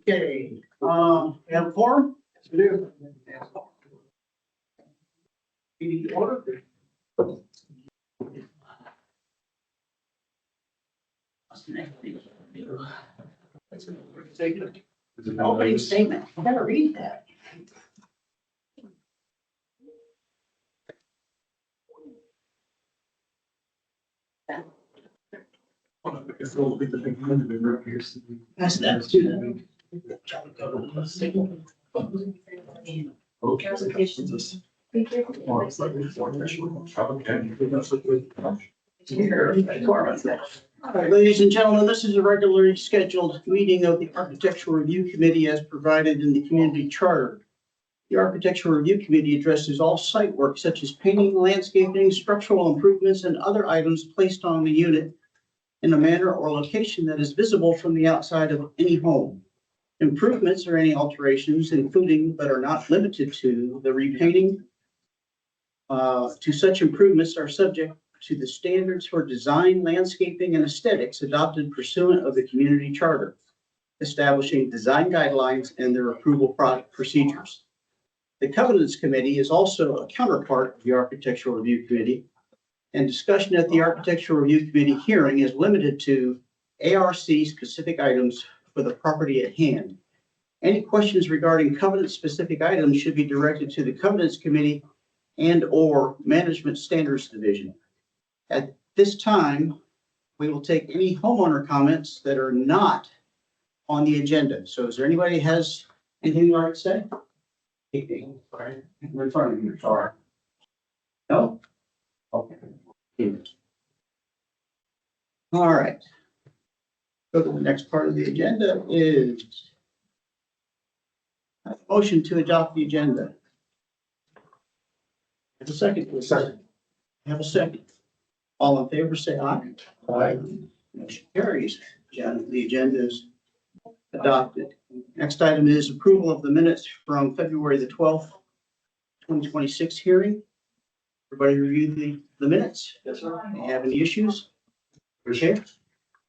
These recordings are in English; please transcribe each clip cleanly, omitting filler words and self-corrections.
Okay, we have a forum? Yes, we do. Meeting to order. Opening statement, I gotta read that. That's that too. All right, ladies and gentlemen, this is a regularly scheduled meeting of the Architectural Review Committee as provided in the community charter. The Architectural Review Committee addresses all site work such as painting, landscaping, structural improvements, and other items placed on the unit in a manner or location that is visible from the outside of any home. Improvements or any alterations, including but are not limited to the repainting to such improvements are subject to the standards for design, landscaping, and aesthetics adopted pursuant of the community charter, establishing design guidelines and their approval procedures. The Covenants Committee is also a counterpart of the Architectural Review Committee, and discussion at the Architectural Review Committee hearing is limited to ARC specific items for the property at hand. Any questions regarding covenant-specific items should be directed to the Covenants Committee and/or Management Standards Division. At this time, we will take any homeowner comments that are not on the agenda. So is there anybody has anything you'd like to say? Sorry, we're in front of you, sorry. No? Okay. All right. Go to the next part of the agenda is a motion to adopt the agenda. Have a second, please. Second. Have a second. All in favor, say aye. Aye. Motion carries. The agenda is adopted. Next item is approval of the minutes from February the 12th, 2026 hearing. Everybody review the minutes? Yes, sir. Any have any issues? Okay.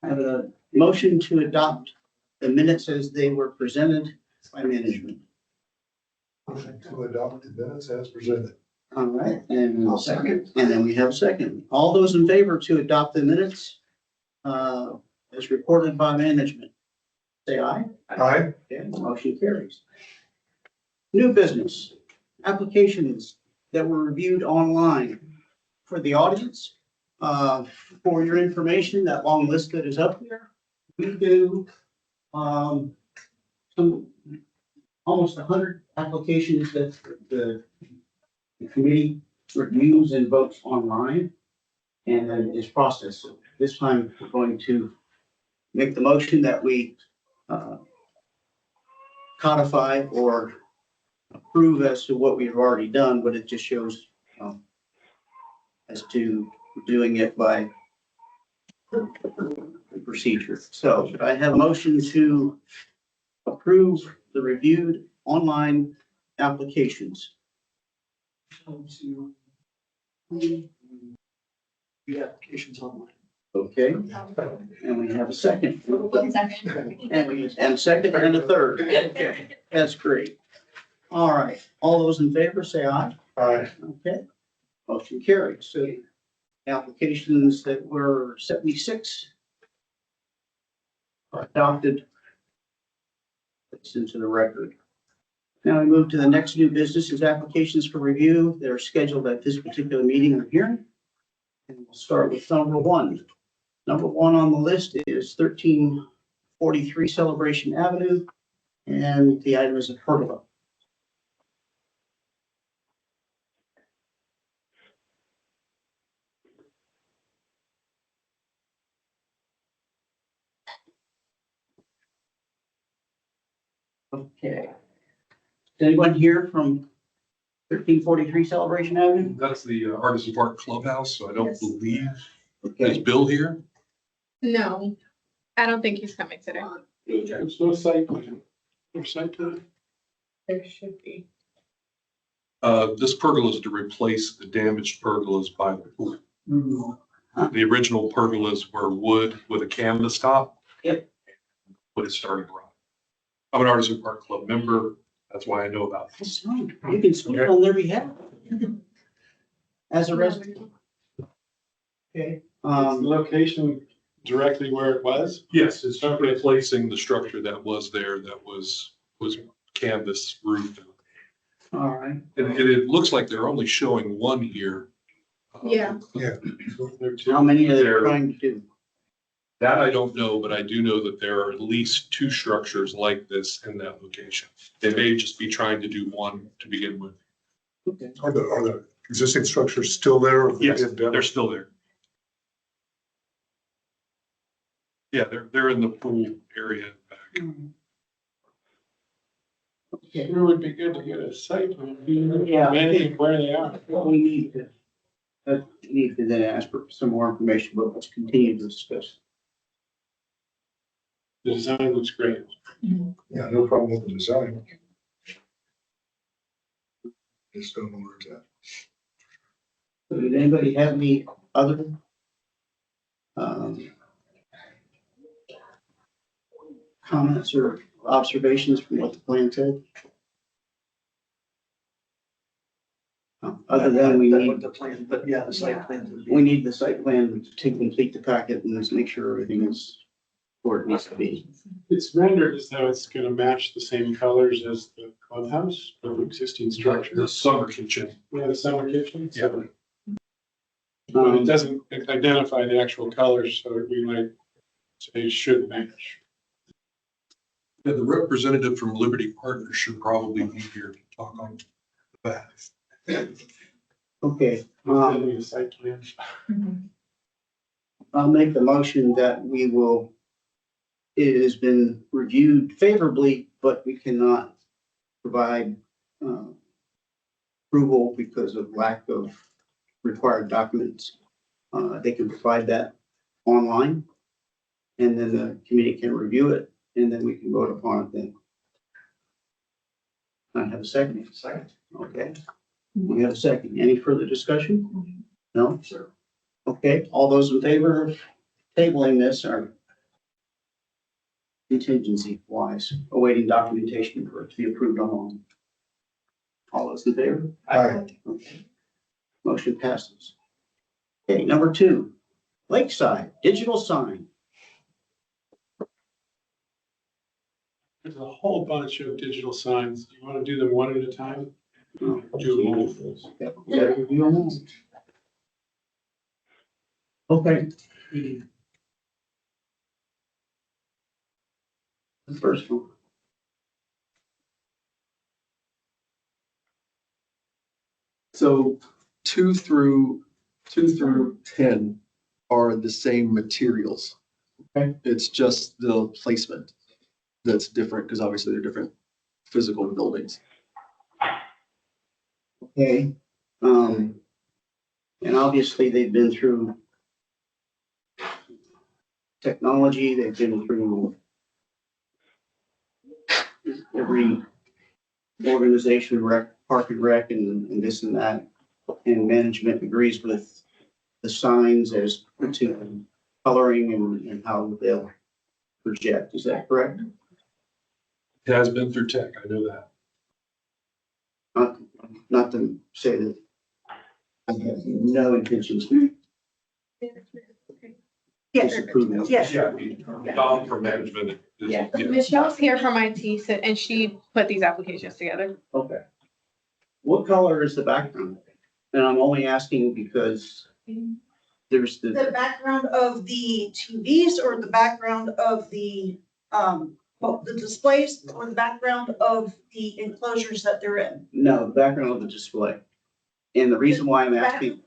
I have a motion to adopt the minutes as they were presented by management. Motion to adopt the minutes as presented. All right, and I'll second. And then we have a second. All those in favor to adopt the minutes as reported by management, say aye. Aye. Okay, motion carries. New business, applications that were reviewed online. For the audience, for your information, that long list that is up there, we do some almost 100 applications that the committee reviews and votes online and then is processed. So this time, we're going to make the motion that we codify or approve as to what we've already done, but it just shows as to doing it by the procedure. So I have a motion to approve the reviewed online applications. The applications online. Okay, and we have a second. Second. And a second and a third. Okay, that's great. All right, all those in favor say aye. Aye. Okay, motion carries. So applications that were 76 are adopted. It's into the record. Now we move to the next new business is applications for review that are scheduled at this particular meeting or hearing. And we'll start with number one. Number one on the list is 1343 Celebration Avenue, and the item is a pergola. Okay. Is anyone here from 1343 Celebration Avenue? That's the Artisan Park Clubhouse, so I don't Yes. believe, is Okay. Bill here? No, I don't think he's coming today. There's no site plan. There's site plan. There should be. This pergola is to replace the damaged pergolas by the pool. Mhm. The original pergolas were wood with a canvas top. Yep. Wood is starting to rot. I'm an Artisan Park Club member. That's why I know about this. That's fine. You can speak on their behalf. As a resident. Okay, Is the location directly where it was? Yes, it's replacing the structure that was there that was canvas roof. all right. And it looks like they're only showing one here. Yeah. There are two. How many are they They're- trying to do? That I don't know, but I do know that there are at least two structures like this in that location. They may just be trying to do one to begin with. Okay. Are the existing structures still there? or have they Yes, been done? they're still there. Yeah, they're in the pool area back. Okay, It would be good to get a site plan, Yeah. managing where they are. we need to then ask for some more information, but let's continue to discuss. The design looks great. Yeah, no problem with the design. Just don't know where it's at. So did anybody have any other? Comments or observations from what the plan said? Other than we need, The plan, but yeah, the site plan would be. we need the site plan to complete the packet and just make sure everything is where it needs to be. It's rendered as though it's gonna match the same colors as the clubhouse, or the existing structure. The summer kitchen. Yeah, the summer kitchen. Yeah. But it doesn't identify the actual colors, so we might say it should match. Yeah, the representative from Liberty Partners should probably be here to talk on that. Okay, Send me a site plan. I'll make the motion that we will, it has been reviewed favorably, but we cannot provide approval because of lack of required documents. They can provide that online, and then the committee can review it, and then we can vote upon it then. I have a second. Second. Okay. We have a second. Any further discussion? No? Sure. Okay, all those in favor of tabling this are contingency wise, awaiting documentation for it to be approved online. All those in favor? Aye. Okay. Motion passes. Okay, number 2, Lakeside Digital Sign. There's a whole bunch of digital signs. You wanna do them one at a time? Do them all. Yep, we gotta review them all. Okay. The first one. So 2 through 10 are the same materials. Okay. It's just the placement that's different, because obviously they're different physical buildings. Okay, and obviously they've been through technology, they've been through every organization, park and rec and this and that. And management agrees with the signs as to coloring and how they'll project. Is that correct? It has been through tech, I know that. Not to say that I have no intentions to Yes, disapprove of. yes. Yeah, Dom from management. is- Yeah. Michelle's here from IT, and she put these applications together. Okay. What color is the background? And I'm only asking because there's The the, background of the TVs or the background of the displays or the background of the enclosures that they're in? no, the background of the display. And the reason why I'm asking,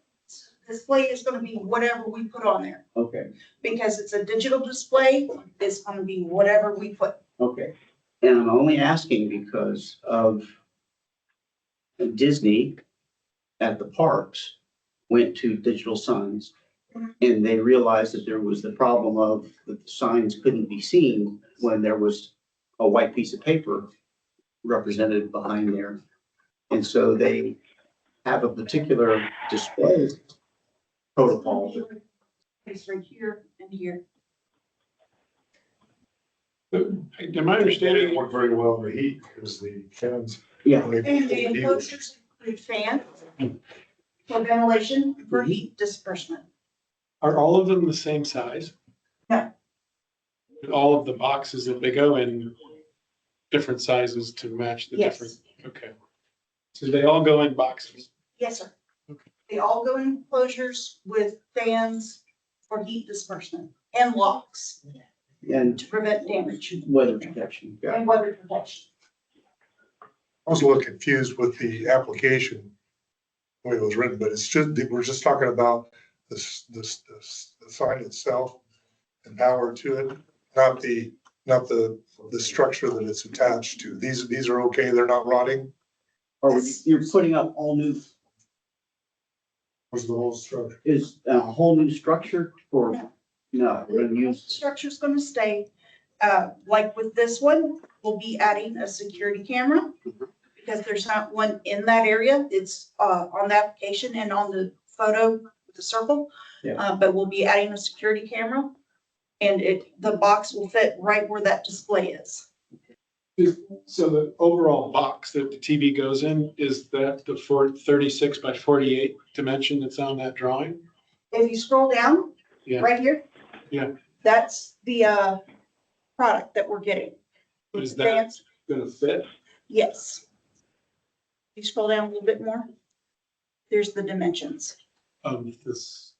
Display is gonna be whatever we put on there, okay, because it's a digital display, it's gonna be whatever we put. okay. And I'm only asking because of Disney at the parks went to digital signs. And they realized that there was the problem of that the signs couldn't be seen when there was a white piece of paper represented behind there. And so they have a particular display protocol. It's right here and here. In my understanding, They work very well in the heat because the fans. Yeah. And the enclosures include fans for ventilation, for heat disbursement. are all of them the same size? No. All of the boxes that they go in different sizes to match the Yes. different, okay. So they all go in boxes. Yes, sir. Okay. They all go in enclosures with fans for heat disbursement and locks And to prevent damage weather protection. Yeah. and weather protection. I was a little confused with the application, the way it was written, but it's just, we're just talking about the sign itself and power to it, not the structure that it's attached to. These are okay, they're not rotting. Or you're putting up all new, What's the whole structure? is a whole new structure or? No. No, we're gonna The use, structure's gonna stay, like with this one, we'll be adding a security camera. Because there's not one in that area, it's, on the application and on the photo with the circle. Yeah. But we'll be adding a security camera. And the box will fit right where that display is. So the overall box that the TV goes in, is that the 36 by 48 dimension that's on that drawing? If you scroll down, Yeah. right here. Yeah. That's the, product that we're getting. Is that Advanced- gonna fit? Yes. If you scroll down a little bit more, there's the dimensions Of this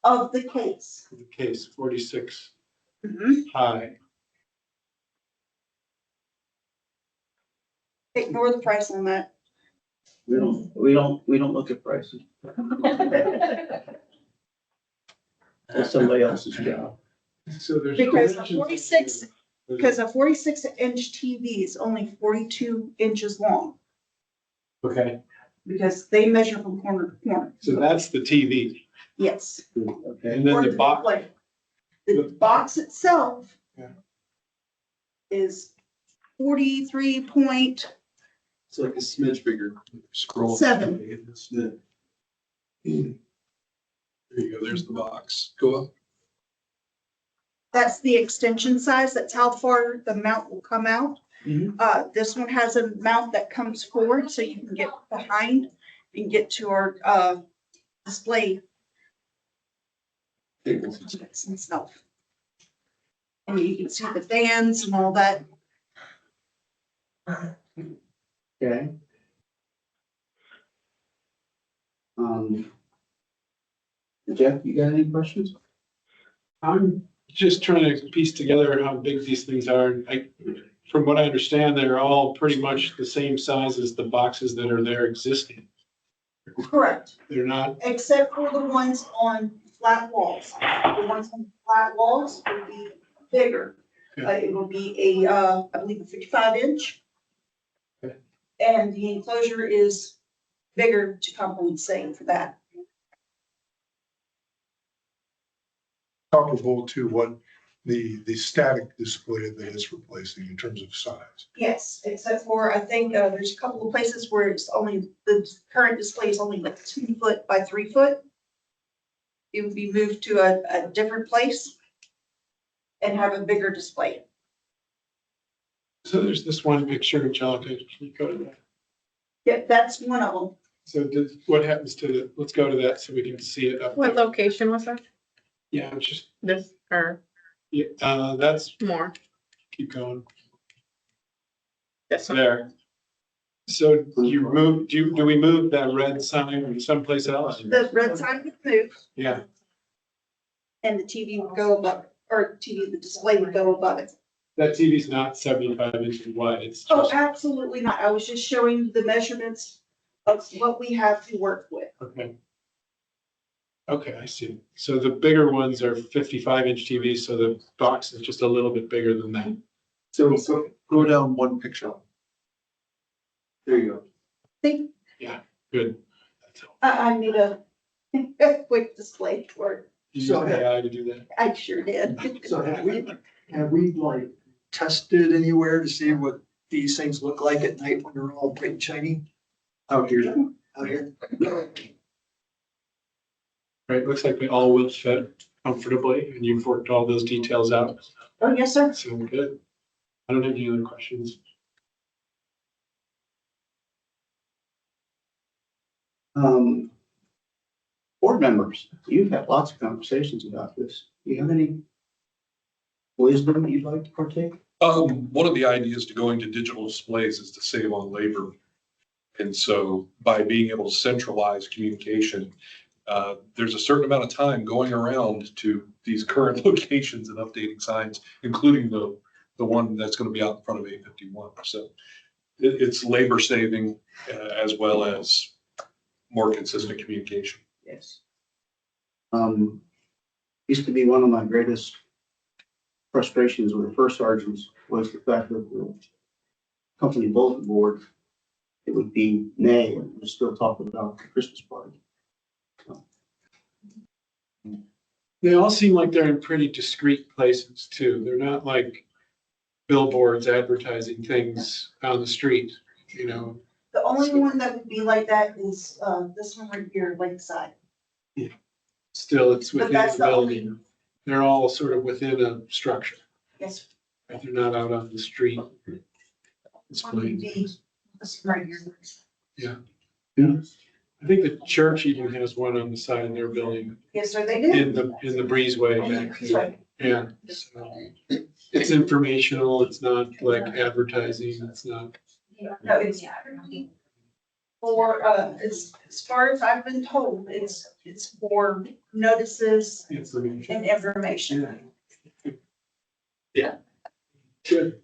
of the case. case, 46 Mhm. high. Ignore the price on that. we don't look at prices. That's somebody else's job. So there's. Because dimensions 46 of- Because a 46-inch TV is only 42 inches long, Okay, because they measure from corner to corner. so that's the TV. Yes. Okay, And then Or the box, display. The box itself Yeah. is 43.7. It's like a smidge bigger. Scroll. Seven. Yeah. There you go, there's the box. Go up. That's the extension size. That's how far the mount will come out. Mhm. This one has a mount that comes forward, so you can get behind and get to our, display and stuff. And you can see the fans and all that. okay. Jeff, you got any questions? I'm just trying to piece together how big these things are. From what I understand, they're all pretty much the same size as the boxes that are there existing. Correct. They're not, Except for the ones on flat walls. The ones on flat walls will be bigger. It will be a, I believe, a 55-inch. Okay. And the enclosure is bigger to compensate for that. Comparable to what the static display that is replacing in terms of size. Yes, except for, I think, there's a couple of places where it's only, the current display is only like 2 foot by 3 foot. It would be moved to a different place and have a bigger display. so there's this one picture, Angelica, can you go to that? Yep, that's one of them. So what happens to the, let's go to that so we can see it up. What there. location was that? Yeah, it's just, This or yeah, that's, more? keep going. This one? There. So do we move that red sign someplace else? The red sign would move Yeah, and the TV would go above, it, or TV, the display would go above it. that TV's not 75 inches wide, it's Oh, just, absolutely not. I was just showing the measurements of what we have to work with. okay. Okay, I see. So the bigger ones are 55-inch TVs, so the box is just a little bit bigger than that. So go down one picture. There you go. See, Good. I made a quick display for it. You use AI to do that? I sure did. So have we like tested anywhere to see what these things look like at night when they're all bright and shiny Out here. out here? Right, looks like they all will fit. comfortably and you've worked all those details out. Oh, yes, sir. Sound good. I don't have any other questions. Board members, you've had lots of conversations about this. Do you have any wisdom that you'd like to partake? One of the ideas to going to digital displays is to save on labor. And so by being able to centralize communication, there's a certain amount of time going around to these current locations and updating signs, including the one that's going to be out in front of 851. So it's labor saving as well as more consistent communication. Yes. Used to be one of my greatest frustrations with the first sergeants was the fact that the company bulletin board, it would be May and we're still talking about the Christmas party. They all seem like they're in pretty discreet places too. They're not like billboards advertising things on the street, you know. The only one that would be like that is, this one right here, Lakeside. Still, it's But within that's the the only, building. They're all sort of within a structure. yes, Right? They're not out on the street. one would displaying. be this right here. I think the church even has one on the side of their building Yes, sir, they do. in the breezeway back That's there. right. Yeah. So it's informational. It's not like advertising. It's not. No, it's for, as far as I've been told, it's for notices Information. and information. Good.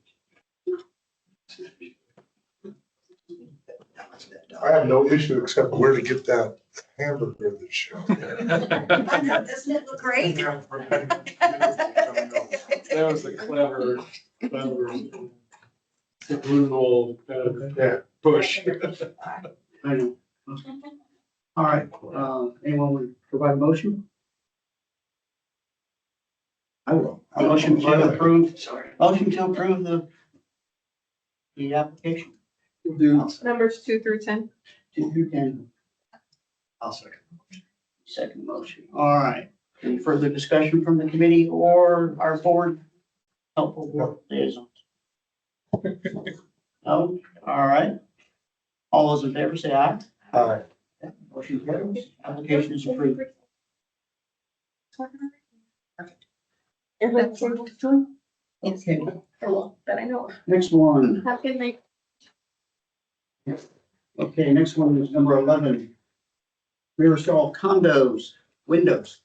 I have no issue except where to get that hamburger that's shown. I know, doesn't it look great? That was a clever subliminal Yeah. push. I know. All right, anyone would provide a motion? I will. A motion to approve, motion to approve the application. We'll do, Numbers 2 through 10. And I'll second. second motion. All right. Any further discussion from the committee or our board? Helpful board liaisons? No? All right. All those in favor say aye. Aye. Motion carries. Application is approved. Okay, That I know. next one. Have a good night. Okay, next one is number 11. Mirasol condos, windows.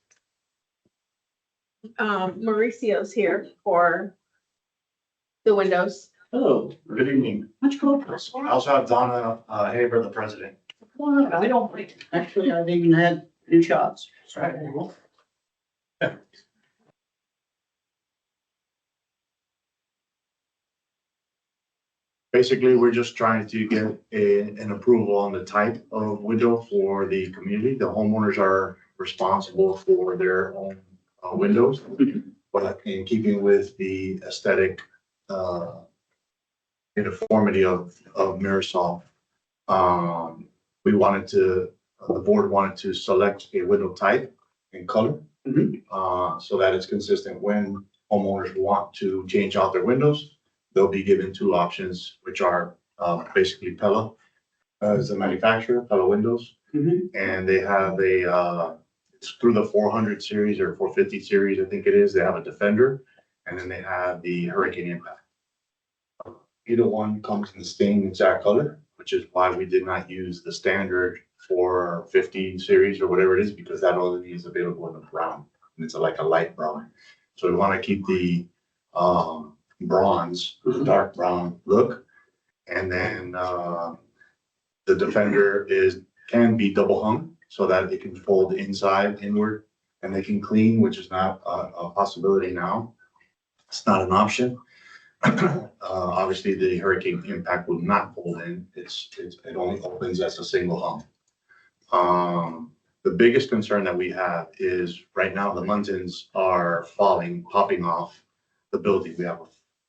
Mauricio's here for the windows. Hello. Good evening. Much call for us. I also have Donna Haber, the president. Well, I don't, actually, I've even had new shots. Basically, we're just trying to get an approval on the type of window for the community. The homeowners are responsible for their own windows, but in keeping with the aesthetic uniformity of Mirasol. We wanted to, the board wanted to select a window type and color. So that it's consistent when homeowners want to change out their windows. They'll be given two options, which are basically Pella as the manufacturer, Pella Windows. And they have it's through the 400 series or 450 series, I think it is. They have a Defender, and then they have the Hurricane Impact. Either one comes in the same exact color, which is why we did not use the standard 450 series or whatever it is, because that only is available in the brown, and it's like a light brown. So we want to keep the bronze, the dark brown look. And then the Defender can be double hung so that it can fold inside, inward, and they can clean, which is not a possibility now. It's not an option. Obviously, the Hurricane Impact will not fold in. It only opens as a single hung. The biggest concern that we have is right now the muntins are popping off the building. We have a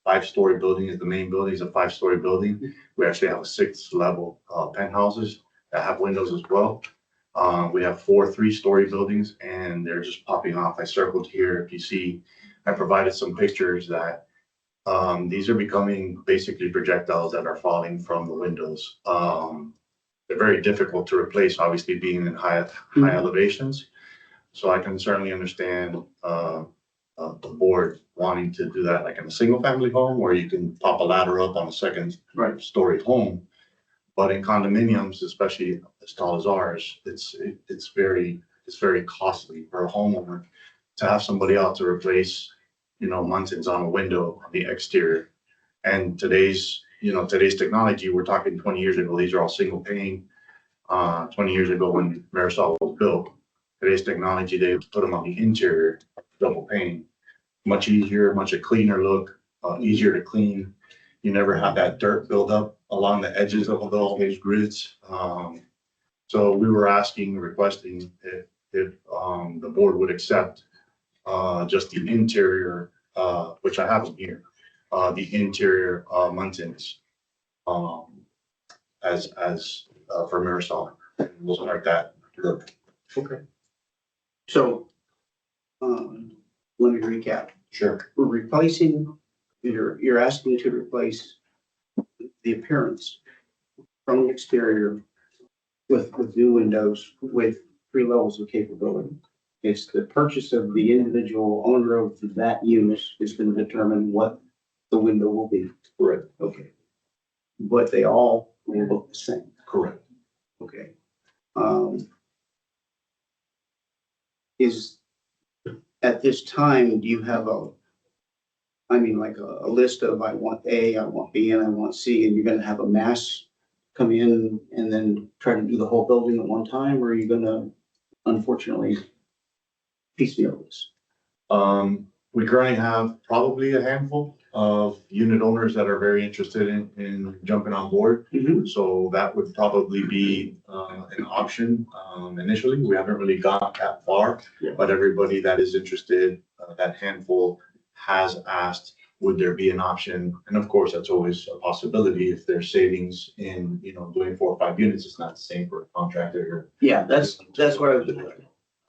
5-story building. The main building is a 5-story building. We actually have a 6th level penthouses that have windows as well. We have 4 3-story buildings and they're just popping off. I circled here. If you see, I provided some pictures that these are becoming basically projectiles that are falling from the windows. They're very difficult to replace, obviously being in high elevations. So I can certainly understand the board wanting to do that like in a single family home where you can pop a ladder up on a second story home. But in condominiums, especially as tall as ours, it's very costly for a homeowner to have somebody out to replace, muntins on a window on the exterior. And today's technology, we're talking 20 years ago, these are all single pane. 20 years ago when Marisol was built, today's technology, they put them on the interior, double pane. Much easier, much a cleaner look, easier to clean. You never have that dirt build up along the edges of all these grids. So we were requesting if the board would accept just the interior, which I have them here, the interior muntins as for Marisol. We'll start that. Okay. So, let me recap. Sure. We're replacing, you're asking to replace the appearance from the exterior with new windows with 3 levels of capability. It's the purchase of the individual owner of that unit is going to determine what the window will be. Correct. Okay. But they all will look the same. Correct. Okay. Is at this time, do you have a list of I want A, I want B, and I want C, and you're gonna have a mass come in and then try to do the whole building at one time, or are you gonna unfortunately piecemeal this? We currently have probably a handful of unit owners that are very interested in jumping on board. So that would probably be an option initially. We haven't really got that far, but everybody that is interested, that handful has asked, would there be an option? And of course, that's always a possibility if there's savings in, doing 4 or 5 units. It's not the same for a contractor. Yeah, that's what I was,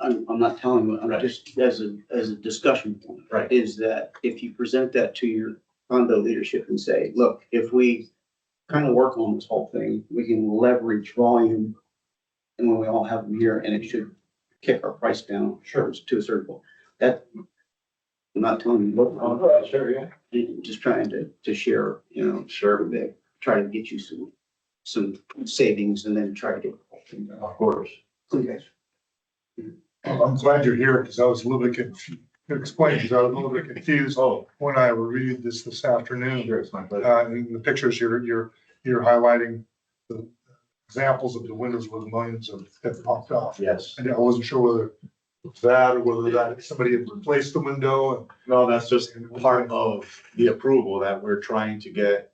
I'm not telling you, I'm Right. just as a discussion point. Right. Is that if you present that to your condo leadership and say, look, if we kind of work on this whole thing, we can leverage volume. And when we all have them here, and it should kick our price down. Sure. To a certain point. That, I'm not telling you what. Sure, yeah. Just trying to share, Sure. try to get you some savings and then try to get the whole thing done. Of course. Okay. I'm glad you're here because I was a little bit confused. Explain, because I was a little bit confused when I reviewed this afternoon. Sure, it's my pleasure. In the pictures, you're highlighting the examples of the windows where the millions have popped off. Yes. And I wasn't sure whether it was that or whether that somebody had replaced the window. No, that's just part of the approval that we're trying to get,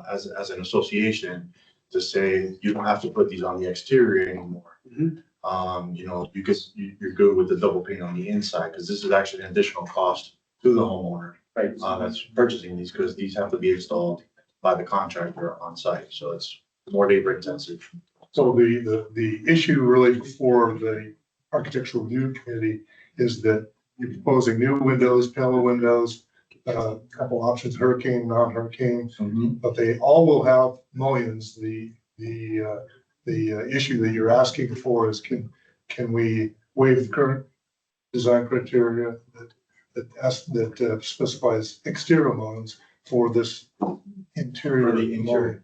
as an association to say, you don't have to put these on the exterior anymore. You're good with the double pane on the inside, because this is actually an additional cost to the homeowner. Right. That's purchasing these, because these have to be installed by the contractor on site, so it's more labor intensive. So the issue really for the architectural review committee is that you're proposing new windows, panel windows, a couple options, hurricane, non-hurricane, but they all will have mullions. The issue that you're asking for is can we waive the current design criteria that specifies exterior mullions for this interior? For the interior.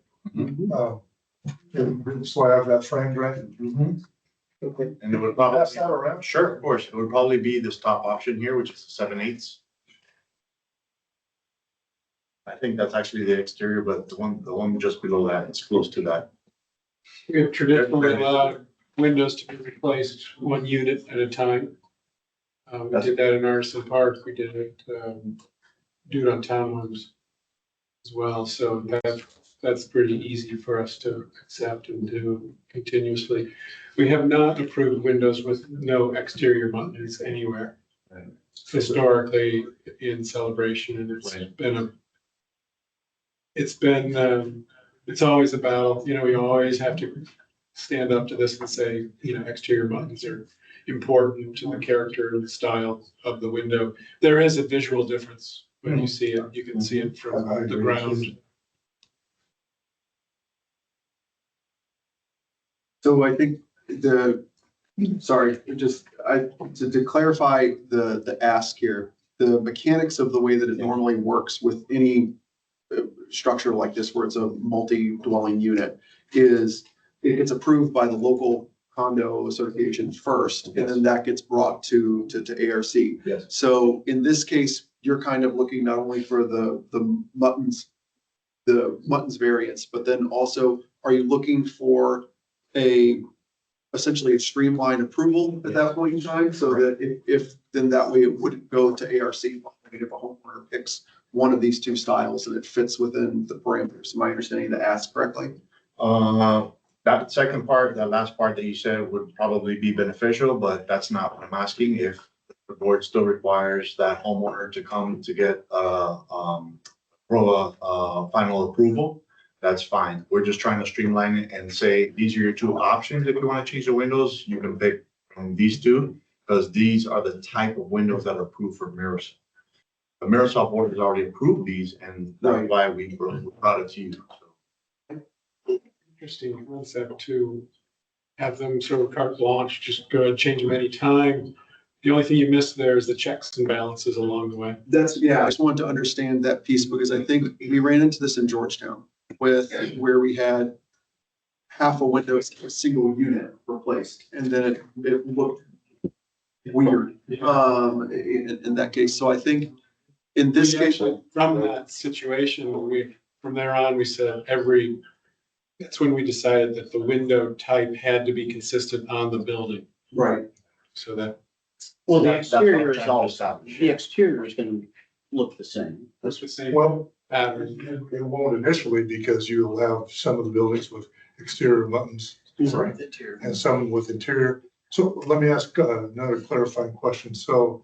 So I have that framed right? Okay. And it would probably. Pass that around? Sure, of course. It would probably be this top option here, which is 7/8. I think that's actually the exterior, but the one just below that, it's close to that. We have traditionally allowed windows to be replaced 1 unit at a time. We did that in Artisan Park. We did it, do it on townhomes as well. So that's pretty easy for us to accept and do continuously. We have not approved windows with no exterior muntins anywhere. Right. Historically in Celebration, and it's always a battle. We always have to stand up to this and say, exterior buttons are important to the character and the style of the window. There is a visual difference when you see it. You can see it I from the agree. ground. So I think to clarify the ask here, the mechanics of the way that it normally works with any structure like this, where it's a multi-dwelling unit, is it gets approved by the local condo association first, and then that gets brought to ARC. Yes. So in this case, you're kind of looking not only for the Muttons variance, but then also, are you looking for essentially a streamlined approval at that point in time? So that if then that way it would go to ARC, if a homeowner picks one of these two styles and it fits within the parameters. Am I understanding the ask correctly? That second part, that last part that you said would probably be beneficial, but that's not what I'm asking. If the board still requires that homeowner to come to get final approval, that's fine. We're just trying to streamline it and say, these are your two options. If you want to change the windows, you can pick from these two, because these are the type of windows that are approved for Mirasol. The Mirasol board has already approved these, and that's why we brought it to you. Interesting concept to have them sort of carte blanche, just go and change them anytime. The only thing you miss there is the checks and balances along the way. I just wanted to understand that piece, because I think we ran into this in Georgetown where we had half a window, a single unit replaced, and then it looked weird, in that case. So I think in this We case, actually, from that situation, from there on, we said that's when we decided that the window type had to be consistent on the building. right, So that, Well, the That's what exterior I'm is trying to all, establish. the exterior is gonna look the same. that's the same Well, pattern. it won't initially, because you'll have some of the buildings with exterior buttons right. and some with interior. So let me ask another clarifying question. So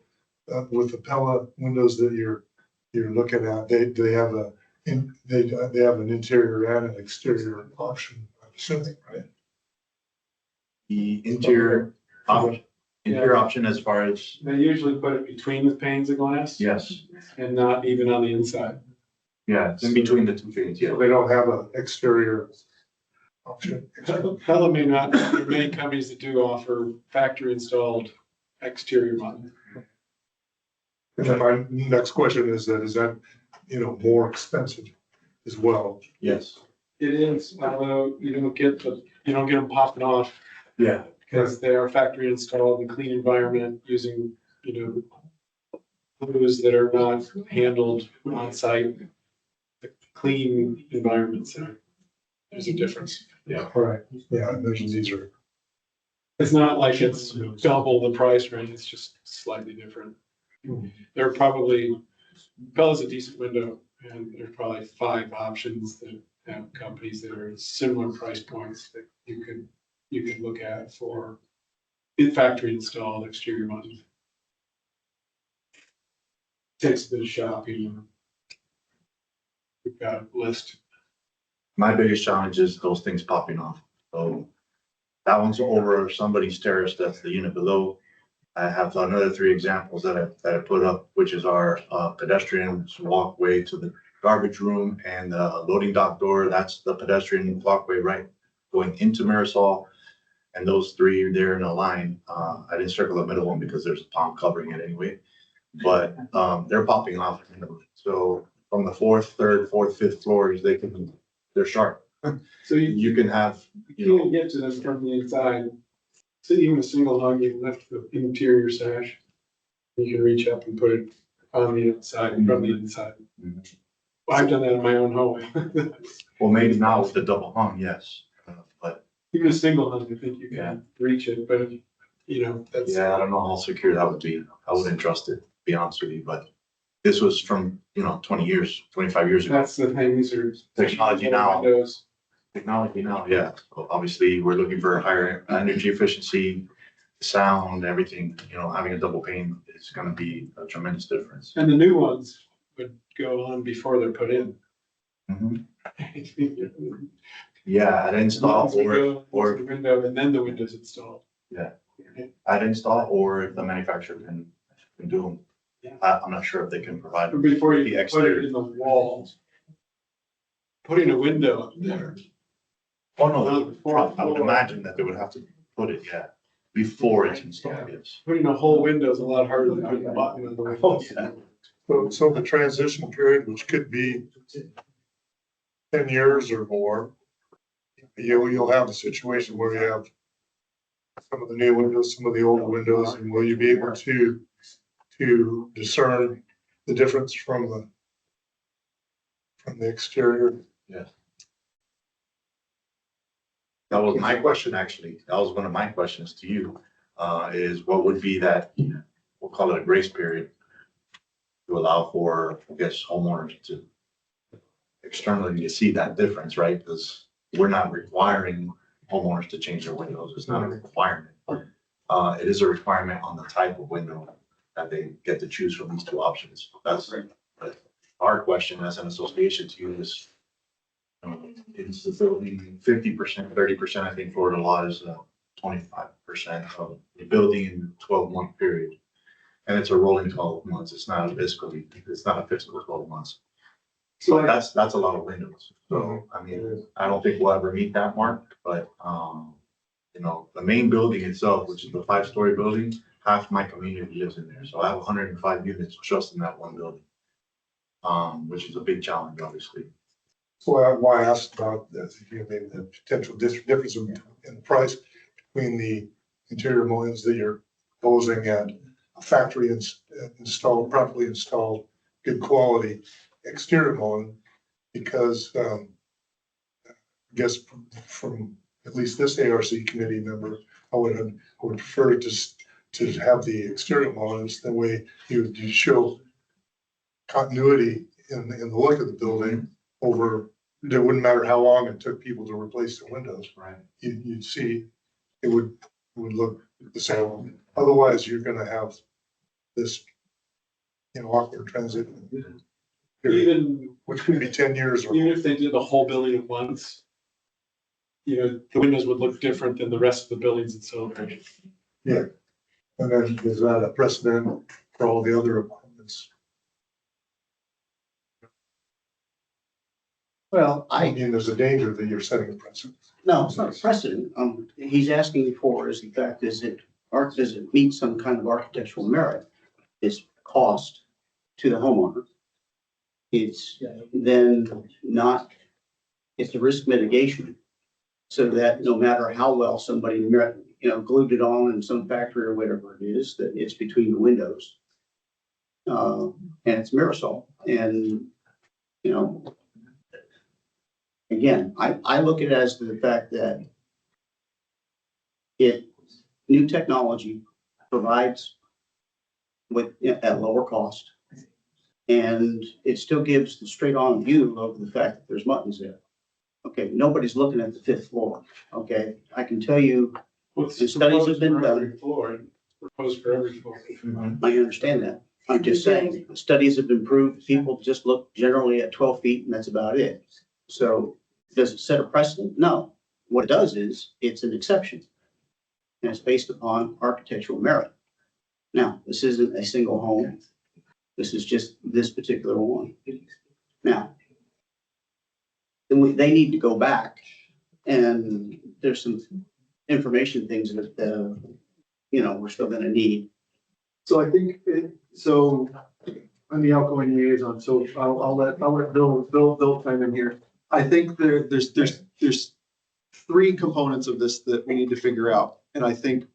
with the Pella windows that you're looking at, they have an interior and an exterior option, I'm assuming, right? The interior option as far as, They usually put it between the panes of glass yes, and not even on the inside. yeah, it's in between the two things, yeah. So they don't have an exterior option. Pella may not, there are many companies that do offer factory installed exterior button. And then my next question is that, more expensive as well? Yes. It is, although you don't get them popping off Yeah. because they are factory installed in clean environment using, glues that are not handled on site. The clean environments, there's a difference. Right, yeah, these are. It's not like it's double the price range, it's just slightly different. There are probably, Bella's a decent window, and there's probably 5 options that have companies that are similar price points that you could look at for factory installed exterior ones. Takes a bit of shopping. We've got a list. My biggest challenge is those things popping off. So that one's over somebody's terrace, that's the unit below. I have another 3 examples that I put up, which is our pedestrian walkway to the garbage room and the loading dock door. That's the pedestrian walkway right going into Mirasol. And those 3 there in a line. I didn't circle the middle one because there's a palm covering it anyway. But they're popping off. So from the 4th, 3rd, 4th, 5th floors, they're sharp. So You can have, you can't get to them from the inside. So even a single hung, you lift the interior sash. You can reach up and put it on the inside, from the inside. Mhm. I've done that in my own home. well, maybe now with the double hung, yes. But Even a single hung, I think you Yeah. can reach it, but that's. yeah, I don't know how secure that would be. I wouldn't trust it, to be honest with you, but this was from, 20 years, 25 years ago. That's the thing, these are. Technology now. Windows. Technology now, yeah. So obviously, we're looking for higher energy efficiency, sound, everything, having a double pane is gonna be a tremendous difference. And the new ones would go on before they're put in. Mhm. Yeah, at install or The window and then the windows installed. at install, or if the manufacturer can do them. I'm not sure if they can provide. But before The you put it exterior. in the walls, putting a window up there. Oh, no, I would imagine that they would have to put it, yeah, before it's installed, yes. Putting a whole window is a lot harder than putting a button on the window. Oh, yeah. So the transition period, which could be 10 years or more, you'll have a situation where you have some of the new windows, some of the older windows, and will you be able to discern the difference from the exterior? That was my question, actually. That was one of my questions to you, is what would be that, we'll call it a grace period to allow for, I guess, homeowners to externally to see that difference, right? Because we're not requiring homeowners to change their windows. It's not a requirement. It is a requirement on the type of window that they get to choose from these two options. That's our question as an association to you is, is the building 50%, 30%, I think Florida law is 25% of the building in 12-month period. And it's a rolling 12 months. It's not a fiscal 12 months. So that's a lot of windows. So, I mean, I don't think we'll ever meet that mark, but, the main building itself, which is the 5-story building, half my community lives in there. So I have 105 units just in that one building. Which is a big challenge, obviously. So why I asked about the potential difference in the price between the interior mullions that you're proposing and a factory installed, properly installed, good quality exterior mullion, because I guess from at least this ARC committee member, I would prefer to have the exterior mullions, the way you show continuity in the look of the building over, it wouldn't matter how long it took people to replace the windows. Right. You'd see, it would look the same. Otherwise, you're gonna have this, awkward transition period, Even, which could be 10 years or even if they did the whole building at once, the windows would look different than the rest of the buildings in Celebration. yeah. And then is that a precedent for all the other apartments? Well, I mean, there's a danger that you're setting a precedent. no, it's not a precedent. He's asking for is the fact is it, does it meet some kind of architectural merit? It's cost to the homeowner. It's then not, it's a risk mitigation. So that no matter how well somebody, glued it on in some factory or whatever it is, that it's between the windows. And it's Marisol. And, again, I look at it as the fact that new technology provides at lower cost. And it still gives the straight on view of the fact that there's muttons there. Okay, nobody's looking at the 5th floor. Okay, I can tell you, What's The studies have been proposed for done. every floor, proposed for every floor. I understand that. I'm just saying, studies have been proved, people just look generally at 12 feet and that's about it. So does it set a precedent? No. What it does is it's an exception. And it's based upon architectural merit. Now, this isn't a single home. This is just this particular one. Now, then they need to go back and there's some information things that, we're still gonna need. So I think, I'm the outgoing liaison, so I'll let Bill chime in here. I think there's 3 components of this that we need to figure out. And I think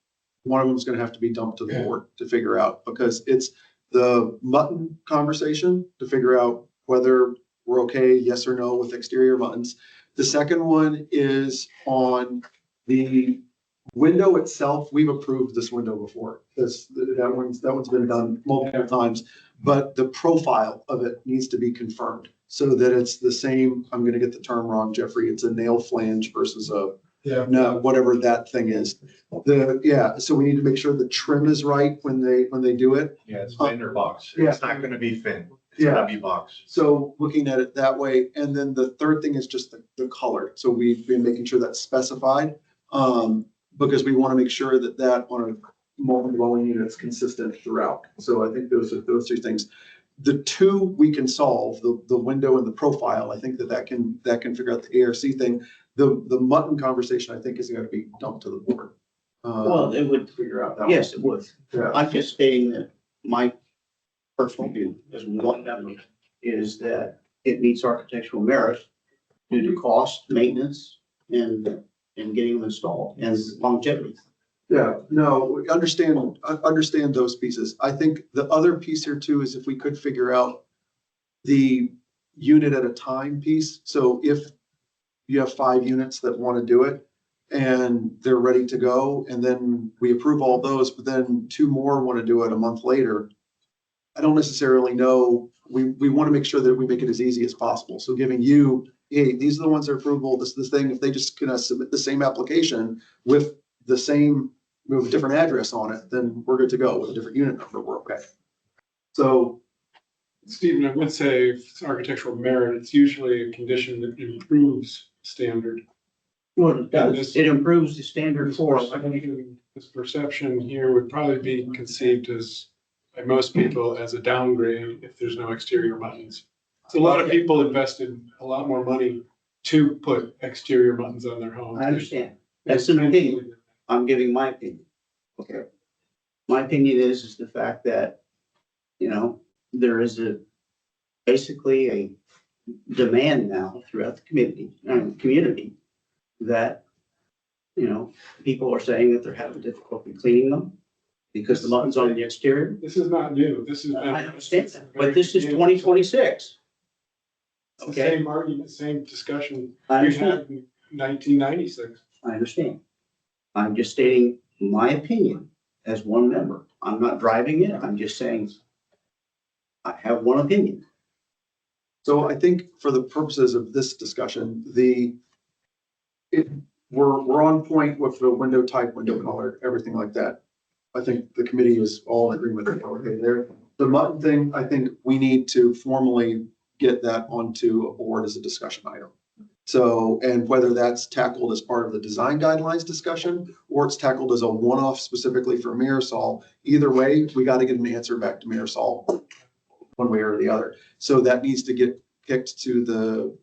one of them is gonna have to be dumped to the board to figure out, because it's the mutton conversation to figure out whether we're okay, yes or no, with exterior muttons. The second one is on the window itself. We've approved this window before. That one's been done multiple times, but the profile of it needs to be confirmed so that it's the same. I'm gonna get the term wrong, Jeffrey. It's a nail flange versus no, whatever that thing is. So we need to make sure the trim is right when they do it. Yeah, it's fender box. Yeah. It's not gonna be thin. It's a Yeah. heavy box. So looking at it that way, and then the third thing is just the color. So we've been making sure that's specified. Because we want to make sure that that on a multi-dwelling unit is consistent throughout. So I think those are those two things. The two we can solve, the window and the profile, I think that can figure out the ARC thing. The mutton conversation, I think, is going to be dumped to the board. Well, it would, Figure out that. yes, it would. Yeah. I'm just stating that my personal view as one member is that it meets architectural merit due to cost, maintenance, and getting them installed and longevity. Yeah, no, understand those pieces. I think the other piece here too is if we could figure out the unit at a time piece. So if you have 5 units that want to do it and they're ready to go, and then we approve all those, but then 2 more want to do it a month later. I don't necessarily know. We want to make sure that we make it as easy as possible. So giving you, hey, these are the ones that are approvable, this thing, if they just can submit the same application with the same, with a different address on it, then we're good to go. With a different unit number, we're okay. So, Stephen, I would say if it's architectural merit, it's usually a condition that improves standard. Well, it does. It improves the standard for. This perception here would probably be conceived as, by most people, as a downgrade if there's no exterior buttons. So a lot of people invested a lot more money to put exterior buttons on their homes. I understand. That's an opinion. I'm giving my opinion. Okay. My opinion is the fact that, there is basically a demand now throughout the community that, people are saying that they're having difficulty cleaning them because the buttons on the exterior. This is not new. This is. I understand that, but this is 2026. It's the same argument, same discussion I we understand. had in 1996. I understand. I'm just stating my opinion as one member. I'm not driving it. I'm just saying I have one opinion. so I think for the purposes of this discussion, we're on point with the window type, window color, everything like that. I think the committee is all in agreement. Okay, there. The mutton thing, I think we need to formally get that onto a board as a discussion item. So, and whether that's tackled as part of the design guidelines discussion, or it's tackled as a one-off specifically for Marisol, either way, we got to get an answer back to Marisol one way or the other. So that needs to get kicked to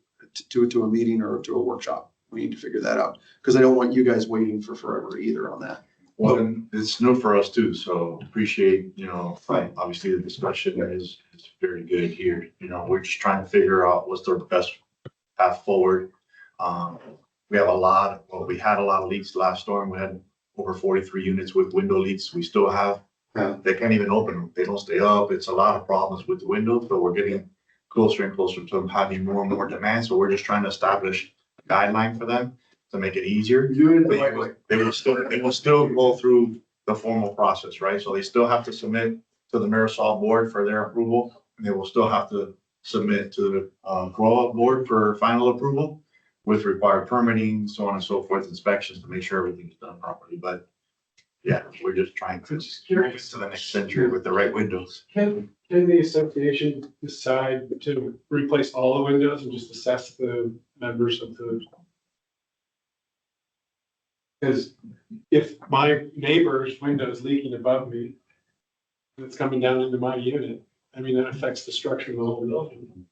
a meeting or to a workshop. We need to figure that out, because I don't want you guys waiting for forever either on that. Well, and it's new for us too, so appreciate, Right. obviously the discussion is very good here. We're just trying to figure out what's the best path forward. We had a lot of leaks last storm. We had over 43 units with window leaks. We still have, they can't even open them. They don't stay up. It's a lot of problems with the windows, but we're getting closer and closer to them having more and more demand. So we're just trying to establish a guideline for them to make it easier. They will still go through the formal process, right? So they still have to submit to the Marisol board for their approval. And they will still have to submit to the grow-up board for final approval with required permitting, so on and so forth, inspections to make sure everything's done properly. But yeah, we're just trying to move into the next century with the right windows. Can the association decide to replace all the windows and just assess the members of the? Because if my neighbor's window is leaking above me, and it's coming down into my unit, that affects the structure of the whole building.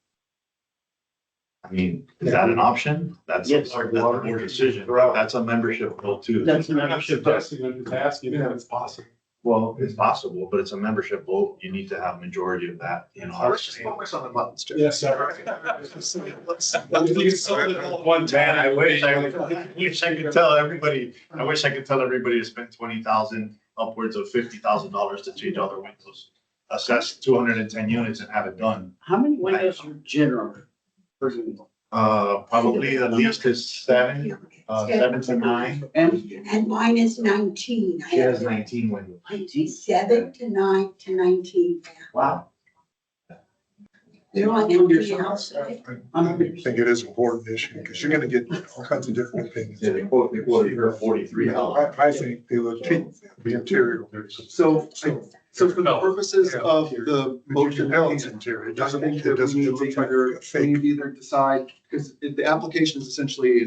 I mean, is that an option? That's Yes. a board decision. That's a membership vote too. That's a I'm not membership vote. suggesting that it's asking if it's possible. Well, it's possible, but it's a membership vote. You need to have majority of that, Let's just focus on the buttons, Jeff. Yes, sir. If you sold it all at one Man, time. I wish I could tell everybody to spend $20,000, upwards of $50,000 to change all their windows. Assess 210 units and have it done. How many windows are general? per unit? Probably the least is 7 to 9. And mine is 19. I She has have 19 windows. 7 to 9 to 19. Wow. They're on every house. I think it is an important issue because you're gonna get all kinds of different opinions. Yeah, they quoted her $43. I think they look cheap, the interior. So So for the purposes of the But you motion, can tell it's interior. It I doesn't, think it that we doesn't, need it to looks like either, we fake. need to either decide, because the application is essentially,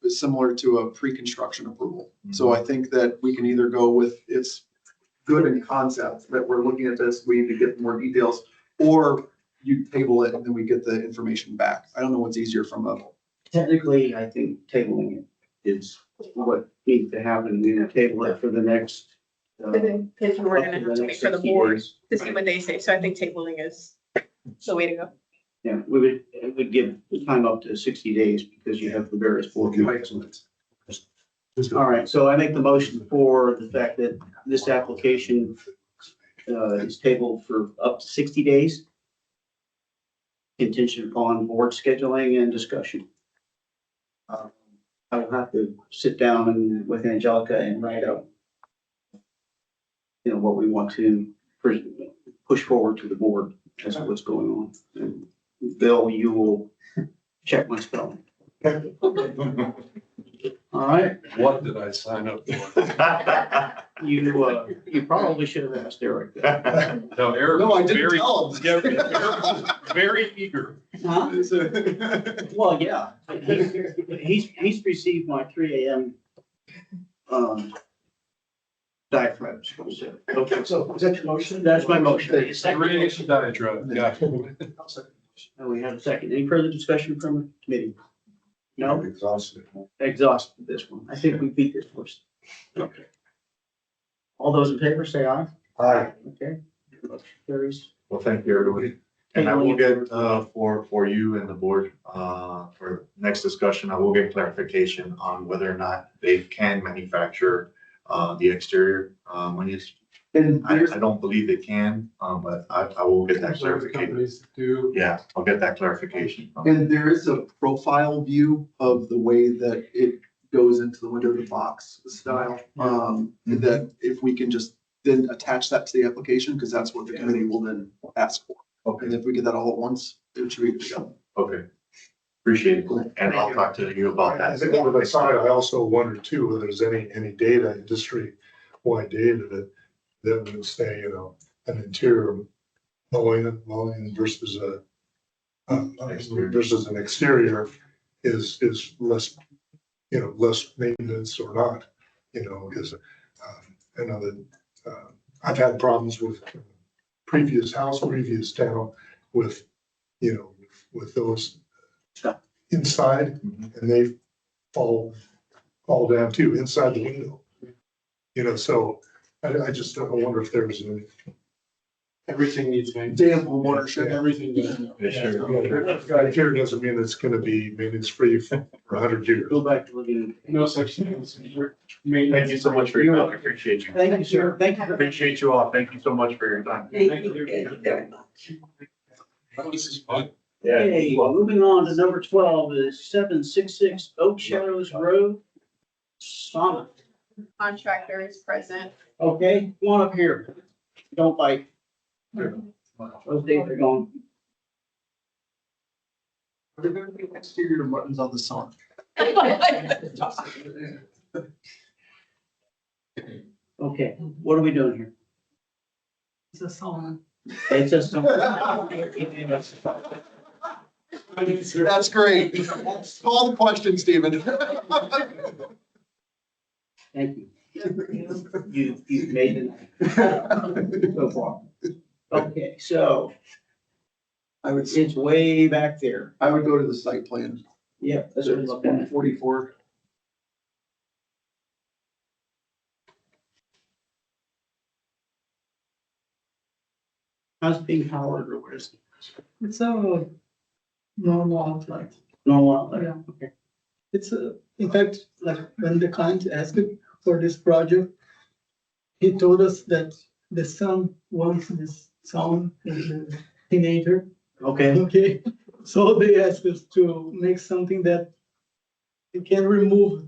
similar to a pre-construction approval. So I think that we can either go with it's good in concept, that we're looking at this, we need to get more details, or you table it and then we get the information back. I don't know what's easier from a, Technically, I think tabling it is what needs to happen. We will table it for the next. Because we're gonna have to wait for the 60 board days. to see what they say. So I think tabling is the way to go. Yeah, it would give the time up to 60 days because you have the various board meetings. All right, so I make the motion for the fact that this application is tabled for up to 60 days. Contingent upon board scheduling and discussion. I will have to sit down and with Angelica and write out, what we want to push forward to the board as to what's going on. And Bill, you will check my spelling. All right, What did I sign up for? you probably should have asked Eric that. No, Eric No, I was didn't very, tell him. yeah, Eric was very eager. Huh? Well, yeah, he's received my 3 a.m. Diatribe. Okay, So is that your motion? that's my motion. Radiation diatribe, yeah. And we have a second. Any further discussion from the committee? No, Exhausted. exhausted this one. I think we beat this first. Okay. All those in favor say aye. Aye. Okay. Motion carries. Well, thank you, everybody. And I will get, for you and the board, for next discussion, I will get clarification on whether or not they can manufacture, the exterior, monies. and I there's, don't believe they can, but I will get that Those clarification. companies do. Yeah, I'll get that clarification. and there is a profile view of the way that it goes into the window to box style. That if we can just then attach that to the application, because that's what the committee will then ask for. And Okay, if we get that all at once, it should be good to go. okay. Appreciate it. And I'll talk to you about I that. think on the side, I also wonder too, whether there's any data, industry-wide data that would say, an interior mowing versus versus an exterior is less, less maintenance or not, because I know that I've had problems with previous town with, with those inside, and they fall down too, inside the window. So I just don't wonder if there's a. Everything needs maintenance. Damn ownership. Everything does. Here doesn't mean it's gonna be maintenance-free for 100 years. Go back to looking. No such thing as Thank you so much for your time. I appreciate you. Thank you, sir. Thank you. Appreciate you all. Thank you so much for your time. Thank you very much. This is fun. Okay, moving on to number 12 is 766 Oak Shadows Road. Sonic. Contractor is present. Okay, come on up here. Don't bite. Those days are gone. Are there going to be exterior buttons on the song? Okay, what are we doing here? It's a song. It's just. That's great. Call the question, Stephen. Thank you. You've made it so far. Okay, so it's way back there. I would go to the site plan. Yeah, that's what I'm looking at. 44. How's it being powered or what is it? It's a normal outline. Normal outlet? Yeah. Okay. It's in fact, like when the client asked for this project, he told us that the son wants this sound as a teenager. Okay, Okay, so they asked us to make something that you can remove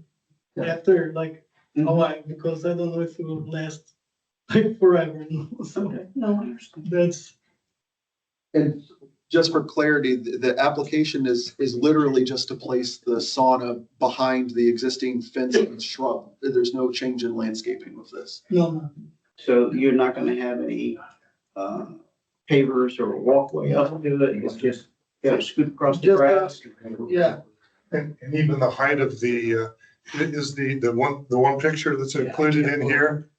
after like a while, because I don't know if it will last like forever. So okay, no, I understand. that's, And just for clarity, the application is literally just to place the sauna behind the existing fence and shrub. There's no change in landscaping with this. no, So you're not gonna have any, pavers or walkway up to it, it's just, gotta scoot across the Just, grass. Yeah, And even the height of the, is the one picture that's included in here.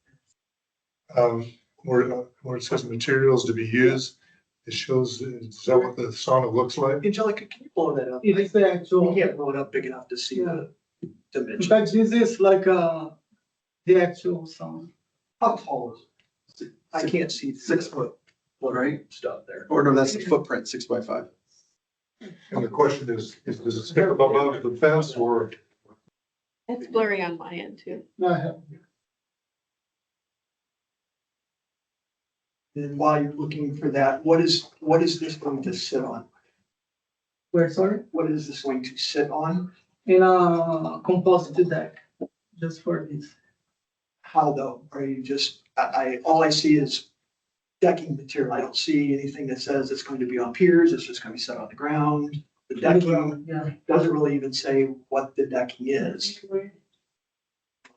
Where it says materials to be used, it shows, is that what the sauna looks like? Angelica, can you blow that up? it's the We actual, can't blow it up big enough to see the in dimension. fact, this is like, the actual sound. How tall is it? I can't see 6 foot, right, stuff there. Or no, that's the footprint, 6x5. And the question is does it step above the fence or? It's blurry on my end too. And while you're looking for that, what is this going to sit on? Where, sorry? What is this going to sit on? In a composite deck, just for this. How though? Are you just, all I see is decking material. I don't see anything that says it's going to be on piers. It's just going to be set on the ground. The decking Yeah. doesn't really even say what the decking is.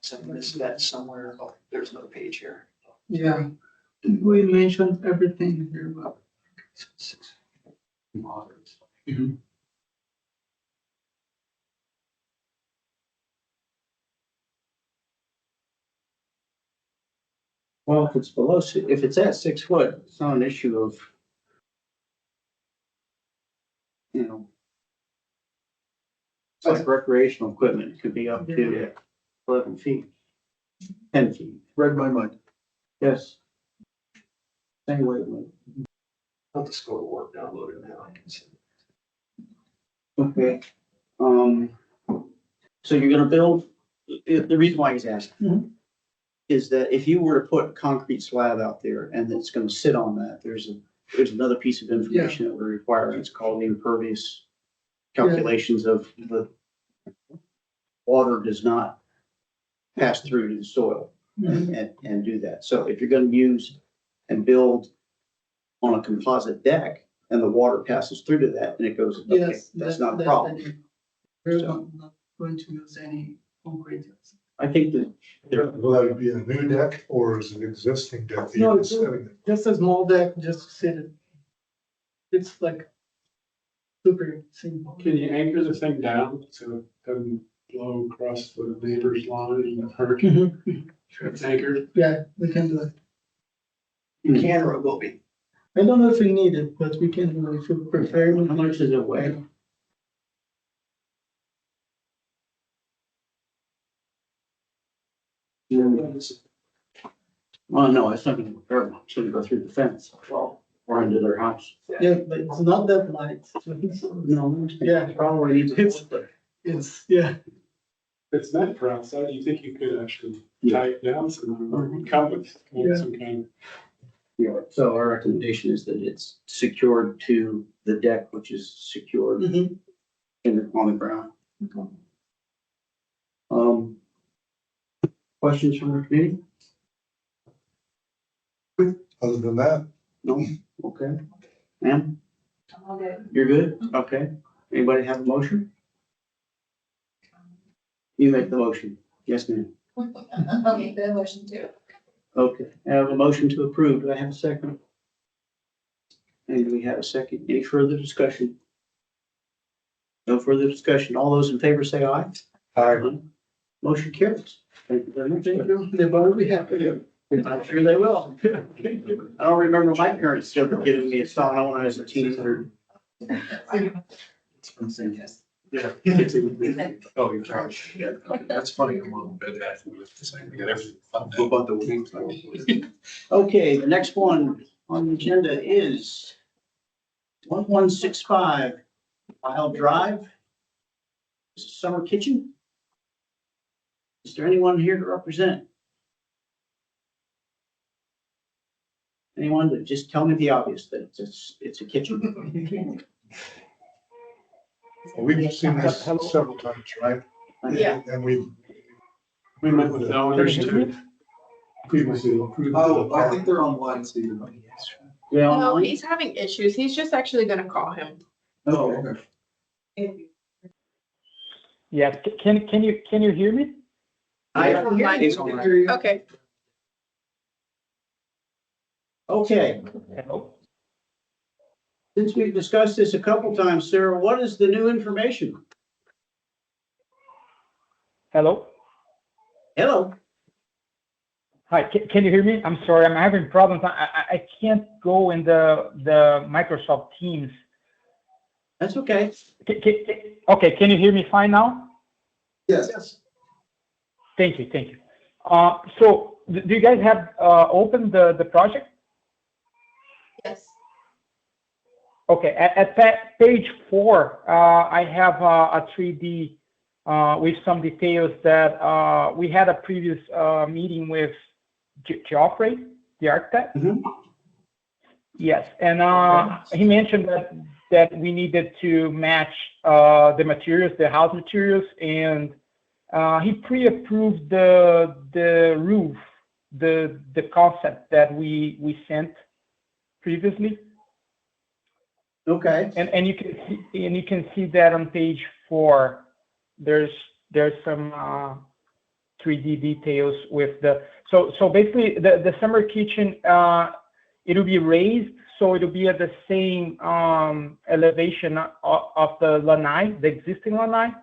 So I missed that somewhere. Oh, there's another page here. Yeah, we mentioned everything here, but Well, if it's below, if it's at 6 foot, it's not an issue of, you know, it's like recreational equipment, it could be up to 11 feet, 10 feet, Read my mind. yes. Same wavelength. I'll just go to work, download it now. I can see. Okay. So you're gonna build, the reason why he's asking is that if you were to put a concrete slab out there and it's gonna sit on that, there's another piece of information that we're requiring. It's called the impervious calculations of the water does not pass through to the soil and do that. So if you're gonna use and build on a composite deck and the water passes through to that and it goes, okay, yes. that's not a problem. We're not going to use any concrete. I think that Will that be a new deck or is it an existing deck? that No, you're it's setting it? just a small deck, just to sit it. It's like super simple. Can you anchor the thing down so it doesn't blow across the neighbor's lawn in a hurricane? It's anchored. Yeah, we can do it. You can or it will be. I don't know if we need it, but we can do it if you prefer. how much does it weigh? Well, no, it's not gonna go very much. It's gonna go through the fence or into their house. Yeah, but it's not that light. No. Yeah. Probably needs a. It's, yeah, It's meant for outside. You think you could actually Yeah. tie it down so it would come with some kind Yeah, so our recommendation is that it's secured to the deck, which is secured Mhm. on the ground. Questions from the committee? Other than that, No? Okay. Ma'am? You're good? Okay. Anybody have a motion? You make the motion. Yes, ma'am. I'll make the motion too. Okay, I have a motion to approve. Do I have a second? And do we have a second? Any further discussion? No further discussion. All those in favor say aye. I, Motion carries. Thank you very much. thank you. They better be happy. I'm sure they will. I don't remember my parents still giving me a sauna when I was a teenager. Yeah. Oh, you're right. That's funny. I'm on Bed Bath and Beyond, so I get everything funded. What about the wings? Okay, the next one on the agenda is 1165 Wild Drive. Summer Kitchen. Is there anyone here to represent? Anyone that just tell me the obvious, that it's a kitchen? we've seen this several times, right? Yeah. And we've. We met with the owners too. Previously approved. Oh, I think they're online, Stephen. Yeah, No, online? he's having issues. He's just actually gonna call him. Oh, okay. Yes, can you hear me? I can hear you. Okay. Okay, Hello? since we've discussed this a couple times, Sarah, what is the new information? Hello? Hello? Hi, can you hear me? I'm sorry, I'm having problems. I can't go in the Microsoft Teams. That's okay. Okay, can you hear me fine now? Yes. Thank you, thank you. So do you guys have opened the project? Yes. Okay, at that page 4, I have a 3D with some details that we had a previous meeting with Geoffrey, the architect. Mhm. Yes, and he mentioned that we needed to match the materials, the house materials, and he pre-approved the roof, the concept that we sent previously. Okay. And you can see that on page 4. There's some 3D details with the so basically the summer kitchen it'll be raised, so it'll be at the same elevation of the lanai, the existing lanai.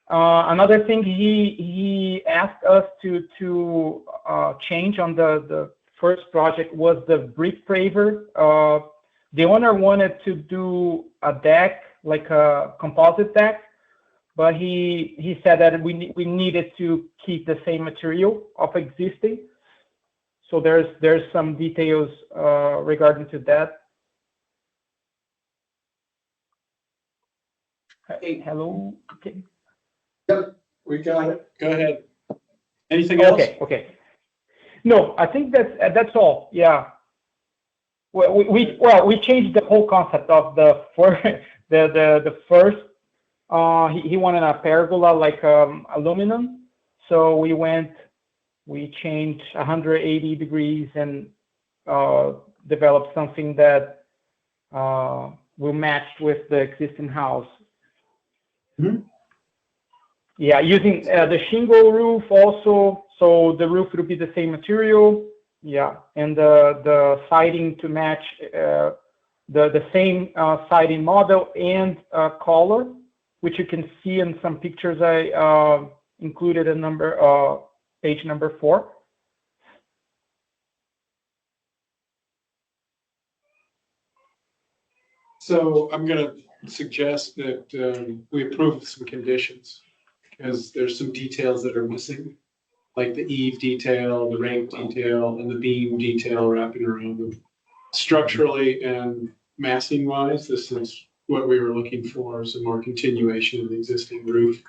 Another thing he asked us to change on the first project was the brick paver. The owner wanted to do a deck, like a composite deck, but he said that we needed to keep the same material of existing. So there's some details regarding to that. Hello? Okay. We got it. Go ahead. Anything else? Okay. No, I think that's all. Yeah. We changed the whole concept of the first. He wanted a pergola like aluminum, so we changed 180 degrees and developed something that will match with the existing house. Mhm. Yeah, using the shingle roof also, so the roof will be the same material. Yeah, and the siding to match the same siding model and color, which you can see in some pictures I included in page number 4. So I'm gonna suggest that we approve some conditions, because there's some details that are missing, like the eave detail, the rank detail, and the beam detail wrapping around them. Structurally and massing wise, this is what we were looking for, some more continuation of the existing roof.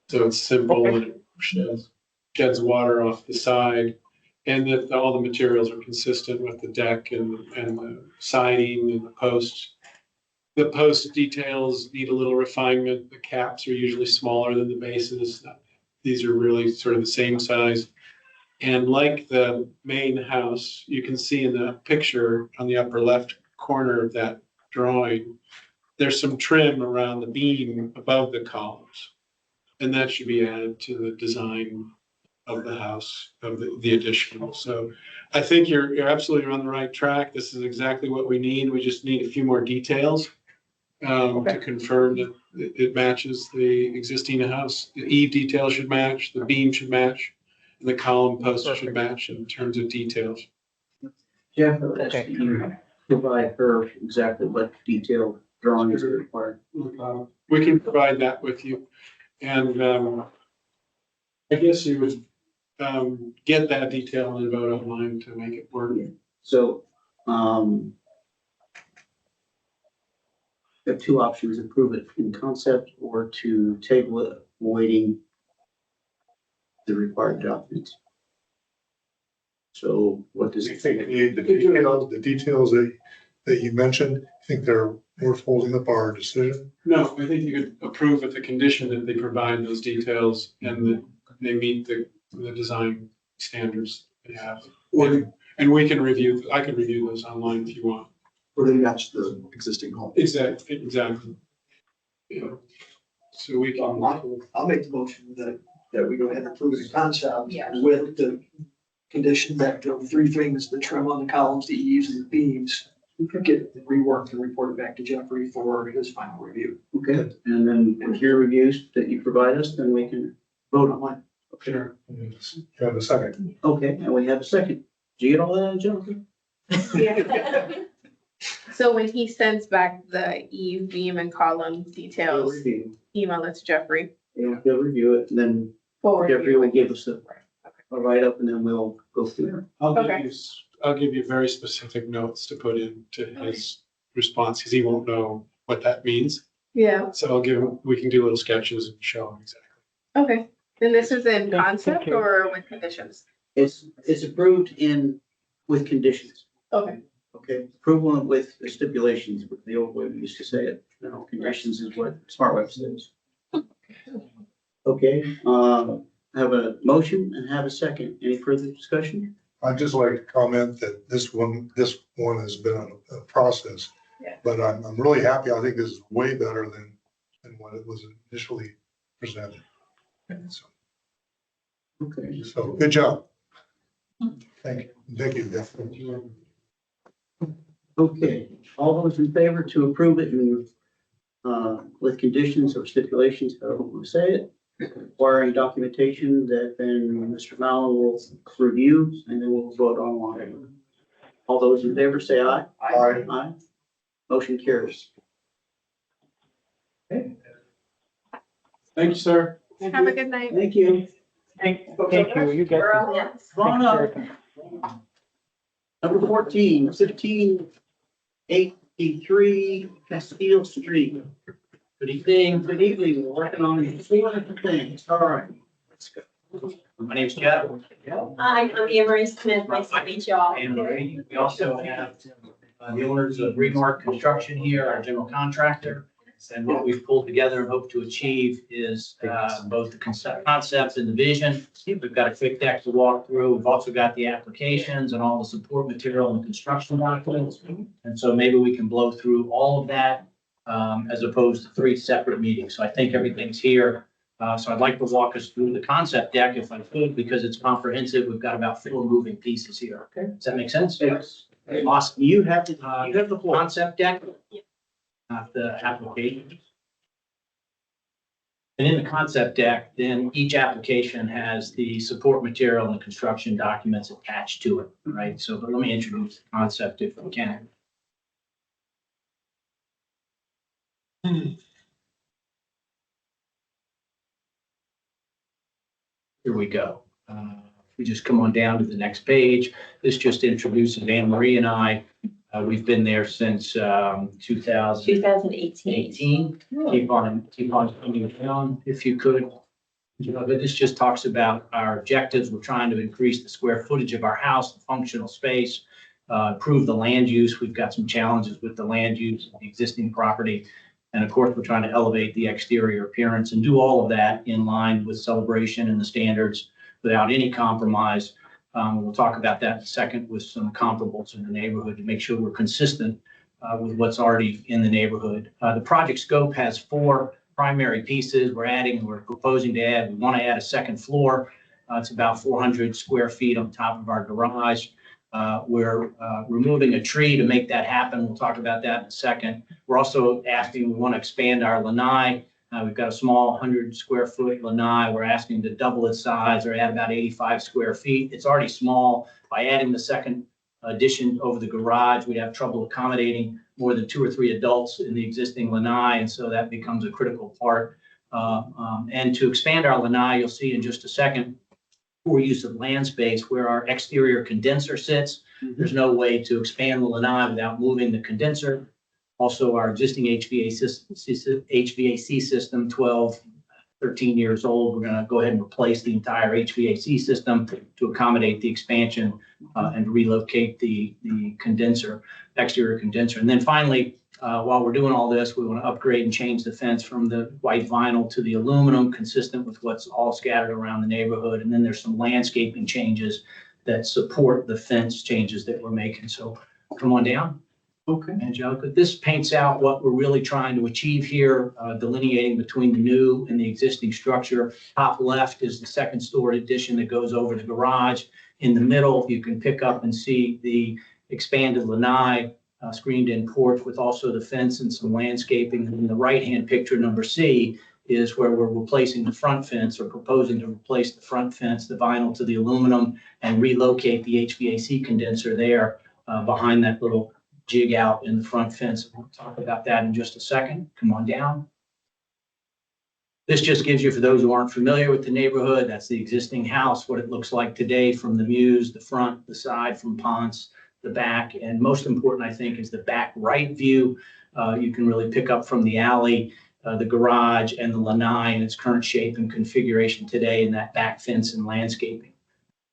So it's simple and it sheds water off the side, and that all the materials are consistent with the deck and the siding and the posts. The post details need a little refinement. The caps are usually smaller than the bases. These are really sort of the same size. And like the main house, you can see in the picture on the upper left corner of that drawing, there's some trim around the beam above the columns. And that should be added to the design of the house, of the addition. So I think you're absolutely on the right track. This is exactly what we need. We just need a few more details to confirm that it matches the existing house. The eave detail should match, the beam should match, and the column post should match in terms of details. Jeff, I would ask that you provide her exactly what detailed drawings are required. We can provide that with you. And I guess you would get that detail and vote online to make it work. So, we have two options: approve it in concept or to table it, awaiting the required documents. So what does You it think think? the details that you mentioned, you think they're worth holding up our decision? No, I think you could approve with the condition that they provide those details and that they meet the design standards they have. And we can review, I can review those online if you want. Or they match the existing home. Exactly. Yeah. So we can. I'll make the motion that we go ahead and approve the concept Yeah. with the condition that the three things, the trim on the columns, the eaves and the beams, get reworked and reported back to Jeffrey for his final review. Okay, and then with your reviews that you provide us, then we can vote on one. Sure. You have a second. Okay, and we have a second. Did you get all that, Angelica? Yeah. So when he sends back the eve, beam and column details, Review. email it to Jeffrey. Yeah, he'll review it, and then Forward. Jeffrey will give us a write-up, and then we'll go through it. Okay. I'll give you very specific notes to put into his response, because he won't know what that means. Yeah, So I'll give him, we can do little sketches and show him exactly. okay. And this is in Thank concept you. or with conditions? It's approved with conditions. Okay. Okay, approval with stipulations, the old way we used to say it. No, conditions is what Smart Web says. Okay, have a motion and have a second. Any further discussion? I'd just like to comment that this one has been a process. Yeah. But I'm really happy. I think this is way better than what it was initially presented. Okay. So good job. Thank you, Jeff. Okay, all those in favor to approve it and, with conditions or stipulations, however we want to say it, requiring documentation that then Mr. Mallon will review and then we'll vote online. All those in favor say aye. Aye. Aye. Motion carries. Thank you, sir. Have a good night. Thank you. Thank you, you guys. We're all in. Come on up. Number 14, 1583 Castile Street. Good evening. Good evening. We're working on 4 different things. All right. Let's go. My name's Jeff. Hi, I'm Anne Marie Smith. Nice to meet y'all. And we also have the owners of Remark Construction here, our general contractor. And what we've pulled together and hope to achieve is both the concept and the vision. We've got a quick deck to walk through. We've also got the applications and all the support material and the construction documents. And so maybe we can blow through all of that as opposed to 3 separate meetings. So I think everything's here. So I'd like to walk us through the concept deck if I could, because it's comprehensive. We've got about 4 moving pieces here. Okay. Does that make sense? Yes. Awesome. You have the floor. Concept deck. Not the application. And in the concept deck, then each application has the support material and the construction documents attached to it, right? So but let me introduce the concept if we can. Here we go. We just come on down to the next page. This just introduces Anne Marie and I. We've been there since 2018. 2018. Keep on coming down if you could. You know, but this just talks about our objectives. We're trying to increase the square footage of our house, the functional space, improve the land use. We've got some challenges with the land use of the existing property. And of course, we're trying to elevate the exterior appearance and do all of that in line with celebration and the standards without any compromise. We'll talk about that in a second with some comparables in the neighborhood to make sure we're consistent with what's already in the neighborhood. The project scope has 4 primary pieces. We're proposing to add, we want to add a second floor. It's about 400 square feet on top of our garage. We're removing a tree to make that happen. We'll talk about that in a second. We're also asking, we want to expand our lanai. We've got a small 100 square foot lanai. We're asking to double its size or add about 85 square feet. It's already small. By adding the second addition over the garage, we'd have trouble accommodating more than 2 or 3 adults in the existing lanai. And so that becomes a critical part. And to expand our lanai, you'll see in just a second, poor use of land space where our exterior condenser sits. There's no way to expand the lanai without moving the condenser. Also, our existing HVAC system, 12, 13 years old, we're going to go ahead and replace the entire HVAC system to accommodate the expansion and relocate the condenser, exterior condenser. And then finally, while we're doing all this, we want to upgrade and change the fence from the white vinyl to the aluminum, consistent with what's all scattered around the neighborhood. And then there's some landscaping changes that support the fence changes that we're making. So come on down. Okay. Angelica, this paints out what we're really trying to achieve here, delineating between the new and the existing structure. Top left is the second story addition that goes over the garage. In the middle, you can pick up and see the expanded lanai, screened in porch with also the fence and some landscaping. And in the right-hand picture, number C, is where we're replacing the front fence or proposing to replace the front fence, the vinyl to the aluminum, and relocate the HVAC condenser there behind that little jig out in the front fence. We'll talk about that in just a second. Come on down. This just gives you, for those who aren't familiar with the neighborhood, that's the existing house, what it looks like today from the Muse, the front, the side, from Ponce, the back, and most important, I think, is the back right view. You can really pick up from the alley, the garage, and the lanai in its current shape and configuration today in that back fence and landscaping.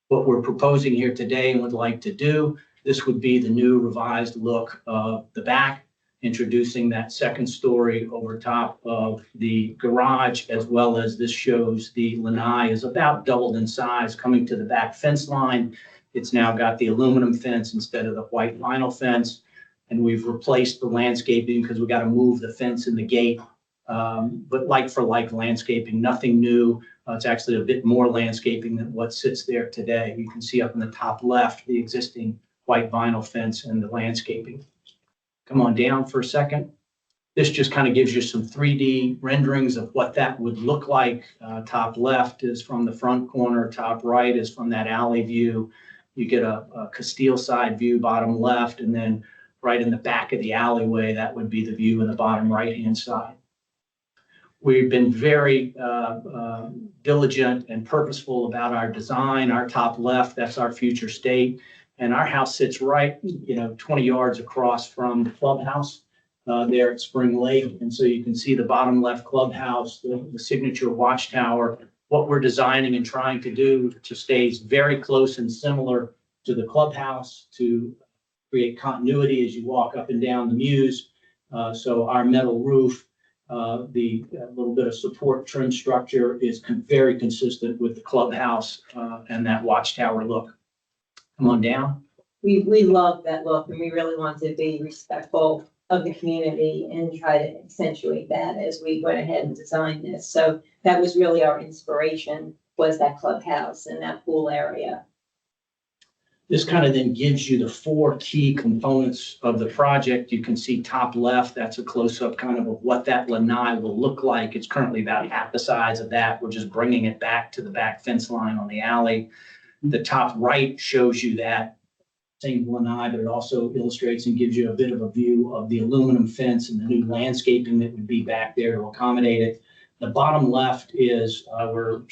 What we're proposing here today and would like to do, this would be the new revised look of the back, introducing that second story over top of the garage, as well as this shows the lanai is about doubled in size coming to the back fence line. It's now got the aluminum fence instead of the white vinyl fence. And we've replaced the landscaping because we got to move the fence and the gate. But like for like landscaping, nothing new. It's actually a bit more landscaping than what sits there today. You can see up in the top left, the existing white vinyl fence and the landscaping. Come on down for a second. This just kind of gives you some 3D renderings of what that would look like. Top left is from the front corner, top right is from that alley view. You get a Castile side view, bottom left, and then right in the back of the alleyway, that would be the view in the bottom right-hand side. We've been very diligent and purposeful about our design. Our top left, that's our future state. And our house sits right, 20 yards across from the clubhouse there at Spring Lake. And so you can see the bottom left clubhouse, the signature watchtower. What we're designing and trying to do to stay very close and similar to the clubhouse to create continuity as you walk up and down the Muse. So our metal roof, the little bit of support trim structure is very consistent with the clubhouse and that watchtower look. Come on down. We love that look, and we really want to be respectful of the community and try to accentuate that as we went ahead and designed this. So that was really our inspiration, was that clubhouse and that pool area. This kind of then gives you the 4 key components of the project. You can see top left, that's a close-up kind of what that lanai will look like. It's currently about half the size of that. We're just bringing it back to the back fence line on the alley. The top right shows you that same lanai, but it also illustrates and gives you a bit of a view of the aluminum fence and the new landscaping that would be back there to accommodate it. The bottom left is we're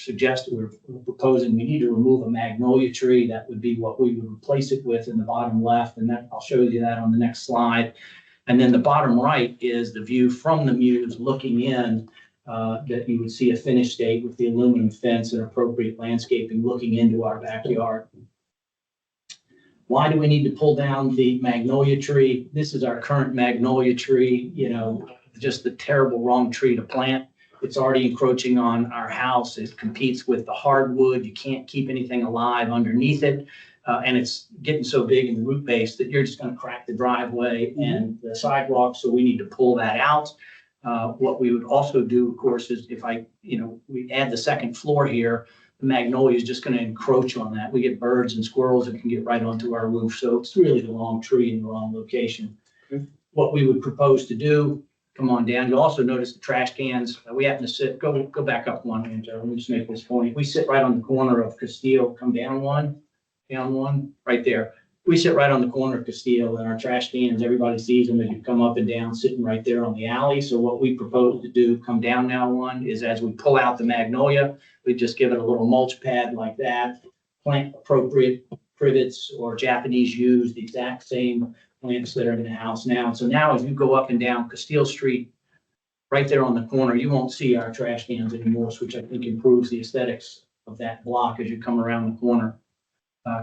proposing we need to remove a magnolia tree. That would be what we would replace it with in the bottom left, and that I'll show you that on the next slide. And then the bottom right is the view from the Muse looking in, that you would see a finished state with the aluminum fence and appropriate landscaping looking into our backyard. Why do we need to pull down the magnolia tree? This is our current magnolia tree, just the terrible wrong tree to plant. It's already encroaching on our house. It competes with the hardwood. You can't keep anything alive underneath it. And it's getting so big in the root base that you're just going to crack the driveway and the sidewalk. So we need to pull that out. What we would also do, of course, is if we add the second floor here, the magnolia is just going to encroach on that. We get birds and squirrels that can get right onto our roof. So it's really the wrong tree in the wrong location. Okay. What we would propose to do, come on down. You'll also notice the trash cans. We happen to sit, go back up one, and let me just make this point. We sit right on the corner of Castile. Come down one, right there. We sit right on the corner of Castile, and our trash cans, everybody sees them as you come up and down, sitting right there on the alley. So what we propose to do, come down now one, is as we pull out the magnolia, we just give it a little mulch pad like that, plant appropriate privets or Japanese yews, the exact same plants that are in the house now. So now as you go up and down Castile Street, right there on the corner, you won't see our trash cans anymore, which I think improves the aesthetics of that block as you come around the corner.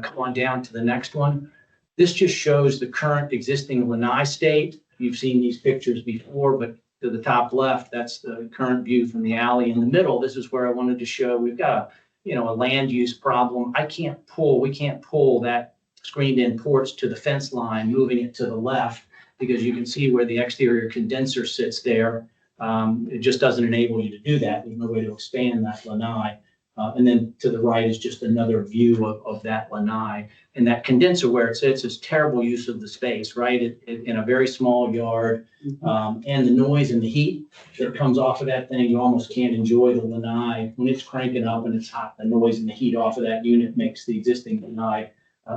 Come on down to the next one. This just shows the current existing lanai state. You've seen these pictures before, but to the top left, that's the current view from the alley. In the middle, this is where I wanted to show we've got a land use problem. We can't pull that screened in porch to the fence line, moving it to the left, because you can see where the exterior condenser sits there. It just doesn't enable you to do that. There's no way to expand that lanai. And then to the right is just another view of that lanai. And that condenser where it sits is terrible use of the space, right? In a very small yard. And the noise and the heat that comes off of that thing, you almost can't enjoy the lanai. When it's cranking up and it's hot, the noise and the heat off of that unit makes the existing lanai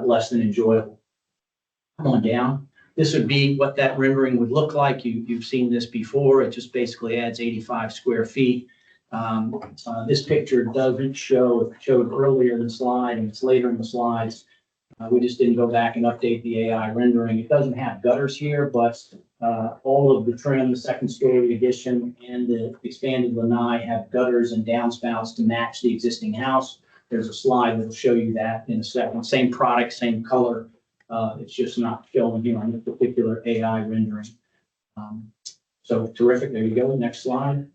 less than enjoyable. Come on down. This would be what that rendering would look like. You've seen this before. It just basically adds 85 square feet. This picture doesn't show, it showed earlier in the slide and it's later in the slides. We just didn't go back and update the AI rendering. It doesn't have gutters here, but all of the trim, the second story addition and the expanded lanai have gutters and downspouts to match the existing house. There's a slide that will show you that in a second. Same product, same color. It's just not showing here on this particular AI rendering. So terrific. There you go. Next slide.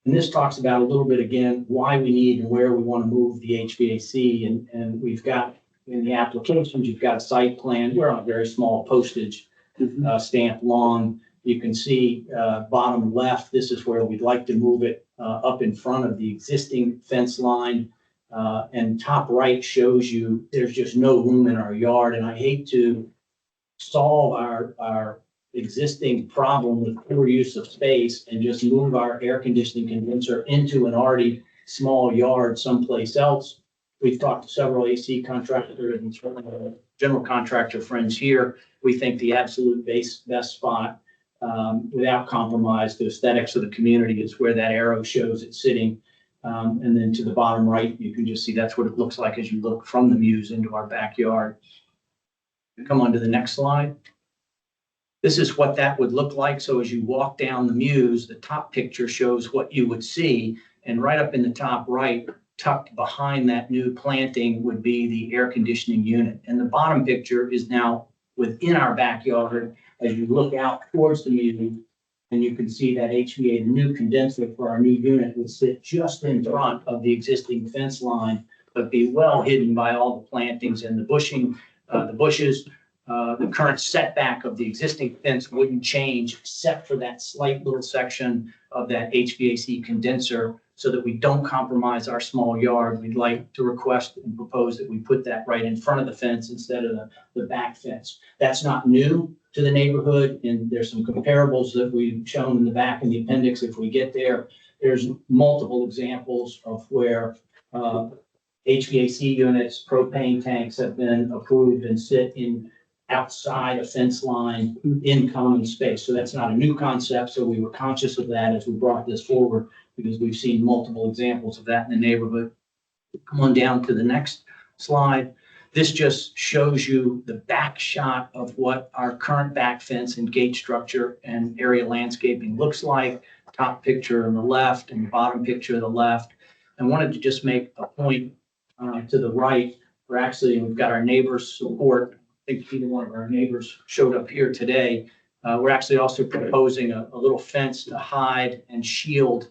And this talks about a little bit again, why we need and where we want to move the HVAC. And we've got in the applications, you've got a site plan. We're on a very small postage stamp lawn. You can see bottom left, this is where we'd like to move it up in front of the existing fence line. And top right shows you there's just no room in our yard. And I hate to solve our existing problem with poor use of space and just move our air conditioning condenser into an already small yard someplace else. We've talked to several AC contractors and certainly our general contractor friends here. We think the absolute best spot without compromise to aesthetics of the community is where that arrow shows it sitting. And then to the bottom right, you can just see that's what it looks like as you look from the Muse into our backyard. Come on to the next slide. This is what that would look like. So as you walk down the Muse, the top picture shows what you would see. And right up in the top right, tucked behind that new planting would be the air conditioning unit. And the bottom picture is now within our backyard. As you look out towards the Muse, and you can see that HVA, the new condenser for our new unit would sit just in front of the existing fence line, but be well hidden by all the plantings and the bushing, the bushes. The current setback of the existing fence wouldn't change except for that slight little section of that HVAC condenser so that we don't compromise our small yard. We'd like to request and propose that we put that right in front of the fence instead of the back fence. That's not new to the neighborhood, and there's some comparables that we've shown in the back in the appendix. If we get there, there's multiple examples of where HVAC units, propane tanks have been approved and sit in outside a fence line in common space. So that's not a new concept. So we were conscious of that as we brought this forward because we've seen multiple examples of that in the neighborhood. Come on down to the next slide. This just shows you the back shot of what our current back fence and gate structure and area landscaping looks like. Top picture on the left and bottom picture on the left. I wanted to just make a point to the right. We're actually, we've got our neighbors' support. I think either one of our neighbors showed up here today. We're actually also proposing a little fence to hide and shield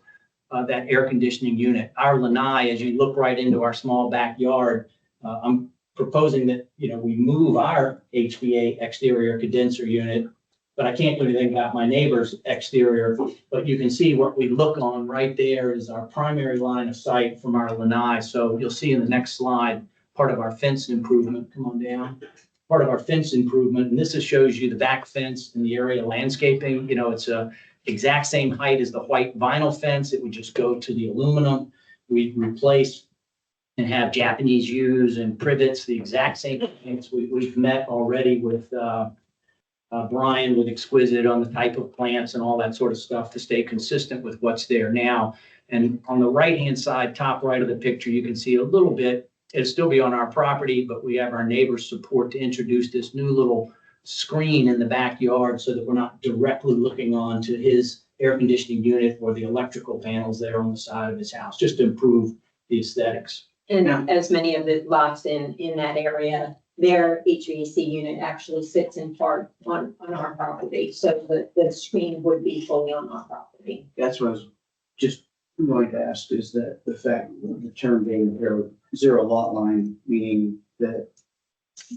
that air conditioning unit. Our lanai, as you look right into our small backyard, I'm proposing that, we move our HVA exterior condenser unit, but I can't do anything about my neighbor's exterior. But you can see what we look on right there is our primary line of sight from our lanai. So you'll see in the next slide, part of our fence improvement. Come on down. Part of our fence improvement, and this just shows you the back fence and the area landscaping. It's a exact same height as the white vinyl fence. It would just go to the aluminum. We replace and have Japanese yews and privets, the exact same things. We've met already with Brian with Exquisite on the type of plants and all that sort of stuff to stay consistent with what's there now. And on the right-hand side, top right of the picture, you can see a little bit. It'll still be on our property, but we have our neighbors' support to introduce this new little screen in the backyard so that we're not directly looking on to his air conditioning unit or the electrical panels there on the side of his house, just to improve the aesthetics. And as many of the lots in that area, their HVAC unit actually sits in part on our property. So the screen would be fully on our property. That's what I was just going to ask, is that the fact, the term being zero lot line, meaning that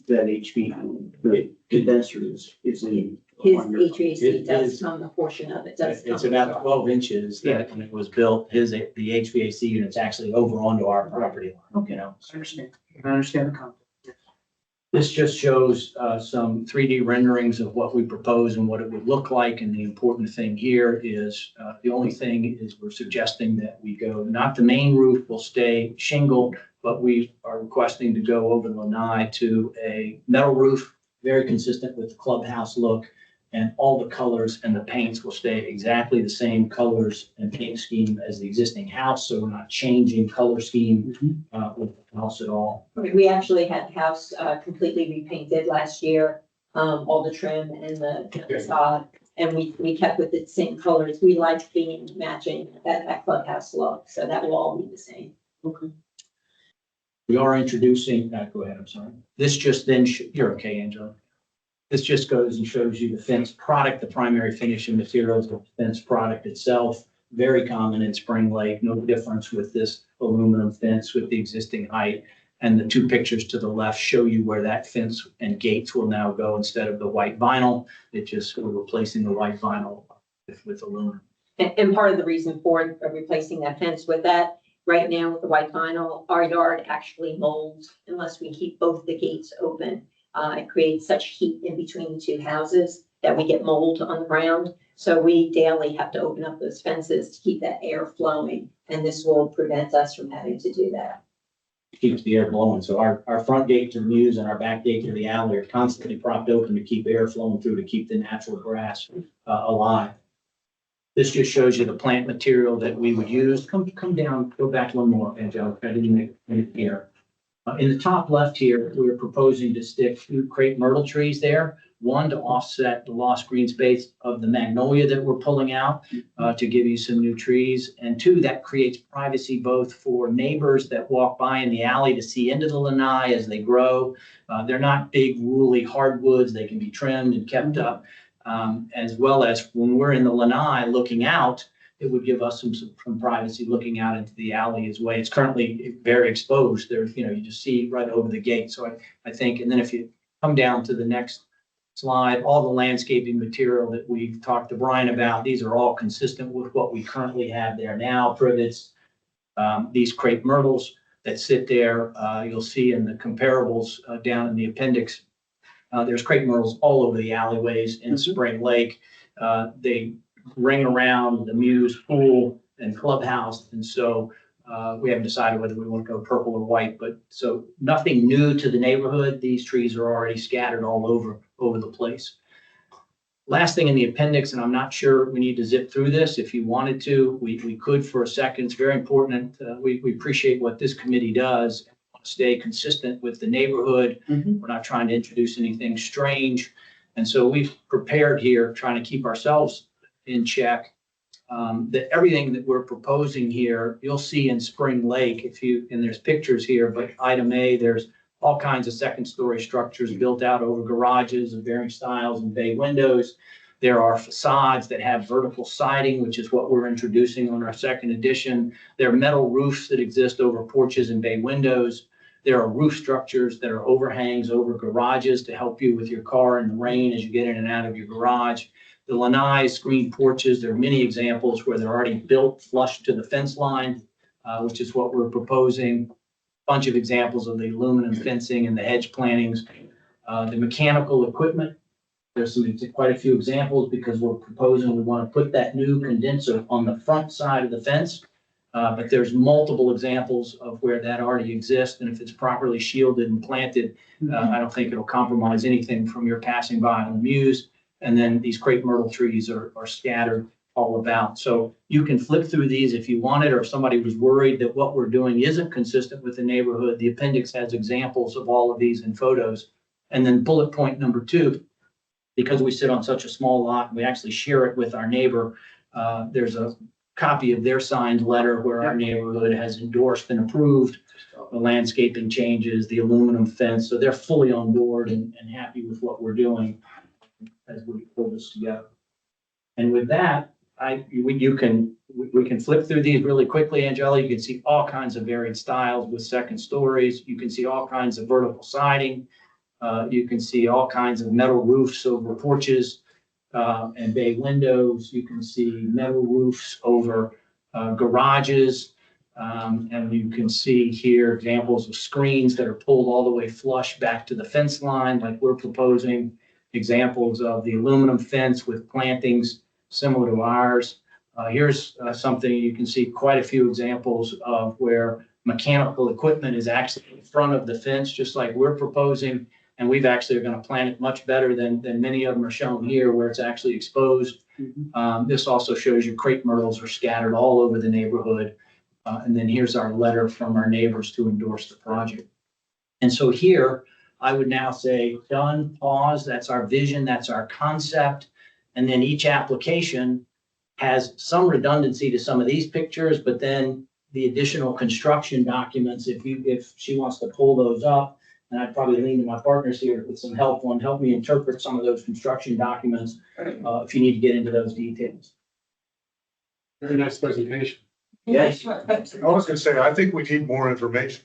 HV, the condenser is in His It HVAC does is- come, a portion of it does come. It's about 12 inches that when it was built, the HVAC unit's actually over onto our property line, you know. I understand the concept. This just shows some 3D renderings of what we propose and what it would look like. And the important thing here is, the only thing is we're suggesting that we go, not the main roof will stay shingled, but we are requesting to go over the lanai to a metal roof, very consistent with the clubhouse look. And all the colors and the paints will stay exactly the same colors and paint scheme as the existing house. So we're not changing color scheme with the house at all. We actually had the house completely repainted last year, all the trim and the facade. And we kept with the same colors. We like being matching that clubhouse look, so that will all be the same. We are introducing, go ahead, I'm sorry. This just then, you're okay, Angela. This just goes and shows you the fence product, the primary finishing materials of the fence product itself. Very common in Spring Lake, no difference with this aluminum fence with the existing height. And the two pictures to the left show you where that fence and gates will now go instead of the white vinyl. It just, we're replacing the white vinyl with aluminum. And part of the reason for replacing that fence with that, right now with the white vinyl, our yard actually molds unless we keep both the gates open. It creates such heat in between the two houses that we get mold on the ground. So we daily have to open up those fences to keep that air flowing. And this will prevent us from having to do that. Keeps the air blowing. So our front gate to the mews and our back gate to the alley are constantly propped open to keep air flowing through, to keep the natural grass alive. This just shows you the plant material that we would use. Come down, go back one more, Angelica. I didn't make it here. In the top left here, we're proposing to stick 2 crepe myrtle trees there. One to offset the lost green space of the magnolia that we're pulling out to give you some new trees. And 2, that creates privacy both for neighbors that walk by in the alley to see into the lanai as they grow. They're not big, woolly hardwoods. They can be trimmed and kept up. As well as when we're in the lanai looking out, it would give us some privacy looking out into the alley as well. It's currently very exposed. There's, you just see right over the gate. So I think, and then if you come down to the next slide, all the landscaping material that we've talked to Brian about, these are all consistent with what we currently have there now. Privets, these crepe myrtles that sit there, you'll see in the comparables down in the appendix. There's crepe myrtles all over the alleyways in Spring Lake. They ring around the Muse pool and clubhouse. And so we haven't decided whether we want to go purple or white, but so nothing new to the neighborhood. These trees are already scattered all over the place. Last thing in the appendix, and I'm not sure we need to zip through this. If you wanted to, we could for a second. It's very important. We appreciate what this committee does. Stay consistent with the neighborhood. We're not trying to introduce anything strange. And so we've prepared here, trying to keep ourselves in check. That everything that we're proposing here, you'll see in Spring Lake, and there's pictures here, but item A, there's all kinds of second-story structures built out over garages of varying styles and bay windows. There are facades that have vertical siding, which is what we're introducing on our second edition. There are metal roofs that exist over porches and bay windows. There are roof structures that are overhangs over garages to help you with your car in the rain as you get in and out of your garage. The lanai screen porches, there are many examples where they're already built flush to the fence line, which is what we're proposing. Bunch of examples of the aluminum fencing and the hedge plantings. The mechanical equipment, there's quite a few examples because we're proposing we want to put that new condenser on the front side of the fence. But there's multiple examples of where that already exists. And if it's properly shielded and planted, I don't think it'll compromise anything from your passing by on the Muse. And then these crepe myrtle trees are scattered all about. So you can flip through these if you wanted, or if somebody was worried that what we're doing isn't consistent with the neighborhood. The appendix has examples of all of these in photos. And then bullet point number 2, because we sit on such a small lot, we actually share it with our neighbor. There's a copy of their signed letter where our neighborhood has endorsed and approved the landscaping changes, the aluminum fence. So they're fully on board and happy with what we're doing as we pull this together. And with that, we can flip through these really quickly, Angela. You can see all kinds of varied styles with second stories. You can see all kinds of vertical siding. You can see all kinds of metal roofs over porches. and bay windows. You can see metal roofs over garages. And you can see here examples of screens that are pulled all the way flush back to the fence line, like we're proposing. Examples of the aluminum fence with plantings similar to ours. Here's something you can see quite a few examples of where mechanical equipment is actually in front of the fence, just like we're proposing. And we've actually are going to plan it much better than many of them are shown here where it's actually exposed. This also shows you crepe myrtles are scattered all over the neighborhood. And then here's our letter from our neighbors to endorse the project. And so here, I would now say, done, pause, that's our vision, that's our concept. And then each application has some redundancy to some of these pictures, but then the additional construction documents, if she wants to pull those up, and I'd probably lean to my partners here with some help on help me interpret some of those construction documents, if you need to get into those details. Very nice presentation. Yes. I was gonna say, I think we need more information.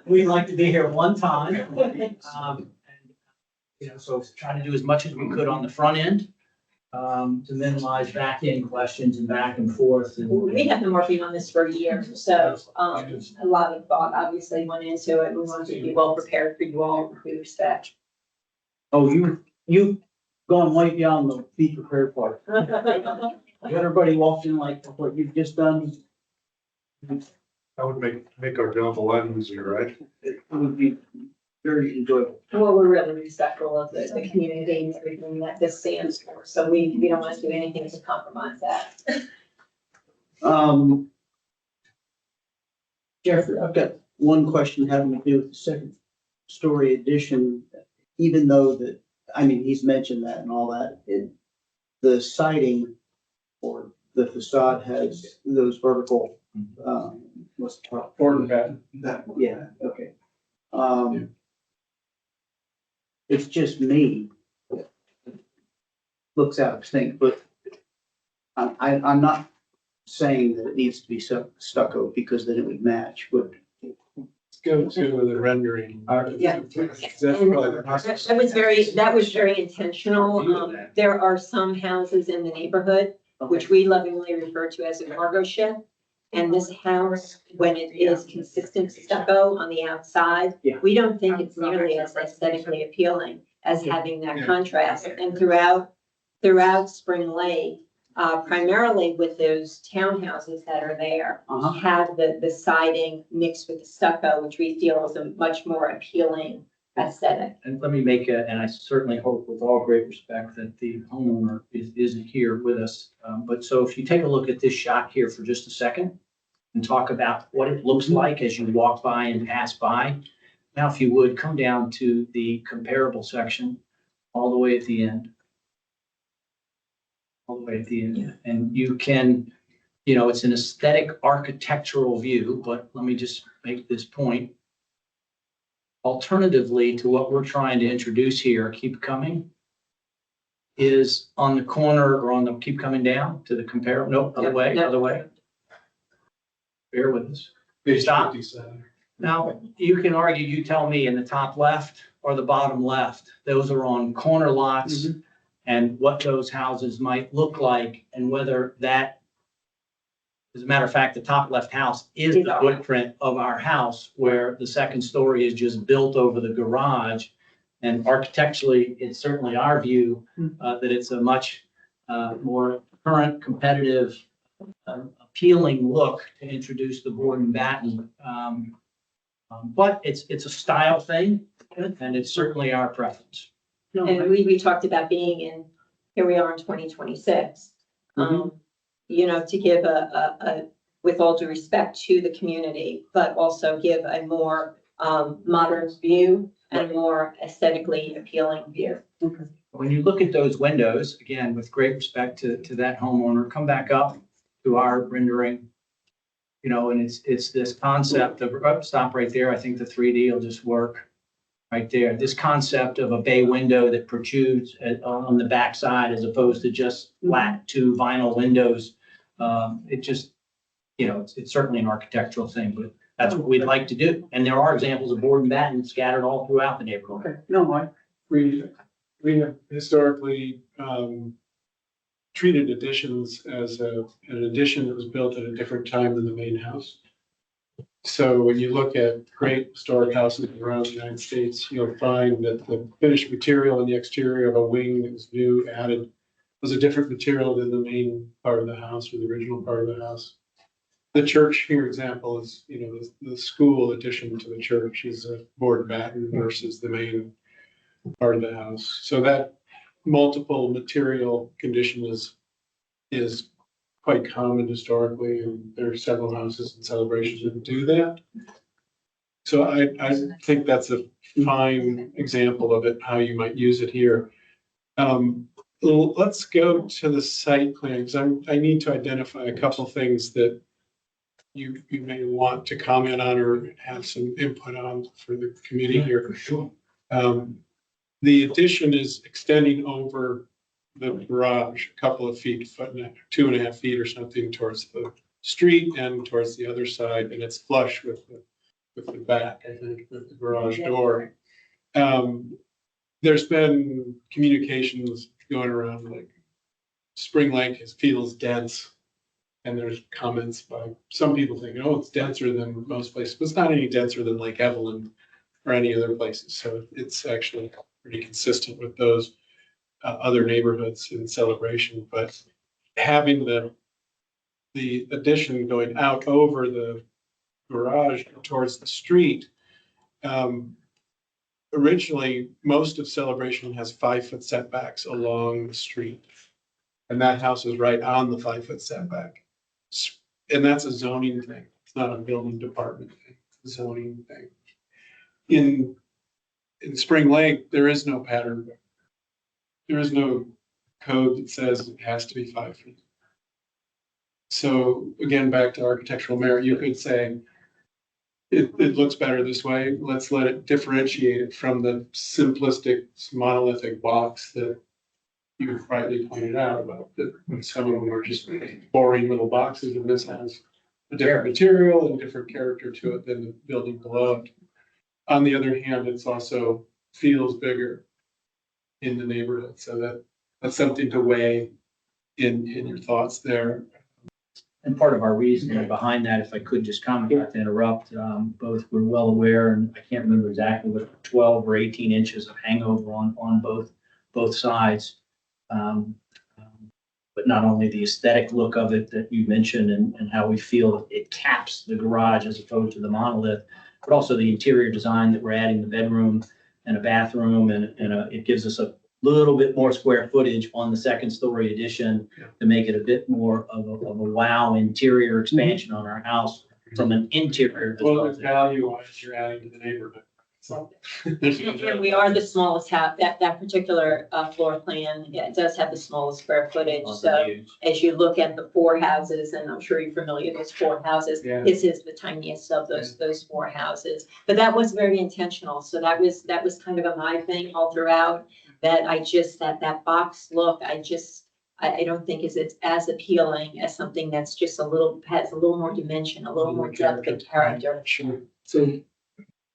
We'd like to be here one time. So trying to do as much as we could on the front end, to minimize back end questions and back and forth. We have been working on this for a year, so, a lot of thought obviously went into it. We wanted to be well prepared for you all with respect. Oh, you've gone way beyond the be prepared part. Everybody walked in like what you've just done. That would make our job a lot easier, right? It would be very enjoyable. Well, we're really respectful of the community and everything that this stands for, so we don't want to do anything to compromise that. Jeffrey, I've got one question having to do with the second story addition, even though that, I mean, he's mentioned that and all that, the siding or the facade has those vertical, what's the problem? Order that. That, yeah, okay. It's just me. Looks out of sync, but I'm not saying that it needs to be stucco because then it would match, but. Let's go to the rendering. Yeah. That's probably the process. That was very intentional. There are some houses in the neighborhood, which we lovingly refer to as a cargo ship. And this house, when it is consistent stucco on the outside, Yeah. we don't think it's nearly as aesthetically appealing as having that contrast. And throughout Spring Lake, primarily with those townhouses that are there, have the siding mixed with the stucco, which we feel is a much more appealing aesthetic. And let me make and I certainly hope with all great respect that the homeowner isn't here with us. But so if you take a look at this shot here for just a second and talk about what it looks like as you walk by and pass by. Now, if you would come down to the comparable section all the way at the end. All the way at the end. Yeah. And you can, it's an aesthetic architectural view, but let me just make this point. Alternatively to what we're trying to introduce here, keep coming, is on the corner or keep coming down to the compare, nope, other way. Bear with us. Stop. Now, you can argue, you tell me in the top left or the bottom left, those are on corner lots and what those houses might look like and whether that, as a matter of fact, the top left house is the footprint of our house where the second story is just built over the garage. And architecturally, it's certainly our view that it's a much more current, competitive, appealing look to introduce the board and batten. But it's a style thing and it's certainly our preference. And we talked about being here we are in 2026. To give with all due respect to the community, but also give a more modern view and a more aesthetically appealing view. When you look at those windows, again, with great respect to that homeowner, come back up to our rendering. And it's this concept of, stop right there. I think the 3D will just work right there. This concept of a bay window that protrudes on the backside as opposed to just flat two vinyl windows. It just, it's certainly an architectural thing, but That's what we'd like to do. And there are examples of board and batten scattered all throughout the neighborhood. Okay, no, We have historically, treated additions as an addition that was built at a different time than the main house. So when you look at great historic houses around the United States, you'll find that the finished material in the exterior of a wing that was new added was a different material than the main part of the house or the original part of the house. The church here example is, the school addition to the church is a board and batten versus the main part of the house. So that multiple material condition is quite common historically, and there are several houses and celebrations that do that. So I think that's a fine example of it, how you might use it here. Let's go to the site plan, because I need to identify a couple things that you may want to comment on or have some input on for the committee here. Sure. The addition is extending over the garage a couple of feet, 2.5 feet or something towards the street and towards the other side, and it's flush with the back, I think, with the garage door. There's been communications going around like Spring Lake feels dense. And there's comments by some people thinking, oh, it's denser than most places, but it's not any denser than Lake Evelyn or any other places. So it's actually pretty consistent with those other neighborhoods in Celebration. But having the addition going out over the garage towards the street, originally, most of Celebration has 5-foot setbacks along the street. And that house is right on the 5-foot setback. And that's a zoning thing. It's not a building department thing, it's a zoning thing. In Spring Lake, there is no pattern book. There is no code that says it has to be 5 feet. So again, back to architectural merit, you could say it looks better this way. Let's let it differentiate it from the simplistic monolithic box that you rightly pointed out about that some of them are just boring little boxes, and this has a different material and different character to it than the building below it. On the other hand, it's also feels bigger in the neighborhood, so that's something to weigh in your thoughts there. And part of our reasoning behind that, if I could just comment, not to interrupt, both we're well aware, and I can't remember exactly, what 12 or 18 inches of hangover on both sides. But not only the aesthetic look of it that you mentioned and how we feel it caps the garage as opposed to the monolith, but also the interior design that we're adding the bedroom and a bathroom, and it gives us a little bit more square footage on the second story addition to make it a bit more of a wow interior expansion on our house from an interior. Well, the value wise you're adding to the neighborhood. So And we are the smallest house, that particular floor plan, it does have the smallest square footage. So as you look at the 4 houses, and I'm sure you're familiar with those 4 houses, Yeah. this is the tiniest of those 4 houses. But that was very intentional. So that was kind of a my thing all throughout, that that box look, I don't think is as appealing as something that's just has a little more dimension, a little more depth and character. Sure. So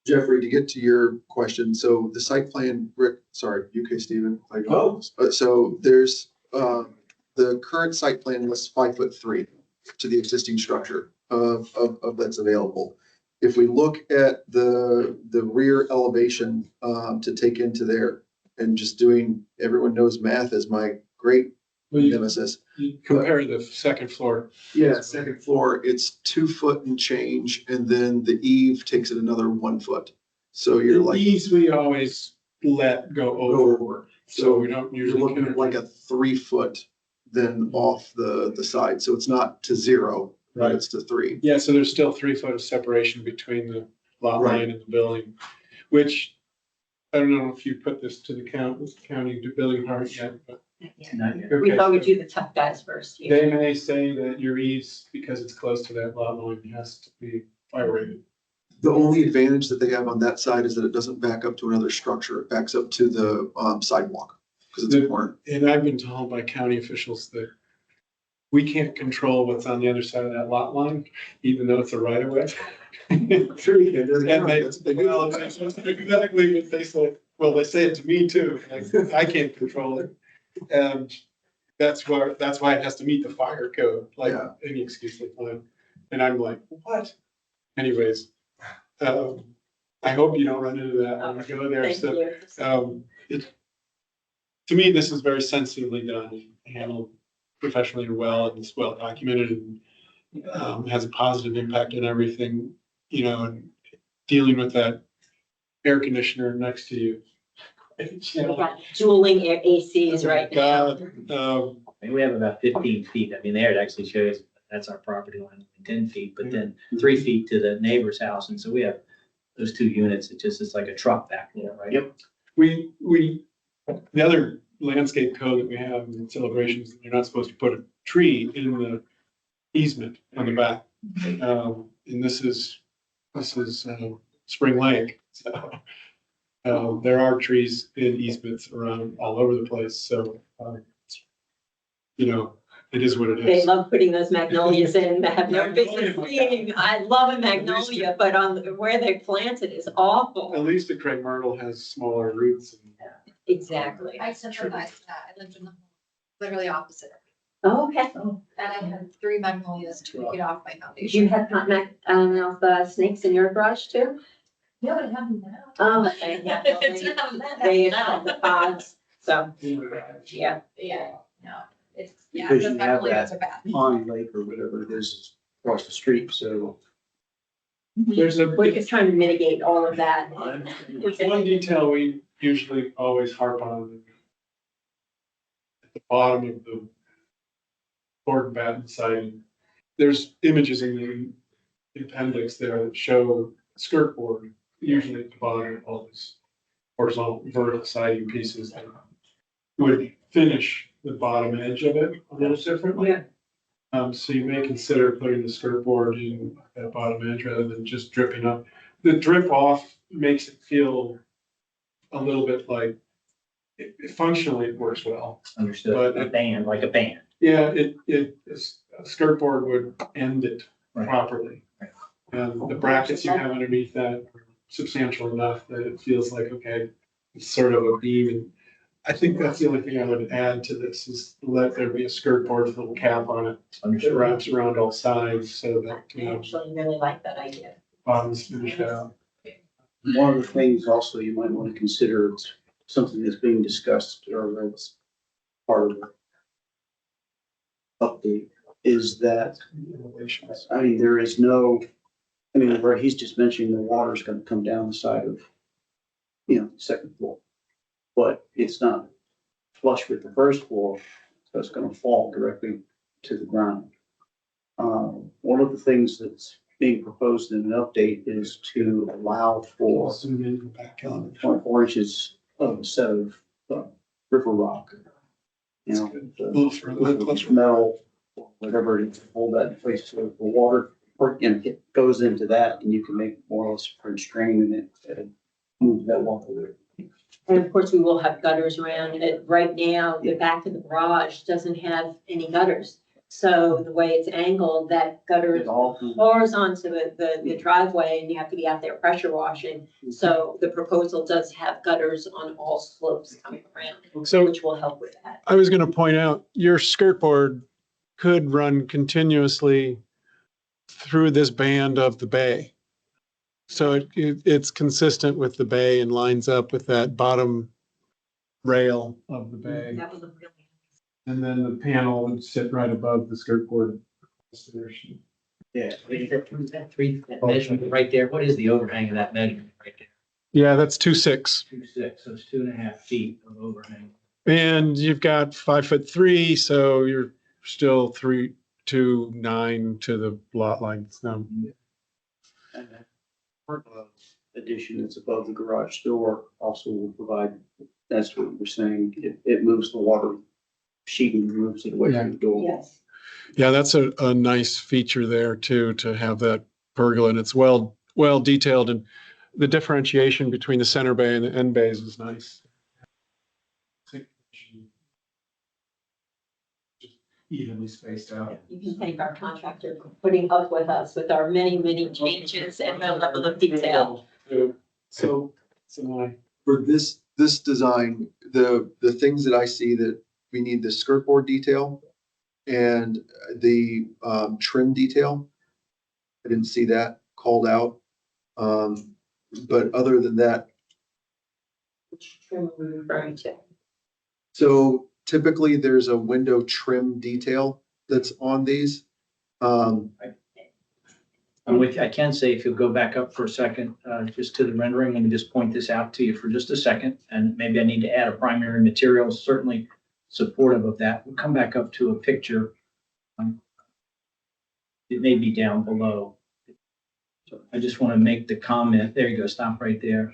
Jeffrey, to get to your question, so the site plan, Rick, sorry, UK Stephen. So there's, the current site plan lists 5'3" to the existing structure of that's available. If we look at the rear elevation, to take into there, and just doing, everyone knows math is my great nemesis. You compare the second floor. Yeah, second floor, it's 2 foot and change, and then the eave takes it another 1 foot. So you're like. These we always let go over. So we don't You're usually. looking at like a 3 foot then off the side. So it's not to 0, but Right. it's to 3. Yeah, so there's still 3 foot of separation between the lot Right. line and the building, which I don't know if you put this to the county building department yet, but. Not yet. We Okay, thought we'd so do the tough guys first. Yeah. They may say that your eaves, because it's close to that lot line, has to be fire rated. The only advantage that they have on that side is that it doesn't back up to another structure. It backs up to the sidewalk because it's a corner. And I've been told by county officials that we can't control what's on the other side of that lot line, even though it's a right of way. Sure you can. And well, that's exactly what they say. Well, they say it to me too. Like, I can't control it. And that's why it has to meet the fire code, like Yeah. any excuse they find. And I'm like, what? Anyways, I hope you don't run into that when we go there. Thank So, you. to me, this is very sensitively done, handled professionally and well, and it's well documented and has a positive impact on everything, you know, and dealing with that air conditioner next to you. We've got dueling ACs right now. God, I mean, we have about 15 feet. I mean, there it actually shows that's our property line, 10 feet, but then 3 feet to the neighbor's house. And so we have those 2 units. It just is like a truck back there, right? Yep. The other landscape code that we have in celebrations, you're not supposed to put a tree in the easement on the back. And this is Spring Lake, so. There are trees in easements around all over the place, so, you know, it is what it They is. love putting those magnolias in that have no business being. I love a magnolia, but where they planted is awful. At least the crepe myrtle has smaller roots. Exactly. I sympathize with that. I lived in the literally opposite. Oh, okay. And I had 3 magnolias 2 feet off my Did foundation. you have snakes in your garage too? Yeah, but it happened now. Oh, okay, yeah. Well, they have the pods, so, yeah. Yeah, no, it's, yeah, Because the you have magnolias that are bad. Pond Lake or whatever it is across the street, so. There's a, We're just trying to mitigate all of that. there's one detail we usually always harp on. At the bottom of the board batten siding, there's images in the appendix there that show skirt board, usually at the bottom of all these horizontal, vertical siding pieces that would finish the bottom edge of it a little differently. Yeah. So you may consider putting the skirt board in that bottom edge rather than just dripping up. The drip off makes it feel a little bit like, functionally it works well. Understood. But A band, like a band. Yeah, a skirt board would end it Right. properly. And the brackets you have underneath that are substantial enough that it feels like, okay, it's sort of a beam. And I think that's the only thing I would add to this is let there be a skirt board with a little cap on it that Understood. wraps around all sides so that, I actually really like that idea. bottom's finished out. One of the things also you might want to consider, it's something that's being discussed or that's part of the update, is that, I mean, there is no, I mean, where he's just mentioning the water's gonna come down the side of, second floor. But it's not flush with the first floor, so it's gonna fall directly to the ground. One of the things that's being proposed in an update is to allow for Zoom in back on it. 24 inches of a set of river rock. A little further, a little closer. Metal, or whatever, to hold that in place so the water, it goes into that and you can make more or less French drain in it and move that water. And of course, we will have gutters around it. Right now, the back of the garage doesn't have any gutters. So the way it's angled, that gutter It all, pours onto the driveway and you have to be out there pressure washing. So the proposal does have gutters on all slopes coming around, So which will help with that. I was gonna point out, your skirt board could run continuously through this band of the bay. So it's consistent with the bay and lines up with that bottom rail of the bay. That would look really And then the panel would sit right above the skirt board. yeah. That measurement right there, what is the overhang of that measurement right there? Yeah, that's 2.6. 2.6, so it's 2.5 feet of overhang. And you've got 5'3", so you're still 3.29 to the lot line. So And that part of addition that's above the garage door also will provide, that's what we're saying, it moves the water sheeting, moves it away from the door. Yes. yeah, that's a nice feature there too, to have that pergola, and it's well detailed, and the differentiation between the center bay and the end bays is nice. evenly spaced out. You can thank our contractor for putting up with us with our many, many changes and the level of detail. So For this design, the things that I see that we need the skirt board detail and the trim detail. I didn't see that called out. But other than that, Which trim are we referring to? so typically there's a window trim detail that's on these. I'm with you. I can say if you'll go back up for a second, just to the rendering, let me just point this out to you for just a second. And maybe I need to add a primary material, certainly supportive of that. We'll come back up to a picture. It may be down below. So I just want to make the comment, there you go, stop right there.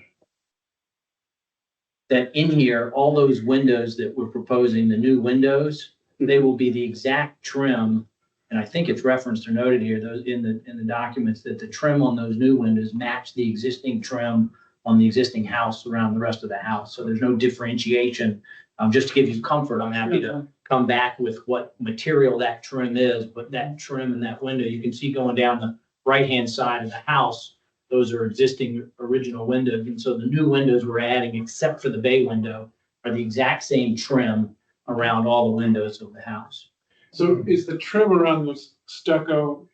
That in here, all those windows that we're proposing, the new windows, they will be the exact trim. And I think it's referenced or noted here, those in the documents, that the trim on those new windows match the existing trim on the existing house around the rest of the house. So there's no differentiation. Just to give you comfort, I'm happy to come back with what material that trim is, but that trim and that window, you can see going down the right-hand side of the house, those are existing original windows. And so the new windows we're adding, except for the bay window, are the exact same trim around all the windows of the house. So is the trim around the stucco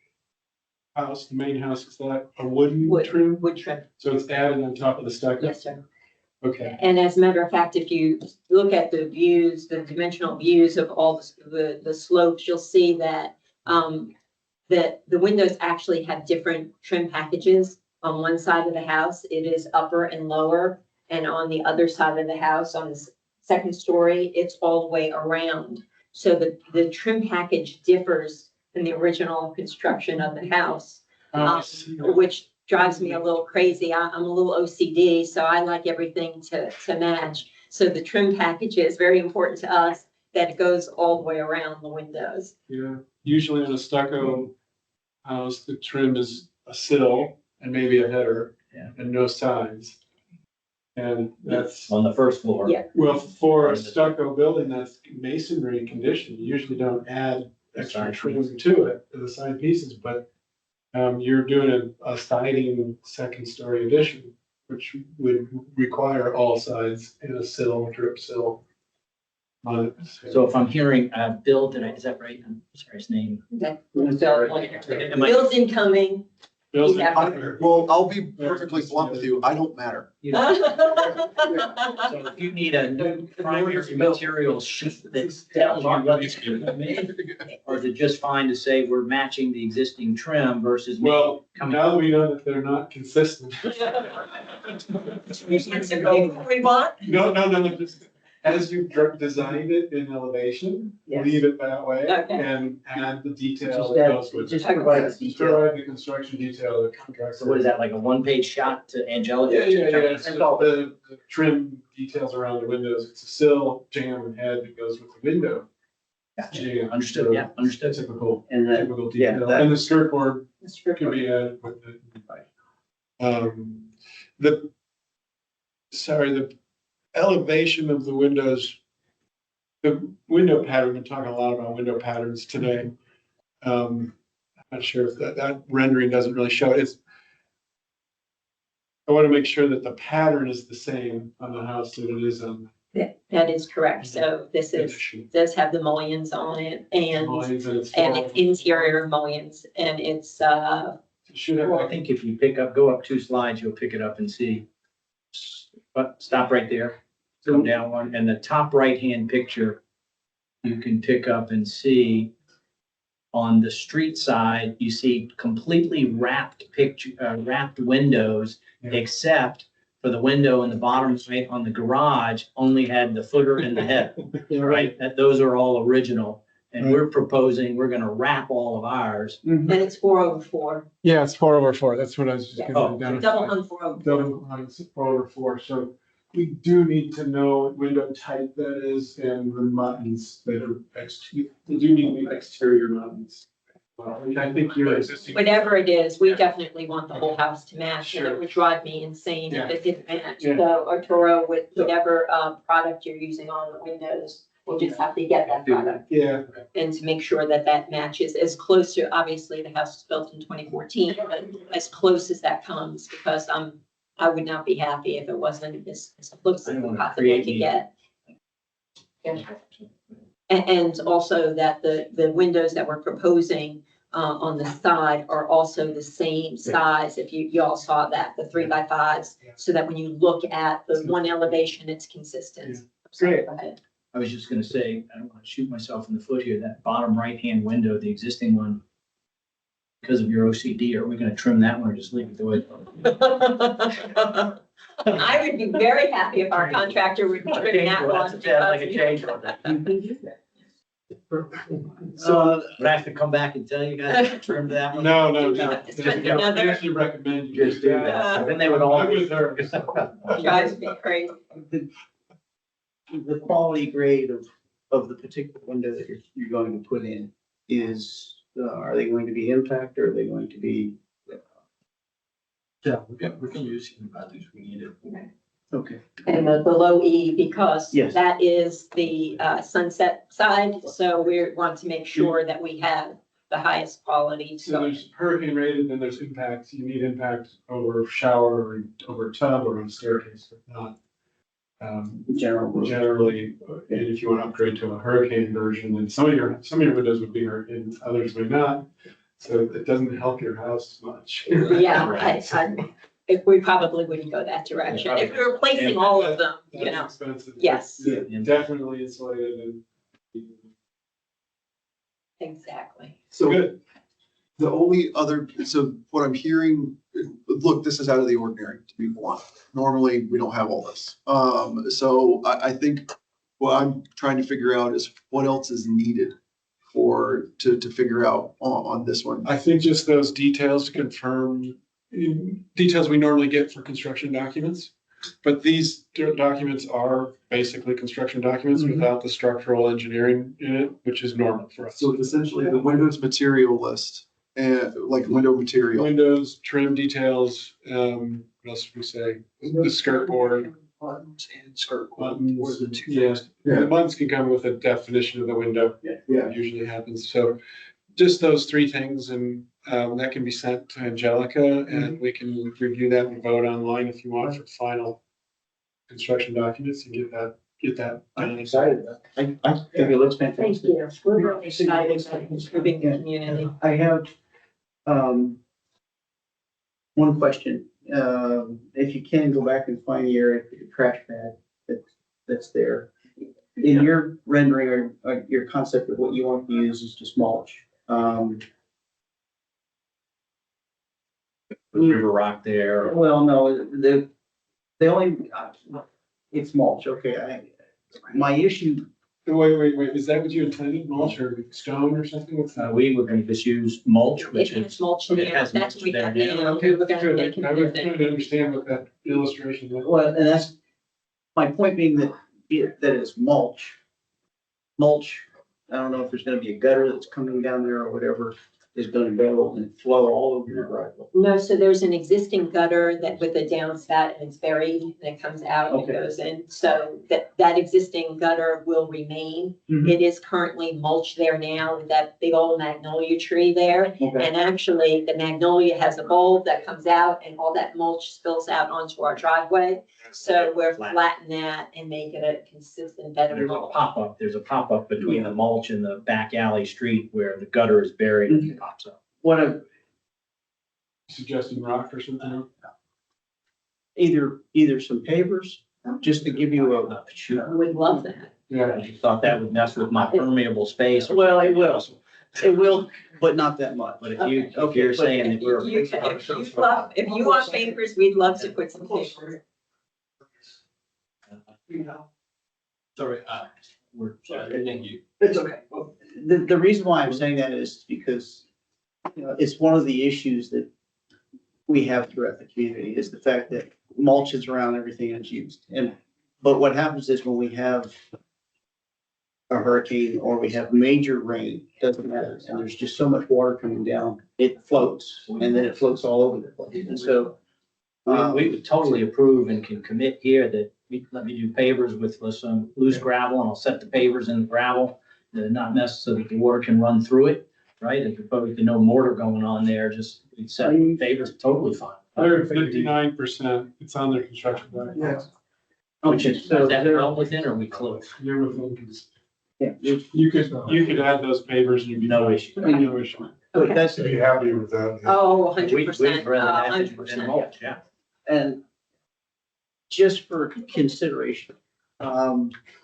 house, the main house, is that a wooden trim? Wood trim, So it's added on top of the stucco? yes, sir. Okay. And as a matter of fact, if you look at the views, the dimensional views of all the slopes, you'll see that that the windows actually have different trim packages. On one side of the house, it is upper and lower, and on the other side of the house, on the second story, it's all the way around. So the trim package differs in the original construction of the house, which drives me a little crazy. I'm a little OCD, so I like everything to match. So the trim package is very important to us, that it goes all the way around the windows. Yeah, usually in a stucco house, the trim is a sill and maybe a header. Yeah. And no sides. And that's, On the first floor. Yeah. well, for a stucco building, that's masonry condition. You usually don't add extra Side trim to it, to the side pieces, but you're doing a siding second story addition, which would require all sides in a sill, drip sill on it. So if I'm hearing, Bill, is that right? I'm sorry, his name. That- Am I- Bill's incoming. Bill's Yeah. Well, I'll be perfectly blunt with you. I don't matter. You know, So if you need a new primary material sheet that tells you what it's gonna be, or is it just fine to say we're matching the existing trim versus? Well, coming- now that we know that they're not consistent. We want? No, just as you designed it in elevation, Yes. leave it that way Okay. and add the detail Just that add, goes with it. just provide the detail. Provide the construction detail, the contractor. So what is that, like a one-page shot to Angelica? Yeah, it's the trim details around the windows. It's a sill, jam and head that goes with the window. Gotcha. Jam. Understood, yeah, understood. Typical, And that, typical yeah, detail. that- And the skirt board That's true. can be added with it. The elevation of the windows, the window pattern, we're talking a lot about window patterns today. I'm not sure if that rendering doesn't really show it. I want to make sure that the pattern is the same on the house that it is on That is correct. So this the is, addition. does have the mullions on it and Lines and it's it's interior mullions and it's, should have, Well, I think if you go up 2 slides, you'll pick it up and see. But stop right there, come down one, and the top right-hand picture, you can pick up and see on the street side, you see completely wrapped wrapped windows, Yeah. except for the window in the bottom right on the garage, only had the footer and the head, right? Those are all original. And we're proposing, we're gonna wrap all of ours. and it's 4/4. Yeah, it's 4/4. That's what I was just Yeah. gonna Oh, identify. Double hung 4/4. Double hung 4/4. So we do need to know what window type that is and the muttons that are they do need the exterior muttons. Well, I think your existing. Whatever it is, we definitely want the whole house to match, and it Sure. would drive me insane if Yeah. it didn't match. Yeah. So Arturo, with whatever product you're using on the windows, We'll just have to get that product Yeah. and to make sure that that matches as close to, obviously, the house was built in 2014, but as close as that comes, because I would not be happy if it wasn't as close as we possibly could get. And also that the windows that we're proposing on the side are also the same size. If you all saw that, the 3x5s, so that when you look at the one elevation, it's consistent. Great. Go ahead. I was just gonna say, I don't want to shoot myself in the foot here, that bottom right-hand window, the existing one, because of your OCD, are we gonna trim that one or just leave it the way? I would be very happy if our contractor would trim that one. Like a change on that. So, Would I have to come back and tell you guys to trim that one? No. It's just another- I actually recommend you Just do that. Then they would all. I'm with her. Drives me crazy. the quality grade of the particular window that you're going to put in is, are they going to be impact or are they going to be? Yeah, we can use it if we need it. Okay. And the low E, because Yes. that is the sunset side, so we want to make sure that we have the highest quality. So there's hurricane rated, then there's impacts. You need impact over shower or over tub or on staircase, but not. Generally, and if you want to upgrade to a hurricane version, then some of your windows would be hurricane, others may not. So it doesn't help your house much. Yeah, if we probably wouldn't go that direction. If we're replacing all of them, you That's know, expensive. yes. Yeah, definitely insulated and. Exactly. So Good. the only other, so what I'm hearing, look, this is out of the ordinary, to be blunt. Normally, we don't have all this. So I think what I'm trying to figure out is what else is needed to figure out on this one. I think just those details to confirm, details we normally get for construction documents. But these documents are basically construction documents without the structural engineering in it, which is normal for us. So essentially, the Windows material list, and like window material. Windows, trim details, what else did we say? The skirt board. Buttons and skirt. Buttons, yeah. The buttons can come with a definition of the window. Yeah. It usually happens. So just those three things, and that can be sent to Angelica and we can review that and vote online if you want for final construction documents and get that. I'm done. excited about it. I think it looks fantastic. Thank you. We're really excited about improving the community. I have, one question. If you can go back and find your trash pad that's there. In your rendering or your concept of what you want to use is just mulch. River rock there. Well, no, the only, it's mulch, okay, my issue, Wait, is that what you intended, mulch or stone or something? What's that? We were going to just use mulch, It which has is. mulch in it there. has That's mulch what we there have, now. you know, Okay, we were that's gonna good. make I was it. trying to understand what that illustration was. well, and that's, my point being that it's mulch. Mulch, I don't know if there's gonna be a gutter that's coming down there or whatever, is gonna go and flow all over your driveway. No, so there's an existing gutter that with a downspout and it's buried and it comes out and it Okay. goes in. So that existing gutter will remain. Mhm. It is currently mulch there now, that big old magnolia tree there. Okay, And actually, the magnolia has a bulb that comes out and all that mulch spills out onto our driveway. So we're flattening that and making it a consistent bed of There's a mulch. pop-up, between the mulch and the back alley street where the gutter is buried and it pops up. what I, Suggesting rock or something? either some pavers, just to give you a. We'd love that. Yeah. I thought that would mess with my permeable space. Well, it will, but not that much. But if you're saying that we're. If you want papers, we'd love to put some papers. Sorry, thank you. It's okay. The reason why I'm saying that is because, it's one of the issues that we have throughout the community is the fact that mulch is around everything that's used. But what happens is when we have a hurricane or we have major rain, doesn't matter, and there's just so much water coming down, it floats and then it floats all over the place. And so, We would totally approve and can commit here that let me do pavers with some loose gravel, and I'll set the pavers in the gravel, not necessarily that the water can run through it, right? As opposed to no mortar going on there, just we'd set pavers, totally fine. 159%, it's on their construction plan. Yes. Which is, So is that there- well within, or we close? You're within, Yeah, you could add those pavers and you'd be. No fine. issue. No issue. but that's, To be happy with that. Oh, We'd 100%, rather that than 100%. mulch, yeah. and just for consideration,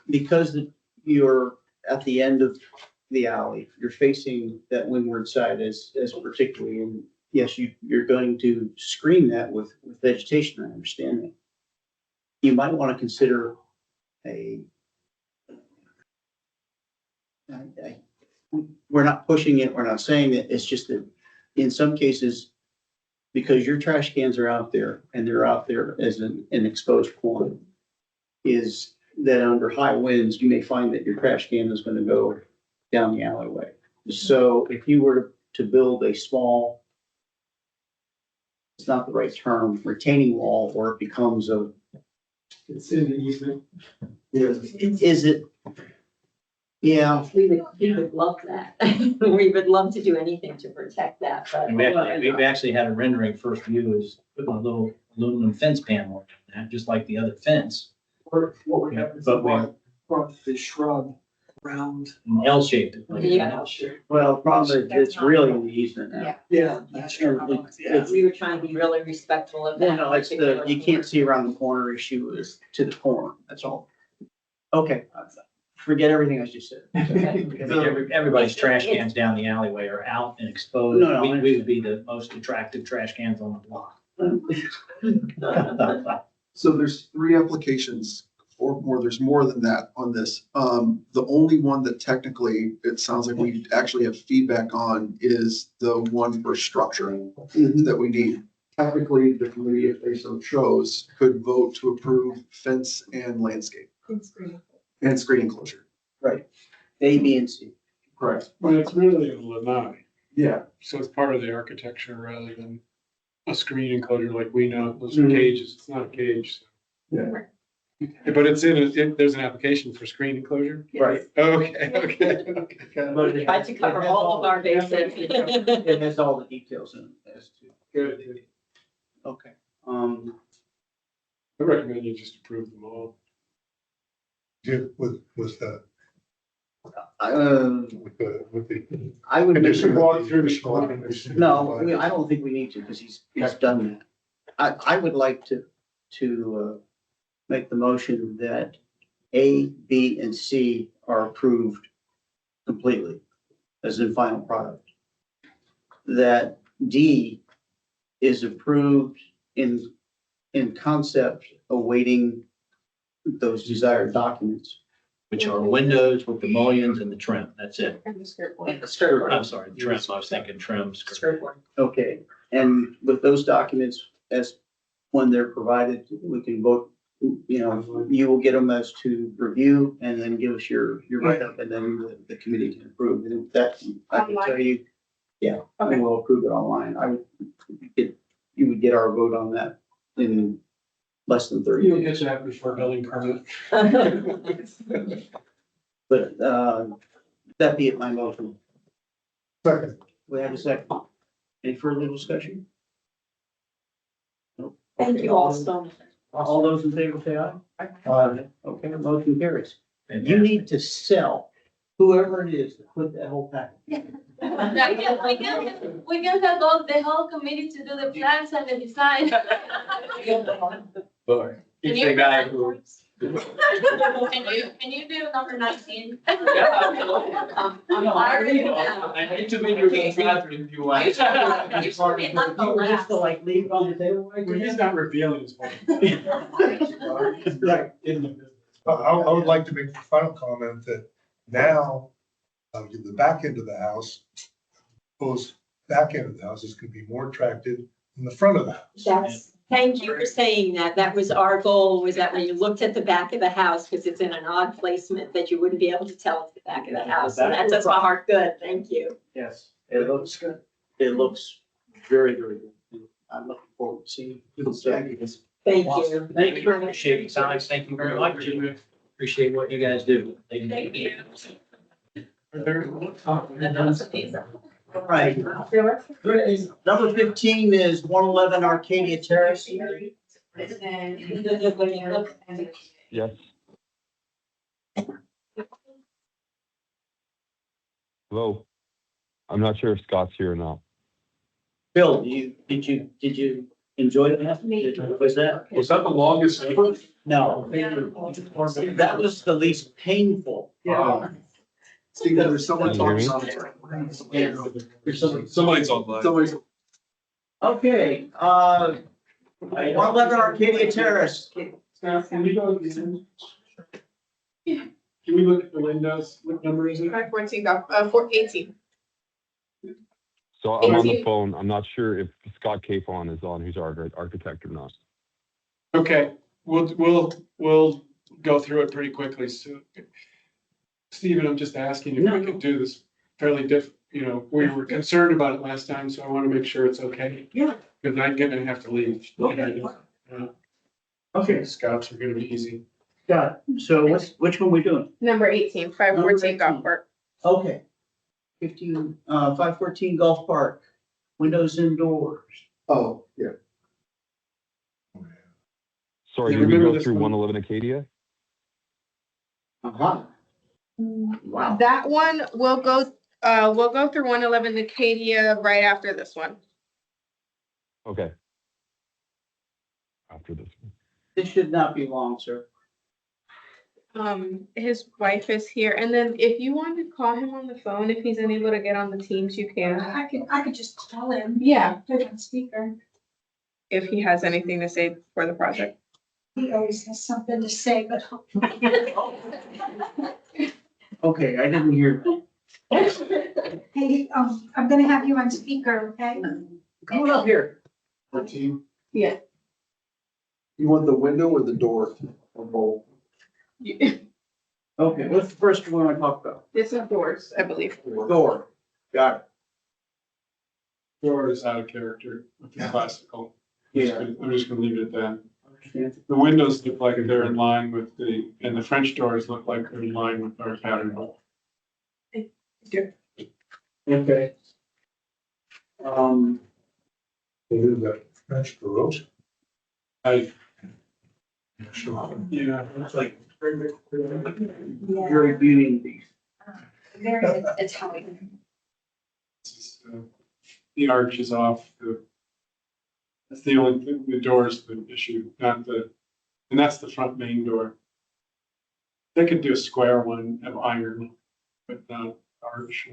because you're at the end of the alley, you're facing that windward side as particularly, and yes, you're going to screen that with vegetation, I understand that. You might want to consider we're not pushing it, we're not saying it, it's just that in some cases, because your trash cans are out there and they're out there as an exposed form, is that under high winds, you may find that your trash can is gonna go down the alleyway. So if you were to build a small, it's not the right term, retaining wall, or it becomes a, It's in the easement. is it? Yeah, We would love that. We would love to do anything to protect that, but. And we've actually had a rendering first view is putting a little aluminum fence panel, on that, just like the other fence, Or what we have is But we- the shrub around. an L shaped. Yeah. well, the problem is it's really in the easement now. Yeah. Yeah. We were trying to be really respectful of Well, that. no, it's the, you can't see around the corner issue is to the corner, that's all. Okay, forget everything I just said. Everybody's trash cans down the alleyway are out and exposed. No, no, We would be the most attractive trash cans on the block. So there's 3 applications or more, there's more than that on this. The only one that technically, it sounds like we actually have feedback on is the one for structure that we need. Technically, the committee, if they so chose, could vote to approve fence and landscape and screening closure. Right, A, B, and C. Correct. Well, it's really a lanai, Yeah. so it's part of the architecture rather than a screen enclosure like we know, those are cages, it's not a cage. So. Yeah. But there's an application for screen enclosure? Right. Okay. Tried to cover all of our bases. It has all the details in it as to, Good. okay. I recommend you just approve them all. With the, Um, with the. I would. Condition walk through the. No, I don't think we need to, because he's done that. I would like to make the motion that A, B, and C are approved completely as in final product. That D is approved in concept, awaiting those desired documents. Which are windows with the mullions and the trim, that's it. And the skirt board. The skirt. I'm sorry, trim, I was thinking trim, skirt. Skirt board. Okay, and with those documents, as when they're provided, we can vote, you know, you will get them as to review and then give us your write-up, and then the committee can approve. And that, I can tell you, yeah, Okay. we'll approve it online. You would get our vote on that in less than 30 You'll days. get that before building permit. But, that be it, my motion. Second. We have a second. Any further discussion? Nope. Thank Okay, you all so much. All those in favor say aye. Aye. Okay, motion carries. You need to sell whoever it is to put that whole package. We can have the whole committee to do the plans and the design. He's the guy who. Can you do number 19? I need to make your bathroom if you want. You should be not the last. Like leave it on the table right Well, he's not revealing his point. Right. I would like to make the final comment that now, the back end of the house, those back end of the house is gonna be more attractive than the front of the house. Thank you for saying that. That was our goal, was that when you looked at the back of the house, because it's in an odd placement, that you wouldn't be able to tell it's the back of the house. And that does my heart good. Thank you. Yes, it looks good. It looks very, very good. I'm looking forward to seeing it. Thank you. Thank you. Appreciate your time. Thank you very much. Appreciate what you guys do. Thank you. All right. Number 15 is 111 Arcadia Terrace. Yes. Hello. I'm not sure if Scott's here or not. Bill, did you enjoy that? Was that? Was that the longest ever? No. That was the least painful. Steve, there's someone Can you talking hear on. Somebody's online. Somebody's. Okay, 111 Arcadia Terrace. Scott, can we go? Can we look at the windows? What number is it? 514, 418. So I'm on the 18. phone. I'm not sure if Scott Capon is on, who's our architect or not. Okay, we'll go through it pretty quickly. So, Stephen, I'm just asking if we could do this fairly we were concerned about it last time, so I want to make sure it's okay. Yeah. Because I'm gonna have to leave. Okay. Okay, Scouts are gonna be easy. Got it. So which one we doing? Number 18, 514 Golf 18. Park. Okay. 514 Golf Park, windows indoors. Oh, yeah. Sorry, You did we remember go this through one? 111 Acadia? Uh-huh. Wow. That one, we'll go through 111 Acadia right after this one. Okay. After this one. This should not be long, sir. His wife is here, and then if you want to call him on the phone, if he's unable to get on the Teams, you can. I could just call him. Yeah, Put it on speaker. if he has anything to say for the project. He always has something to say, but. Okay, I didn't hear. Hey, I'm gonna have you on speaker, okay? Come on up here. 14. Yeah. You want the window or the door? Or both? Okay, what's the first one we want to talk about? This is doors, I believe. Door. Got it. Door is out of character with the Yeah. classical. Yeah. I'm just gonna leave it at that. The windows look like they're in line with and the French doors look like they're in line with our pattern. Okay. They do that French garage. Yeah. It's like Yeah, you're reviewing these. very Italian. The arch is off, that's the only, the door's the issue, not and that's the front main door. They could do a square one of iron, but not arch.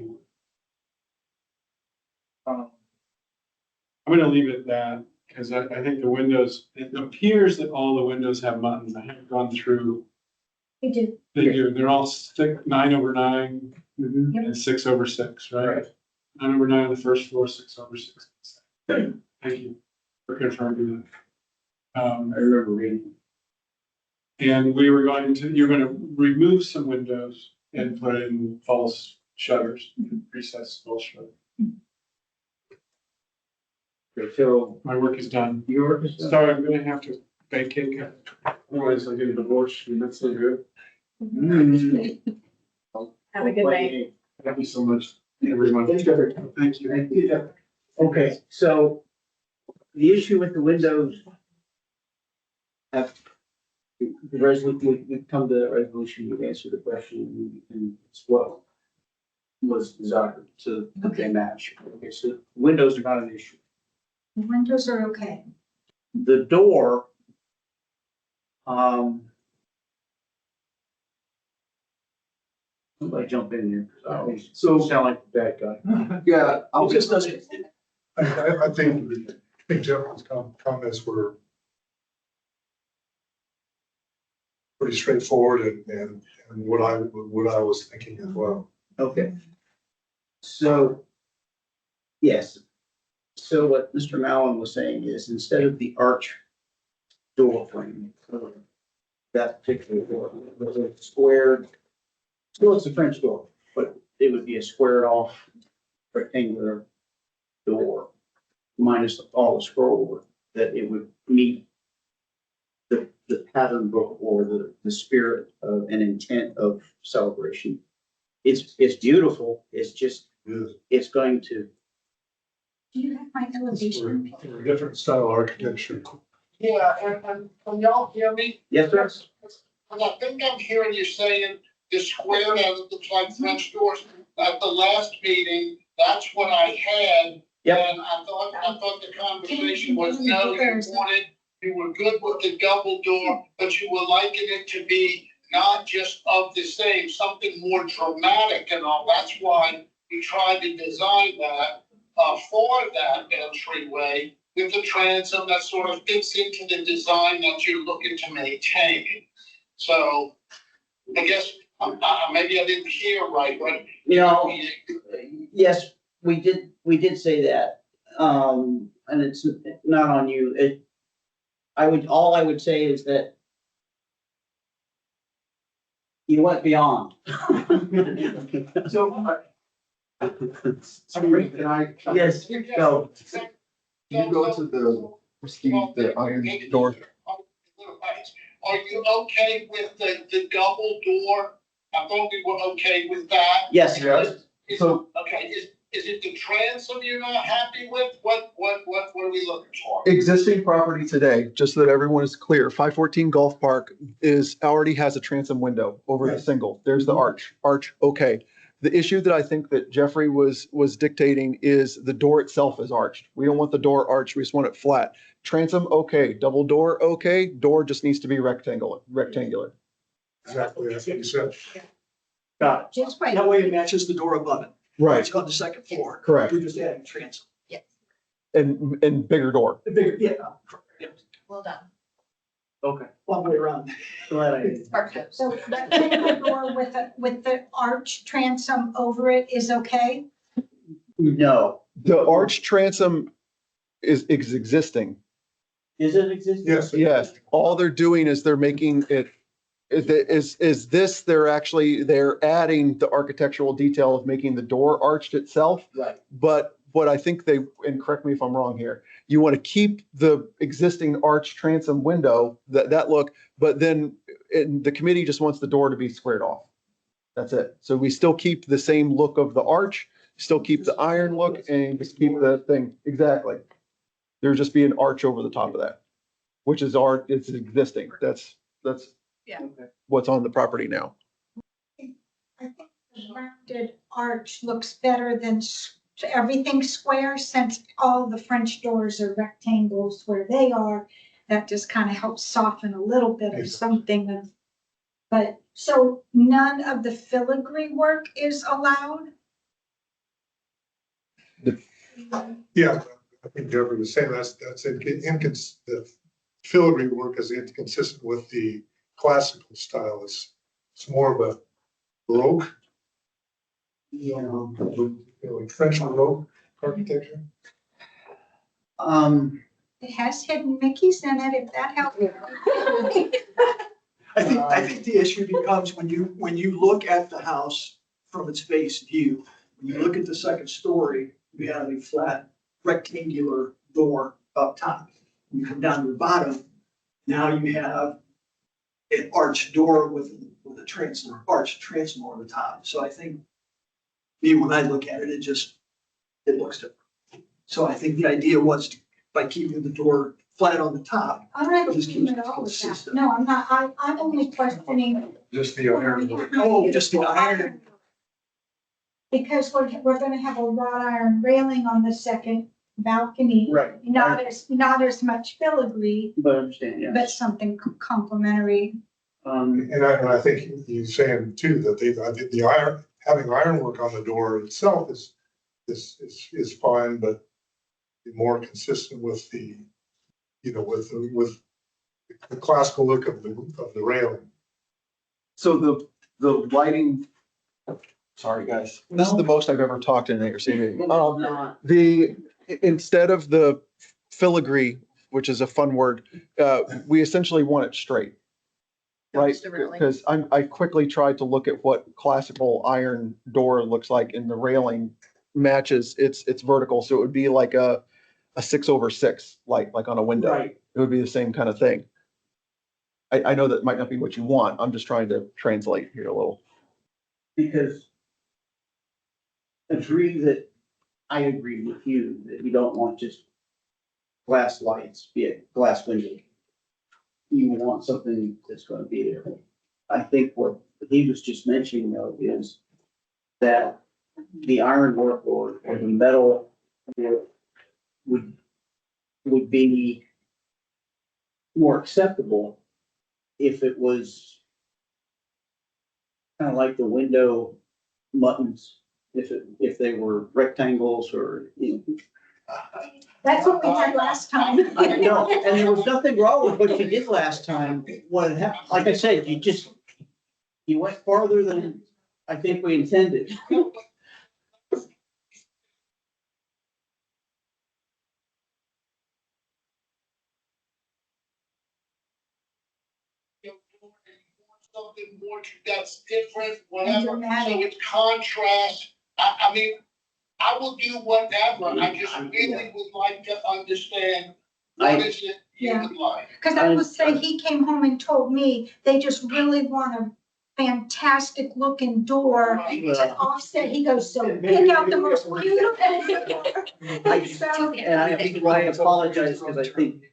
I'm gonna leave it at that, because I think the windows, it appears that all the windows have buttons. I haven't gone through. They do. They're all 9/9 and 6/6, right? 9/9 on the first floor, 6/6. Thank you for confirming that. I remember reading. And you're gonna remove some windows and put in false shutters, recessed false shutters. So My work is done. your. Sorry, I'm gonna have to vacate it. Otherwise I get a divorce and that's so good. Have a good night. Thank you so much, everyone. Thank you. Okay, so the issue with the windows. The resolution, we come to the resolution, you answer the question and it's what was desired to they match. Okay, so windows are not an issue. The windows are okay. The door. Somebody jump in here. 'Cause I always sound like the bad guy. Yeah, I'll It just just, doesn't. I think Jeffrey's comments were pretty straightforward and what I was thinking as well. Okay. So, yes. So what Mr. Mallon was saying is instead of the arch door frame, that particular door, was a squared, still it's a French door, but it would be a squared off rectangular door minus all the scroll work that it would meet the pattern book or the spirit of an intent of celebration. It's beautiful. It's just, it's going to, Do you have my elevation? For a different style architecture. Yeah, and can y'all hear me? yes, sir. And I think I'm hearing you saying the square that looks like French doors. At the last meeting, that's what I had. Yep. And I thought the conversation was, no, you were good with the double door, but you were liking it to be not just of the same, something more dramatic and all. That's why we tried to design that for that entryway with the transom that sort of fits into the design that you're looking to maintain. So I guess maybe I didn't hear right, but Yes, we did say that. And it's not on you. All I would say is that you went beyond. So, can I? Yes, go. Can you go to the iron door? Are you okay with the double door? I thought we were okay with that. Yes. So, Okay, is it the transom you're not happy with? What are we looking for? existing property today, just so that everyone is clear, 514 Golf Park already has a transom window over the single. There's the arch, okay. The issue that I think that Jeffrey was dictating is the door itself is arched. We don't want the door arched, we just want it flat. Transom, okay. Double door, okay. Door just needs to be rectangular. Exactly, that's what you said. Got it. Just wait. That way it matches the door above it. Right, It's on the second floor. correct. We're just adding transom. And bigger door. The bigger, yeah. Well done. Okay. Long way around. Glad I did. So the door with the arch transom over it is okay? No. The arch transom is existing. Is it existing? Yes. Yes, all they're doing is they're making it, they're adding the architectural detail of making the door arched itself. Right. But what I think and correct me if I'm wrong here, you want to keep the existing arch transom window, that look, but then the committee just wants the door to be squared off. That's it. So we still keep the same look of the arch, still keep the iron look, and just keep the thing, exactly. There'll just be an arch over the top of that, which is it's existing. That's Yeah. what's on the property now. I think the rounded arch looks better than everything square, since all the French doors are rectangles where they are. That just kind of helps soften a little bit of something. But so none of the filigree work is allowed? Yeah, I think Jeffrey was saying the filigree work is inconsistent with the classical style. It's more of a Baroque, French Baroque architecture. It has hidden Mickeys in it, if that helps. I think the issue becomes when you look at the house from its face view, when you look at the second story, you have a flat rectangular door up top. When you come down to the bottom, now you have an arched door with a arched transom over the top. So I think, when I look at it, it looks different. So I think the idea was by keeping the door flat on the top. I'm not Just keeping keeps it it all with that. consistent. No, I'm not. I'm only questioning. Just the iron work. Oh, just the iron. Because we're gonna have a wrought iron railing on the second balcony. Right. Not as much filigree, But I understand, yeah. but something complementary. And I think you're saying too, that having ironwork on the door itself is fine, but be more consistent with the classical look of the railing. So the lighting, sorry, guys, this is the most I've ever talked in an ARC meeting. Not. Instead of the filigree, which is a fun word, we essentially want it straight. Right, because I quickly tried to look at what classical iron door looks like, and the railing matches, it's vertical, so it would be like a 6/6, like on a window. Right. It would be the same kind of thing. I know that might not be what you want. I'm just trying to translate here a little. Because I agree with you that you don't want just glass lights, be it glass window. You want something that's gonna be there. I think what he was just mentioning though is that the ironwork or the metal would be more acceptable if it was kind of like the window muttons, if they were rectangles or, you know. That's what we had last time. I know, and there was nothing wrong with what you did last time. What happened, like I said, you went farther than I think we intended. Something more that's different, whatever, so it's contrast. I mean, I will do whatever, I just really would like to understand what is it you would like. Cause I will say, he came home and told me they just really want a fantastic looking door to offset. He goes, so pick out the most beautiful. I apologize because I think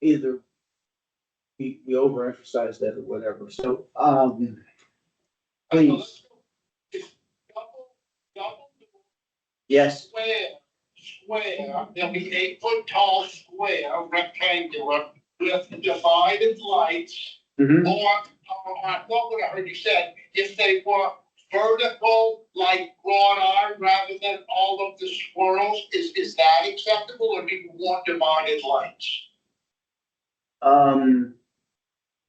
either we overemphasized that or whatever, so, please, Double yes, square, there'll be 8 foot tall square, rectangular, with divided lights. Mhm. Or, what would I heard you said, if they were vertical, like wrought iron, rather than all of the swirls, is that acceptable, or do you want divided lights?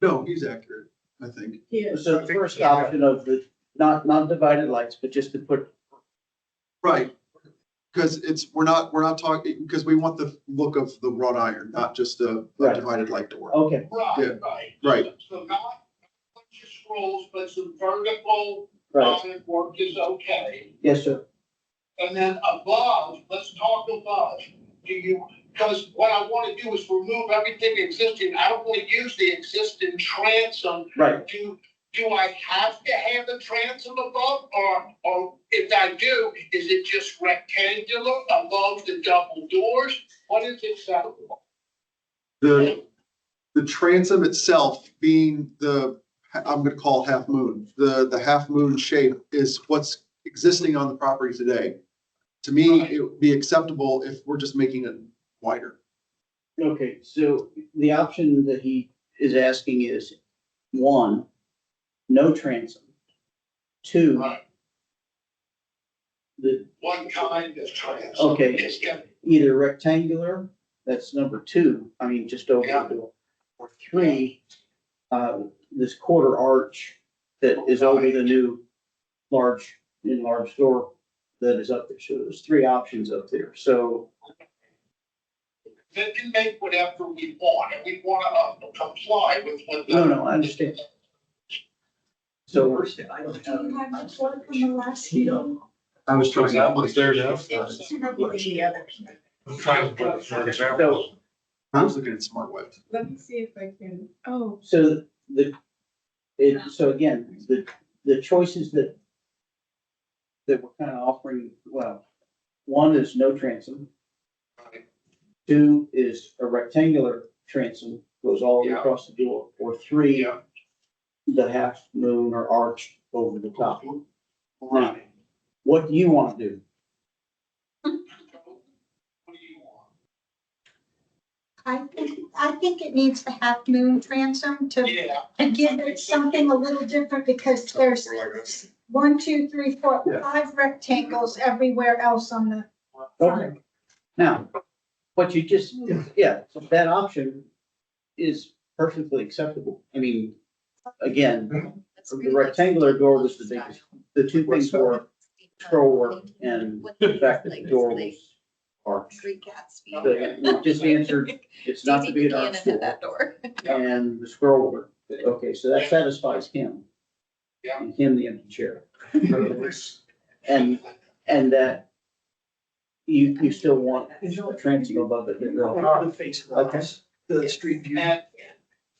No, he's accurate, I think. so the first option of the, not divided lights, but just to put, Right. Because we're not talking, because we want the look of the wrought iron, not just a Right. divided light door. okay, Right, Right. So not a bunch of scrolls, but some vertical, right, work is okay. yes, sir. And then above, let's talk above. Because what I want to do is remove everything existing. I don't want to use the existing transom. Right. Do I have to have the transom above, or if I do, is it just rectangular above the double doors? What is acceptable? The transom itself being I'm gonna call half moon, the half moon shape is what's existing on the property today. To me, it would be acceptable if we're just making it wider. Okay, so the option that he is asking is, 1, no transom. 2, Right. One kind of transom. Okay. It's got- either rectangular, that's number 2, I mean, just over the door. Or 3, this quarter arch that is over the new enlarged door that is up there. So there's 3 options up there, so. They can make whatever we want, and we want to comply with what. No, I understand. So, Do you have much work from the last meeting? I was trying. That one's there now. The others. I'm trying to put an example. so, I was looking at smart web. Let me see if I can, oh, so so again, the choices that we're kind of offering, well, 1 is no transom. 2 is a rectangular transom, goes all the way Yeah. across the door, or 3, Yeah. the half moon or arch over the top. Right. What do you want to do? What do you want? I think it needs the half moon transom to give it something a little different, because there's 1, 2, 3, 4, 5 rectangles everywhere else on the front. Okay. Now, what you just, so that option is perfectly acceptable. I mean, again, the rectangular door was the biggest. The 2 things were scroll work and the fact that the door was arched. So you just answered, it's not to be an arched door. And the scroll work. Okay, so that satisfies him. Yeah. And him, the empty chair. And that you still want a transom above it. The face of the Okay. house, the street view. And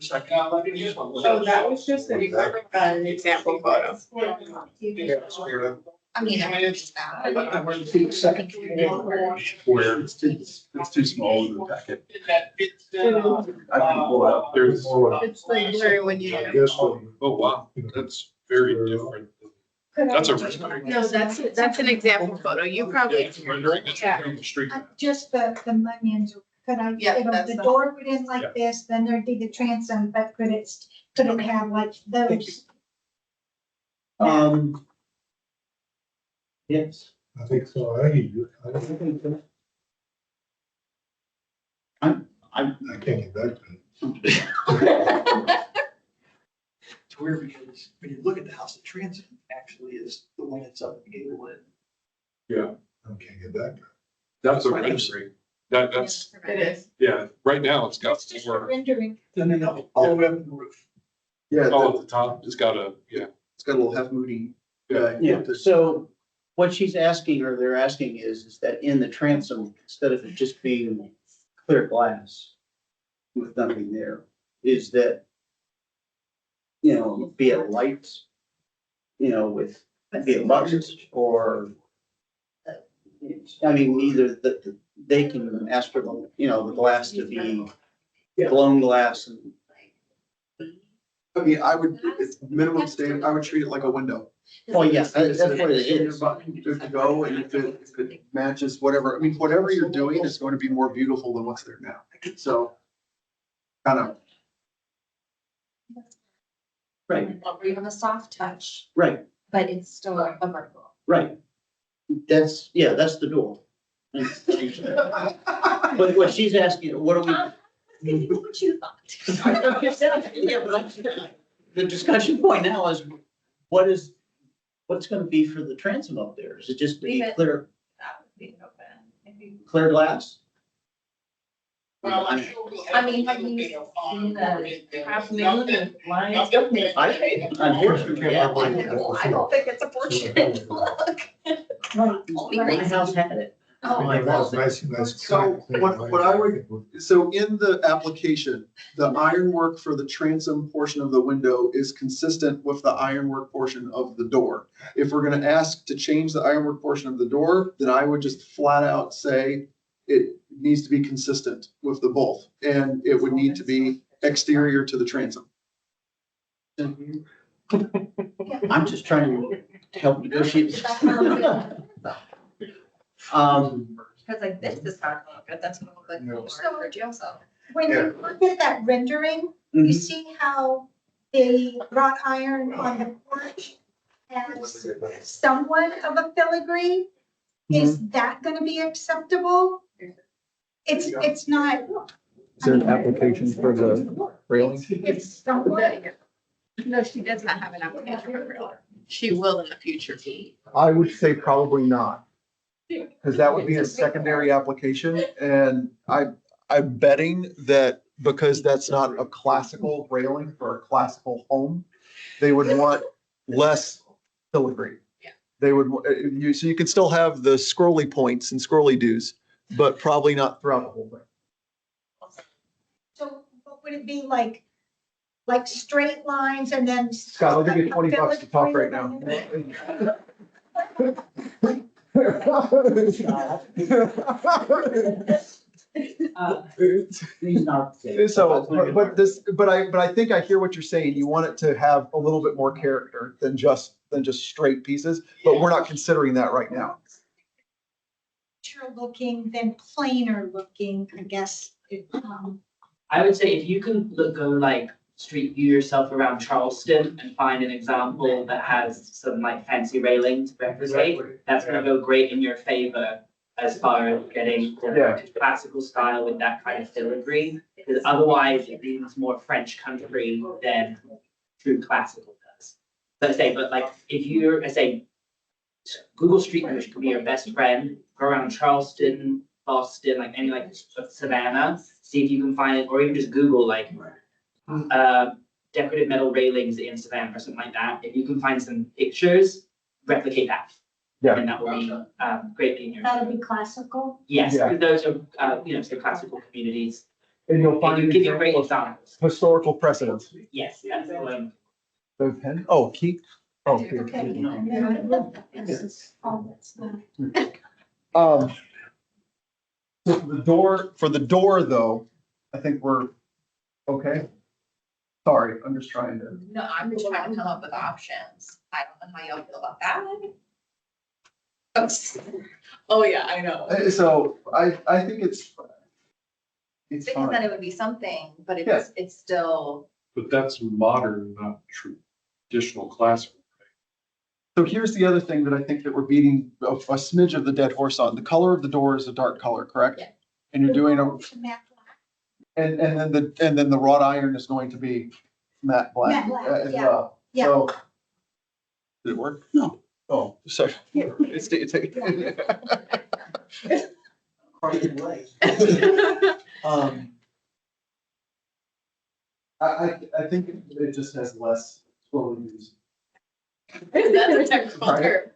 So that was just an example photo. I mean, Where it's too small in the packet. I can pull it up. There's, It's like blurry when you. oh, wow, that's very different. That's a rendering. No, that's an example photo. You probably. It's rendering, it's on the street. Just the onions, could I, Yeah, you know, that's the the- door would end Yeah. like this, then there'd be the transom, but could it have like those? Yes. I think so. I think you, I can't get back to it. It's weird because when you look at the house, the transit actually is the one that's up at the gable end. Yeah, I can't get back to it. that's a rendering. That's, It is. yeah, right now it's got It's just a more, rendering. No, all the way up to the roof. Yeah, oh, at the top, it's got a, yeah. it's got a little half moody. Yeah, so what she's asking, or they're asking is that in the transom, instead of it just being clear glass with nothing there, is that, you know, be it lights, you know, with, be it buttons or, I mean, either that, they can ask for the, you know, the glass to be blown glass and. I mean, I would, it's minimum standard, I would treat it like a window. Oh, yeah, that's what it is. To go, and if it matches whatever, I mean, whatever you're doing is going to be more beautiful than what's there now. So kind of, Right, We have a soft touch, right, but it's still a vertical. right. That's, yeah, that's the door. But what she's asking, what are we? What you thought? Yeah, but the discussion point now is, what's gonna be for the transom up there? Is it just be clear, clear glass? Well, I'm sure we'll have. I mean, have you seen the half moon and lines? Unfortunately, yeah. I don't think it's a portrait. Look. My house had it. Oh, my Nice, God. nice. So what I would, so in the application, the ironwork for the transom portion of the window is consistent with the ironwork portion of the door. If we're gonna ask to change the ironwork portion of the door, then I would just flat out say it needs to be consistent with the both, and it would need to be exterior to the transom. I'm just trying to help negotiate. Because like this is not gonna look good, that's gonna look like more for a jail cell. When you look at that rendering, you see how the wrought iron on the porch has somewhat of a filigree? Is that gonna be acceptable? It's not. Is there an application for the railing? It's somewhat. No, she does not have an application for real. She will in the future. I would say probably not. Because that would be a secondary application, and I'm betting that because that's not a classical railing for a classical home, they would want less filigree. Yeah. They would, so you can still have the scrolly points and scrolly do's, but probably not throughout the whole thing. So what would it be like straight lines and then? Scott, I'll give you $20 to talk right now. He's not. So, but I think I hear what you're saying. You want it to have a little bit more character than just straight pieces, but we're not considering that right now. Richer looking than plainer looking, I guess. I would say if you can go like street view yourself around Charleston and find an example that has some like fancy railing to replicate, that's gonna go great in your favor as far as getting the classical style with that kind of filigree. Because otherwise it leans more French country than true classical does. So I say, but like if you're, I say, Google Street View could be your best friend, go around Charleston, Boston, like any like Savannah, see if you can find it, or even just Google like decorative metal railings in Savannah or something like that. If you can find some pictures, replicate that. Yeah. And that will be great in your. That'll be classical. Yes, Yeah. those are, so classical communities. And you'll find And an you give great example of examples. historical precedents. Yes, that's what I'm. Those pen, oh, keep, oh, here. Okay. This is all that's left. So for the door though, I think we're, okay. Sorry, I'm just trying to. No, I'm just trying to come up with options. I don't know how y'all feel about that. Oh, yeah, I know. So I think it's Thinking fine. that it would be something, but Yeah. it's still. But that's modern, not traditional classical. So here's the other thing that I think that we're beating a smidge of the dead horse on. The color of the door is a dark color, correct? Yeah. And you're doing a, Matte and then the wrought iron is going to be matte black Matte black, as yeah. well. Yeah. So. Did it work? No. Oh, sorry. I think it just has less slow use. That's a technical Right. term.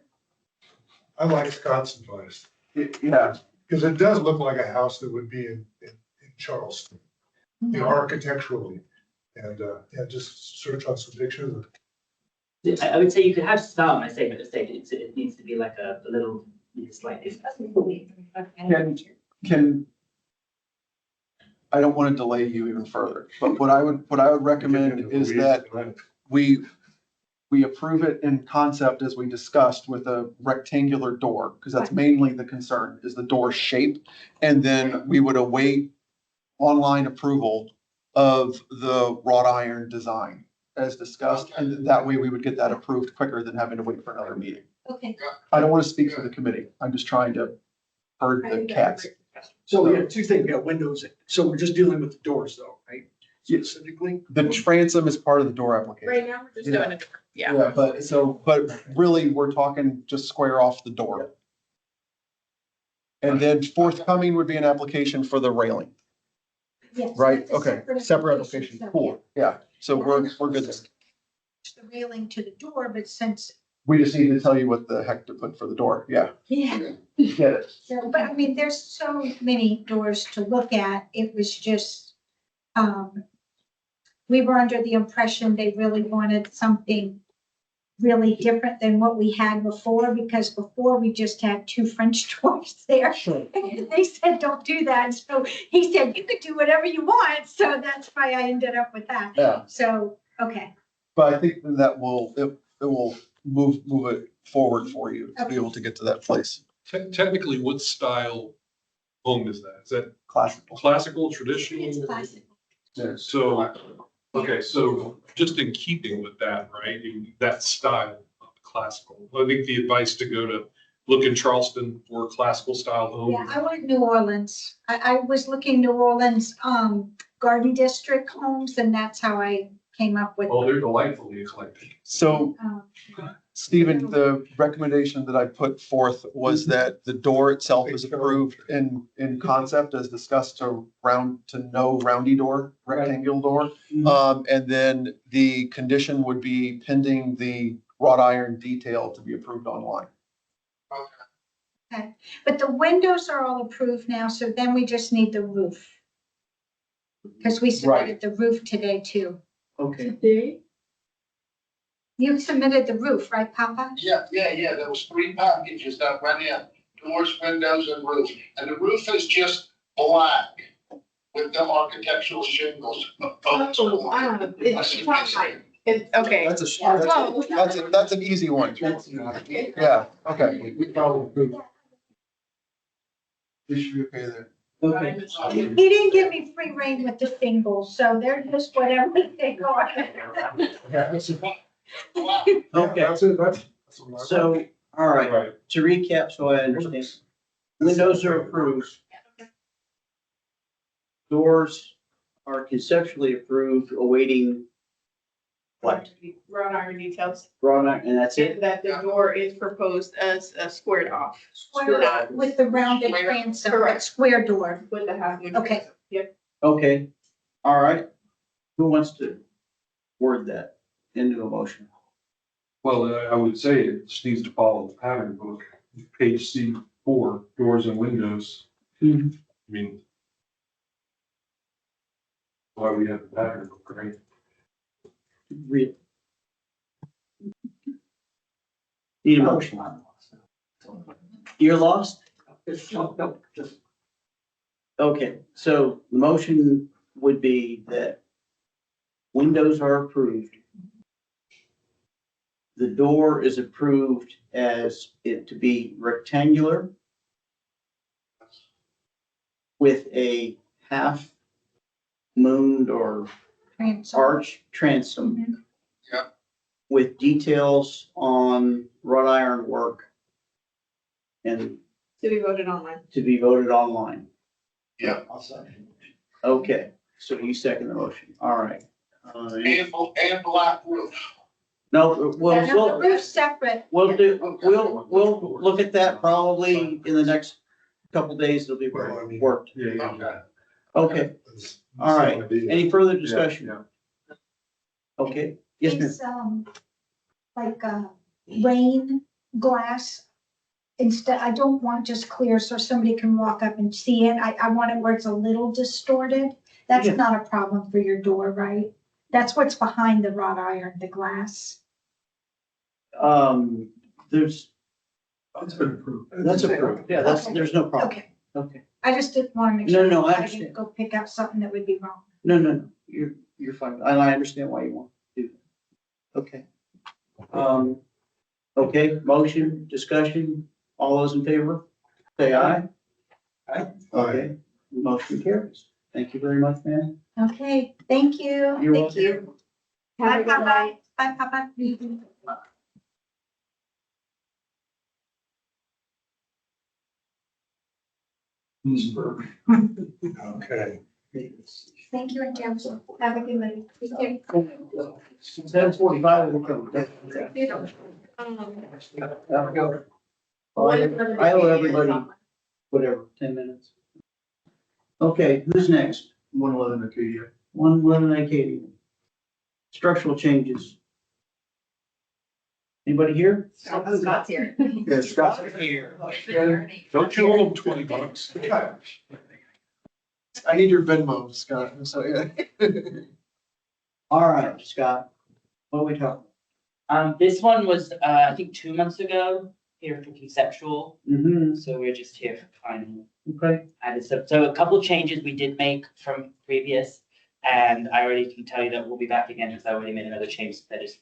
I like Scott's advice, Yeah, because it does look like a house that would be in Charleston, you know, architecturally. And, yeah, just search on some pictures. I would say you could have some, I say, but it needs to be like a little, it's like this. can, I don't want to delay you even further, but what I would recommend is that we approve it in concept as we discussed with a rectangular door, because that's mainly the concern, is the door shape. And then we would await online approval of the wrought iron design as discussed, and that way we would get that approved quicker than having to wait for another meeting. Okay. I don't want to speak for the committee. I'm just trying to herd the cats. So we have two things, we got windows, so we're just dealing with the doors though, right? Specifically? The transom is part of the door application. Right now, we're just Yeah. doing a door. Yeah. Yeah, but really, we're talking just square off the door. And then forthcoming would be an application for the railing, Yes, right? that's a Okay, separate application, so, cool, yeah, so we're good. there. The railing to the door, but since, We just need to tell you what the heck to put for the door, yeah, yeah. get it. So, but I mean, there's so many doors to look at. It was just, we were under the impression they really wanted something really different than what we had before, because before we just had two French doors there. Sure. And they said, don't do that. So he said, you could do whatever you want. So that's why I ended up with that. Yeah, So, okay. but I think that it will move it forward for you to be able to get to that place. Technically, what style home is that? Is that Classical. classical, traditional? It's classic. So, okay, so just in keeping with that, right, that style of classical, I think the advice to go to look in Charleston for classical style Yeah, home. I went New Orleans. I was looking New Orleans, Garden District homes, and that's how I came up with. Oh, they're delightfully eclectic. So, um, Stephen, the recommendation that I put forth was that the door itself is approved in concept as discussed to no roundy door, rectangular door. And then the condition would be pending the wrought iron detail to be approved online. Okay, but the windows are all approved now, so then we just need the roof. Because we submitted the roof today too. Okay. You submitted the roof, right, Papa? Yeah, there was 3 packages that went in, doors, windows, and roof. And the roof is just black with the architectural shingles. It's, okay. That's an easy one. Yeah, okay. You should be okay there. Okay. He didn't give me free rein with the singles, so they're just whatever they are. Okay, That's it, that's. so, all right, to recap, so I understand, windows are approved. Doors are conceptually approved, awaiting what? Wrought iron details. Wrought iron, and that's it? And that the door is proposed as a squared off. Square with the rounded transom, but square door. With the half moon. Okay. Yep. Okay, all right. Who wants to word that into a motion? Well, I would say it just needs to follow the pattern book, page C4, doors and windows. I mean, Why we have the pattern, great. Really. Need a motion. You're lost? No, just. Okay, so the motion would be that windows are approved. The door is approved as it to be rectangular with a half mooned or arch transom. Yeah. With details on wrought iron work and To be voted online. to be voted online. Yeah. Okay, so you second the motion, all right. And black roof. No, The we'll, roof's separate. we'll look at that probably in the next couple days, it'll be worked. Okay. Okay, all right, any further discussion? Okay, yes, ma'am. It's, like, rain glass. Instead, I don't want just clear so somebody can walk up and see it. I want it where it's a little distorted. That's Yeah. not a problem for your door, right? That's what's behind the wrought iron, the glass. There's, That's been approved. that's approved, yeah, there's no problem. Okay, Okay, I just didn't want to make No, sure. no, I I understand. didn't go pick out something that would be wrong. no, you're fine, and I understand why you want to do that. Okay. Okay, motion, discussion, all those in favor, say aye. Okay, motion carries. Thank you very much, man. Okay, thank you. You're Thank you. Have a Bye, good night. Papa. Bye, Papa. Okay. Thank you, and Jim. Have a good night. Take care. 7:45 will come. I owe everybody, whatever, 10 minutes. Okay, who's next? 111 Acadia. 111 Acadia. Structural changes. Anybody here? Scott's here. Yeah, Scott's here. Don't you owe them $20? I need your Venmo, Scott. So, yeah. All right, Scott, what are we talking? This one was, I think 2 months ago, here for conceptual, Mm-hmm, so we're just here for final. okay. And so a couple of changes we did make from previous, and I already can tell you that we'll be back again because I already made another change that is,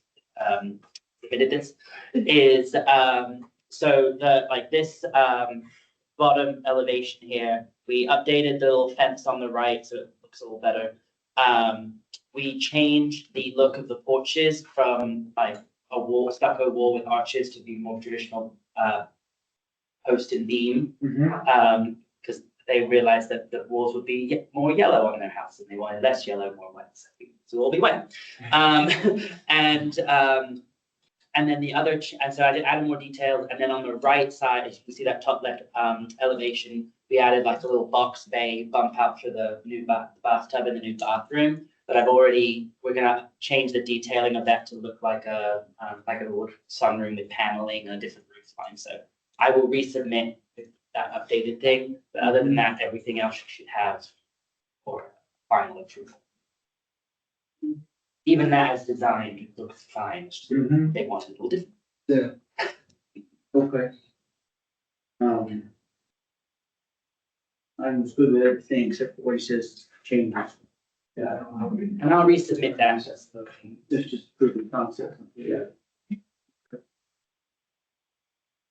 submitted this, is, so the, like this, bottom elevation here, we updated the little fence on the right, so it looks a little better. We changed the look of the porches from like a wall, stucco wall with arches to be more traditional, post and beam. Mm-hmm. Because they realized that the walls would be more yellow on their house and they wanted less yellow, more white, so it will all be white. And then the other, and so I did add more details, and then on the right side, as you can see that top left elevation, we added like a little box bay bump out for the new bathtub and the new bathroom. But we're gonna change the detailing of that to look like a little sunroom with paneling and a different roof line. So I will resubmit that updated thing, but other than that, everything else you should have for final approval. Even that as designed, it looks fine. It's just Mhm. They want it a little different. Yeah. Okay. I was good with everything except for what he says changes. Yeah. And I'll resubmit that. That's the thing. This just proof of concept. Yeah.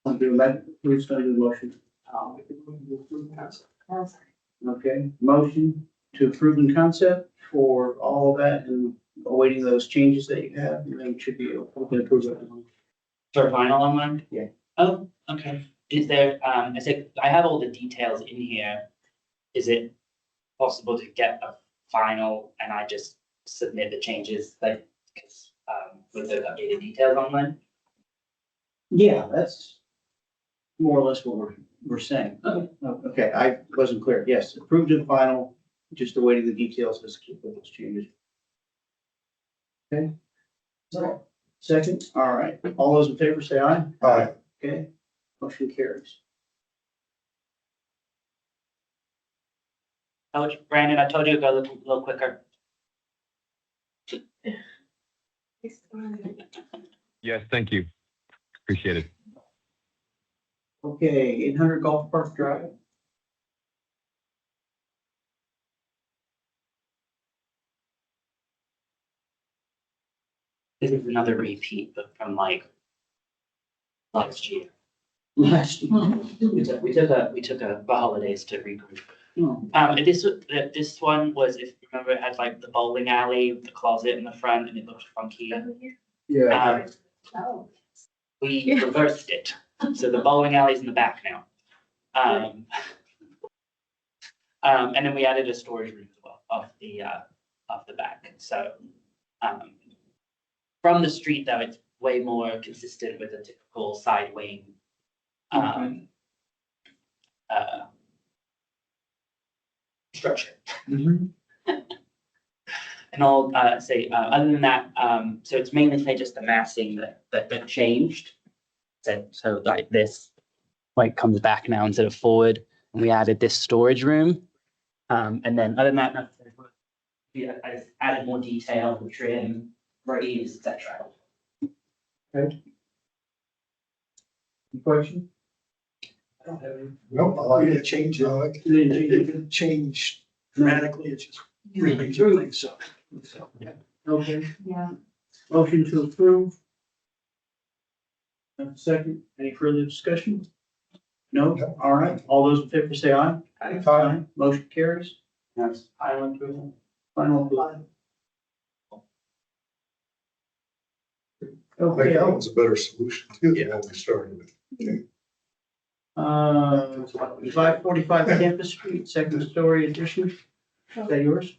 I'm doing that, who's gonna do the motion? Okay, motion to approve in concept for all of that and awaiting those changes that you have, and then it should be, we can approve it. For final online? Yeah. Oh, okay. Is there, I have all the details in here. Is it possible to get a final and I just submit the changes like, with the updated details online? Yeah, that's more or less what we're saying. Okay, I wasn't clear. Yes, approved and final, just awaiting the details as to those changes. Okay. So, second, all right. All those in favor say aye. Aye. Okay, motion carries. Brandon, I told you to go a little quicker. Yes, thank you. Appreciate it. Okay, 800 Golf Park Drive. This is another repeat, but from like last year. Last We took a holidays to regroup. And this one was, if you remember, it had like the bowling alley, the closet in the front, and it looked funky. Yeah. We reversed it, so the bowling alley's in the back now. And then we added a storage room as well off the back, so. From the street though, it's way more consistent with a typical side wing. Structure. And I'll say, other than that, so it's mainly say just the massing that changed. So like this, like comes back now instead of forward, and we added this storage room. And then other than that, I just added more detail, the trim, rails, et cetera. Okay. Any question? I don't have any. Nope, I like We it. didn't change it. I like it. It didn't change dramatically. It's just rearranging things, so. Yeah. Okay, Yeah. motion to approve. Second, any further discussion? No? All right, all those in favor say aye. Aye. Motion carries. That's final approval. Final approval. I think Okay, that was a better solution too than what we started with. 545 Campus Street, second story addition. Is that yours?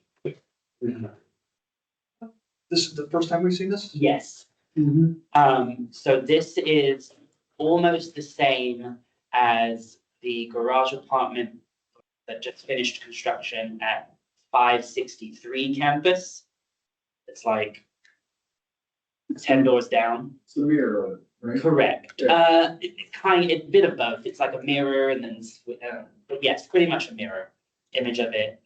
This is the first time we've seen this? Yes. So this is almost the same as the garage apartment that just finished construction at 563 campus. It's like 10 doors down. It's the mirror, right? Correct. Yeah. It's a bit of both. It's like a mirror and then, but yes, pretty much a mirror image of it,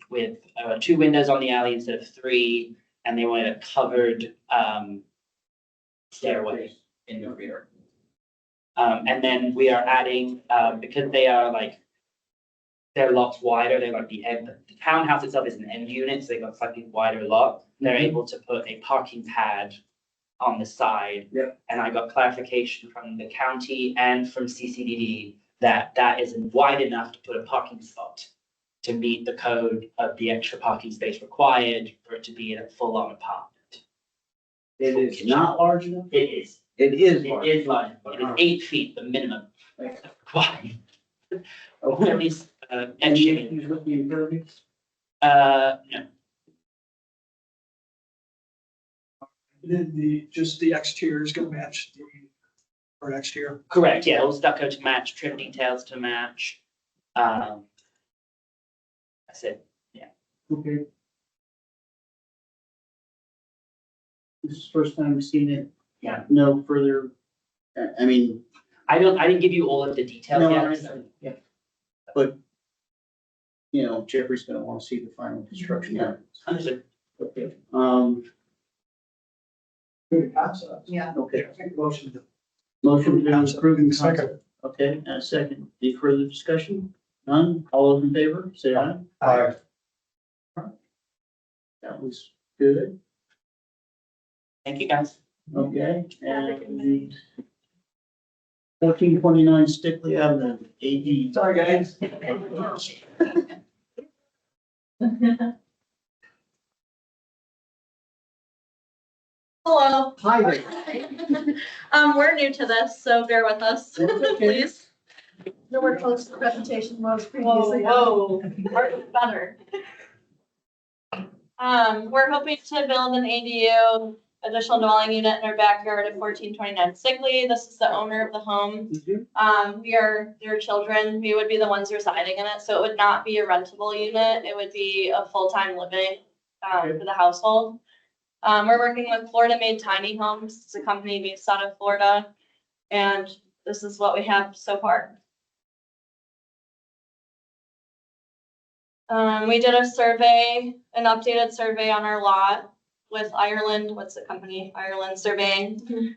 with 2 windows on the alley instead of 3, and they wanted a covered stairway in the rear. And then we are adding, because they are like, they're lots wider, they're like the townhouse itself is an end unit, so they've got slightly wider lot. They're able to put a parking pad on the side. Yep. And I got clarification from the county and from CCDD that that isn't wide enough to put a parking spot to meet the code of the extra parking space required for it to be a full-on apartment. It is not large enough? It is. It is It large. is large. It is 8 feet, the minimum required. Or at least, And you look the impervious? no. Then just the exterior is gonna match our exterior. Correct, yeah, all stucco to match, trim details to match. That's it, yeah. Okay. This is the first time we've seen it. Yeah. No further, I mean. I didn't give you all of the details No, yet. I know, yeah. But, you know, Jeffrey's gonna wanna see the final construction. Yeah. Understood. Okay, Good concept. Yeah. okay. Motion to Motion to approve the Second. concept. Okay, and a second. Any further discussion? None? All those in favor, say aye. Aye. That was good. Thank you, guys. Okay, and 1429 Stickley Avenue, AD. Sorry, guys. Hello. Hi there. We're new to this, so bear with us, That's okay. please. Nowhere close to the presentation was previously. Whoa, better. We're hoping to build an ADU, additional dwelling unit in our backyard at 1429 Stickley. This is the owner of the home. We are their children. We would be the ones residing in it, so it would not be a rentable unit. It would be a full-time living for the household. We're working with Florida Made Tiny Homes. It's a company based out of Florida. And this is what we have so far. We did a survey, an updated survey on our lot. with Ireland, what's the company? Ireland Surveying.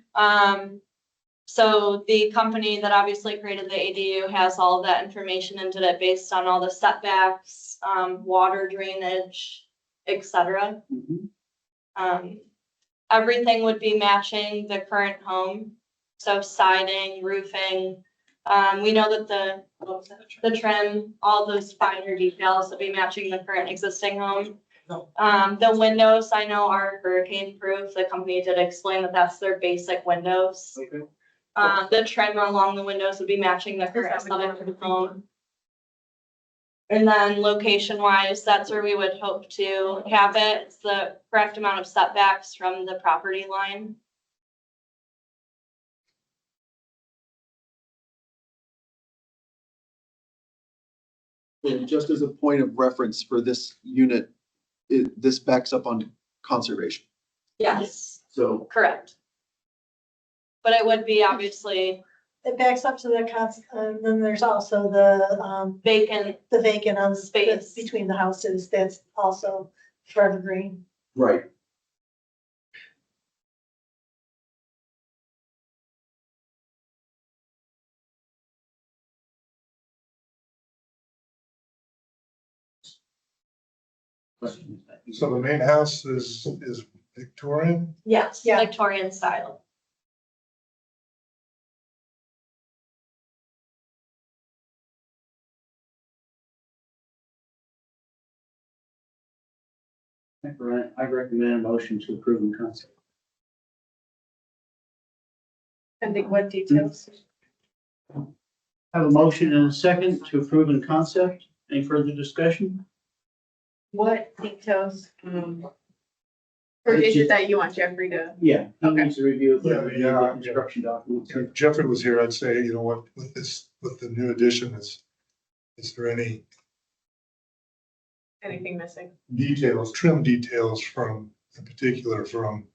So the company that obviously created the ADU has all of that information into it based on all the setbacks, water drainage, et cetera. Everything would be matching the current home. So siding, roofing. We know that the trim, all those finer details will be matching the current existing home. The windows I know are hurricane proof. The company did explain that that's their basic windows. The trim along the windows would be matching the current aesthetic of the home. And then location wise, that's where we would hope to have it. It's the correct amount of setbacks from the property line. And just as a point of reference for this unit, this backs up on conservation. Yes, So correct. But it would be obviously It backs up to the then there's also the vacant on space between the houses, that's also forever green. right. So the main house is Victorian? Yes, Yeah. Victorian style. I recommend a motion to approve in concept. I think what details? I have a motion and a second to approve in concept. Any further discussion? What details? Or is it that you want Jeffrey to? Yeah, he Okay. needs to review Yeah, yeah, the construction documents. If Jeffrey was here, I'd say, you know what, with the new addition, is there any Anything missing? details, trim details in particular from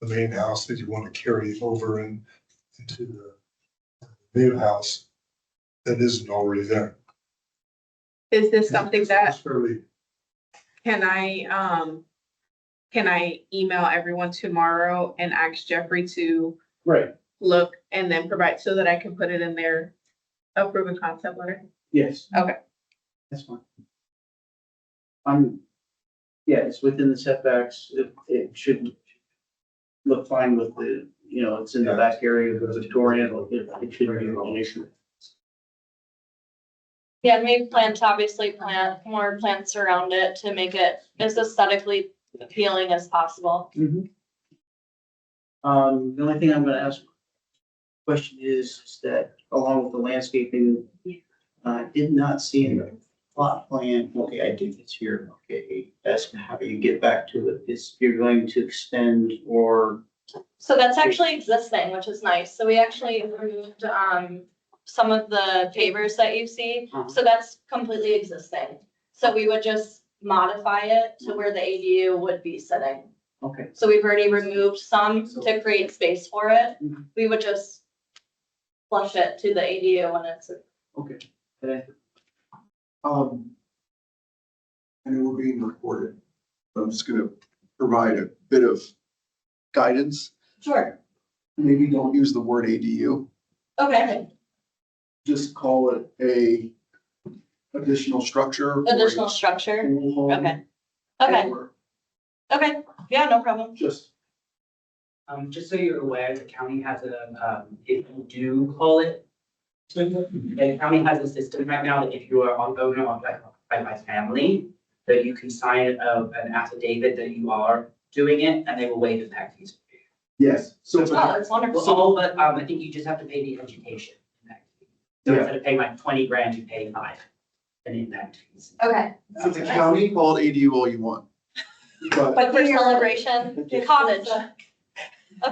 the main house that you want to carry over into the new house that isn't already there? Is this something that, It's fairly, can I email everyone tomorrow and ask Jeffrey to Right, look and then provide so that I can put it in their approved concept letter? yes. Okay. That's fine. Yeah, it's within the setbacks. It should look fine with the, it's in the back area of the Victorian. It shouldn't be an issue. Yeah, and we plan to obviously plant more plants around it to make it as aesthetically appealing as possible. The only thing I'm gonna ask question is that along with the landscaping, I did not see in the plot plan, okay, I do, it's here, okay, that's how you get back to it, is you're going to extend or, So that's actually existing, which is nice. So we actually removed, some of the pavers that you see. So that's completely existing. So we would just modify it to where the ADU would be sitting. okay, So we've already removed some to create space for it. We would just flush it to the ADU when it's. okay. I know we're being recorded. I'm just gonna provide a bit of guidance. Sure. Maybe don't use the word ADU, Okay, just call it a additional structure. or a additional structure. pool home, Okay. Okay, or okay. Yeah, no problem. Just, Just so you're aware, the county has if you do call it, the county has a system right now that if you are on owner occupied by family, that you can sign an affidavit that you are doing it and they will waive impact fees. yes, so. Oh, that's wonderful. So, but I think you just have to pay the education. impact fee. So Yeah. instead of paying like 20 grand, you pay 5 in impact fees. Okay. For the county, call it ADU all you want. But But for celebration, cottage, a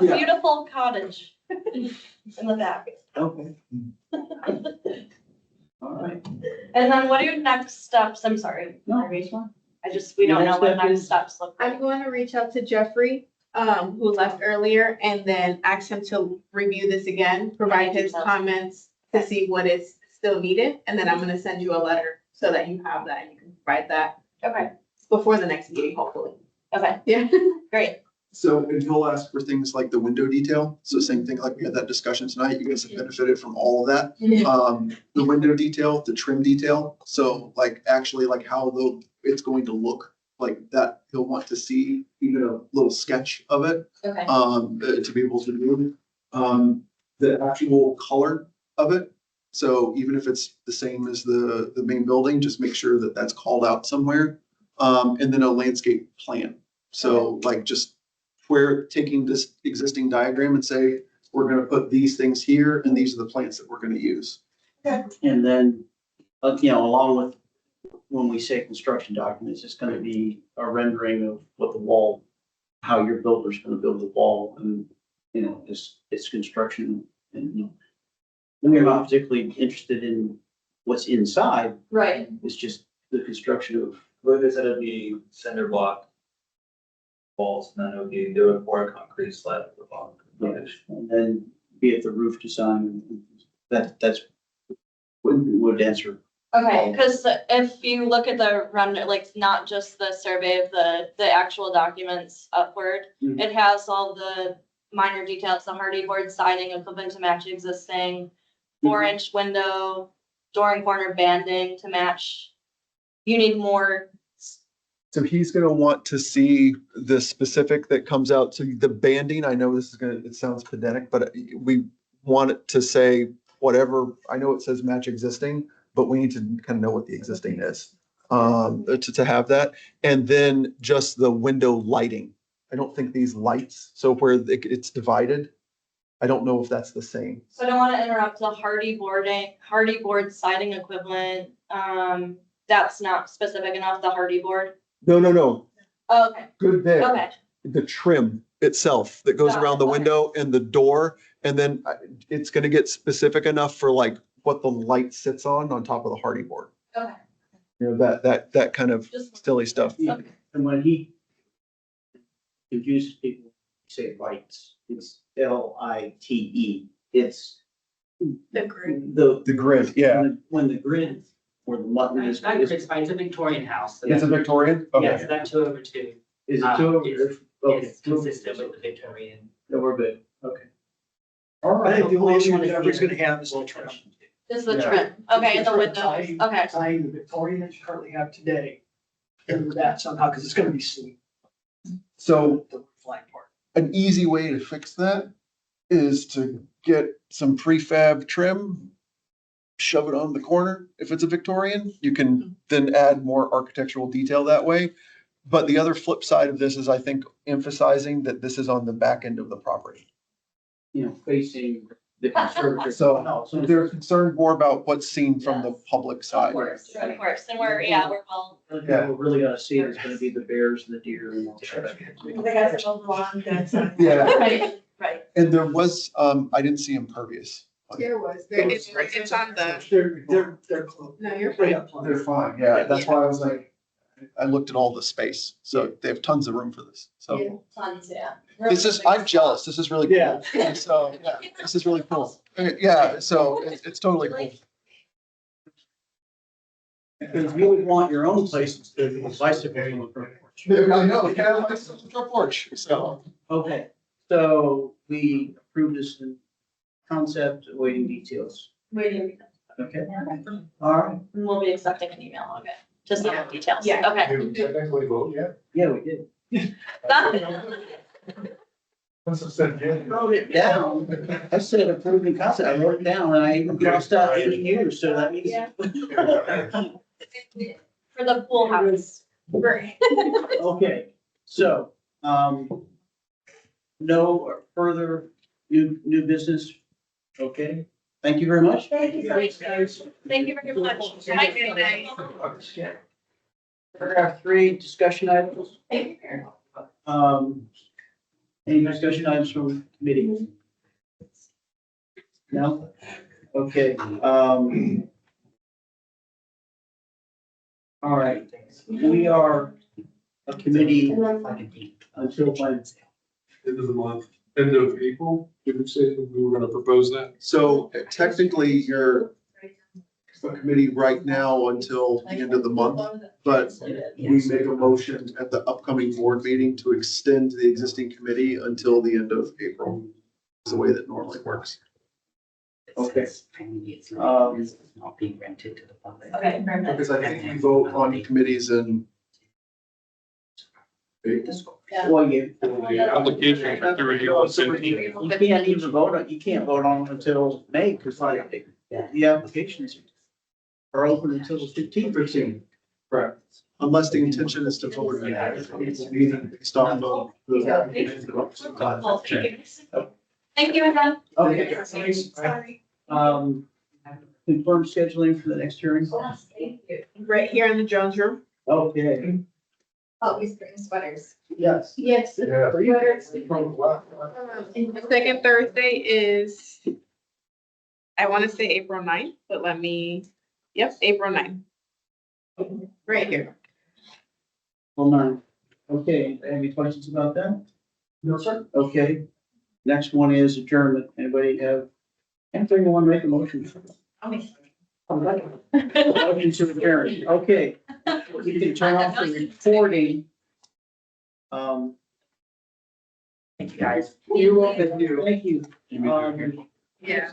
Yeah. beautiful cottage in the back. Okay. All right. And then what are your next steps? I'm sorry. No, it's fine. We Your don't know next what step next is- steps look like. I'm going to reach out to Jeffrey, who left earlier, and then ask him to review this again, provide his comments to see what is still needed, and then I'm gonna send you a letter so that you have that and you can provide that Okay, before the next meeting, hopefully. Okay, Yeah. great. So, and he'll ask for things like the window detail. So same thing, like we had that discussion tonight, you guys have benefited from all of that. The window detail, the trim detail, so like actually like how it's going to look like that, he'll want to see even a little sketch of it, Okay. to be able to do. The actual color of it, so even if it's the same as the main building, just make sure that that's called out somewhere. And then a landscape plan, so like just where taking this existing diagram and say, we're gonna put these things here and these are the plants that we're gonna use. And then, along with, when we say construction documents, it's gonna be a rendering of what the wall, how your builder's gonna build the wall and, its construction. And we're not particularly interested in what's inside. Right. It's just the construction of. Like I said, it'd be cinder block walls, and then it would be, they would pour a concrete slab at the bottom. And then be it the roof design, that's would answer. Okay, because if you look at the render, like not just the survey of the actual documents upward, Mhm. it has all the minor details, the hardy board siding equivalent to match existing, 4-inch window, door and corner banding to match. You need more. So he's gonna want to see the specific that comes out. So the banding, I know this is it sounds pedantic, but we want it to say whatever, I know it says match existing, but we need to kind of know what the existing is. To have that. And then just the window lighting. I don't think these lights, so where it's divided, I don't know if that's the same. So I don't want to interrupt the hardy board siding equivalent. That's not specific enough, the hardy board. No. Oh, okay, Good there. okay, The trim itself that goes Got around it, the okay. window and the door. And then it's gonna get specific enough for like what the light sits on top of the hardy board. okay. That kind of Just- silly stuff. And when he confuses people, say lights, it's LITE. It's The grid. The grid, yeah. When the grid or the mutton is. It's fine, it's a Victorian house. so It's a that's- Victorian? Yes, Okay. that 2/2. Is it two? Okay. It's consistent with the Victorian. No, we're good. Okay. I think the only issue Jeffrey's gonna have is the trim. Just the Yeah. trim, okay, and the windows, Tying- okay. Tying the Victorian that you currently have today into that somehow, because it's gonna be seen, So the flag part. an easy way to fix that is to get some prefab trim, shove it on the corner. If it's a Victorian, you can then add more architectural detail that way. But the other flip side of this is, I think, emphasizing that this is on the back end of the property. Facing the conservative. So they're concerned more about what's seen from the public side. Of course, and we're all. Yeah. We're really gonna see is gonna be the bears and the deer and all that. They got some blonde, that's. Yeah. Right. And there was, I didn't see impervious. There was, it's on the, They're close. no, you're Right fine. up on. They're fine, yeah, that's why I was like, I looked at all the space, so they have tons of room for this, so. Tons, yeah. It's just, I'm jealous, this is really cool. So, yeah, this is really cool. Yeah, so it's totally cool. Because you would want your own place instead of bicycles on the front porch. I know, we can have a front porch, so. Okay, so we approved this in concept, awaiting details. Waiting, Okay, all right. we'll be accepting an email, okay, just some details, Yeah. okay. Technically vote, yeah. Yeah, we did. Wrote it down. I said approving concept. I wrote it down and I even crossed out any years, so that means. Yeah. For the pool house. Right. Okay, so, no further new business. Okay, thank you very much. Thank you very much. Have a good day. Paragraph 3, discussion items. Any discussion items from committee? No? Okay, all right, we are a committee until when? End of the month, end of April, did we say we were gonna propose that? So technically, you're, a committee right now until the end of the month, but we make a motion at the upcoming board meeting to extend the existing committee until the end of April. Is the way that normally works. Okay. Not being rented to the public. Okay, perfect. Because I think we vote on committees in Well, you, The application for through April 15th. you can't even vote on, you can't vote on it until May, because the applications are open until the 15th. Correct. Unless the intention is to vote on the meeting based on those applications. Thank you, everyone. Okay. Sorry. Confirm scheduling for the next hearing? Right here in the Jones Room. Okay. Always bring sweaters. Yes. Yes. Yeah. The second Thursday is, I want to say April 9th, but let me, yep, April 9th. Right here. Hold on. Okay, any questions about that? No, sir. Okay. Next one is adjournment. Anybody have anything you want to make a motion for? Motion to adjourn. Okay. We can turn off the recording. Thank you, guys. You're welcome. Thank you. Yeah.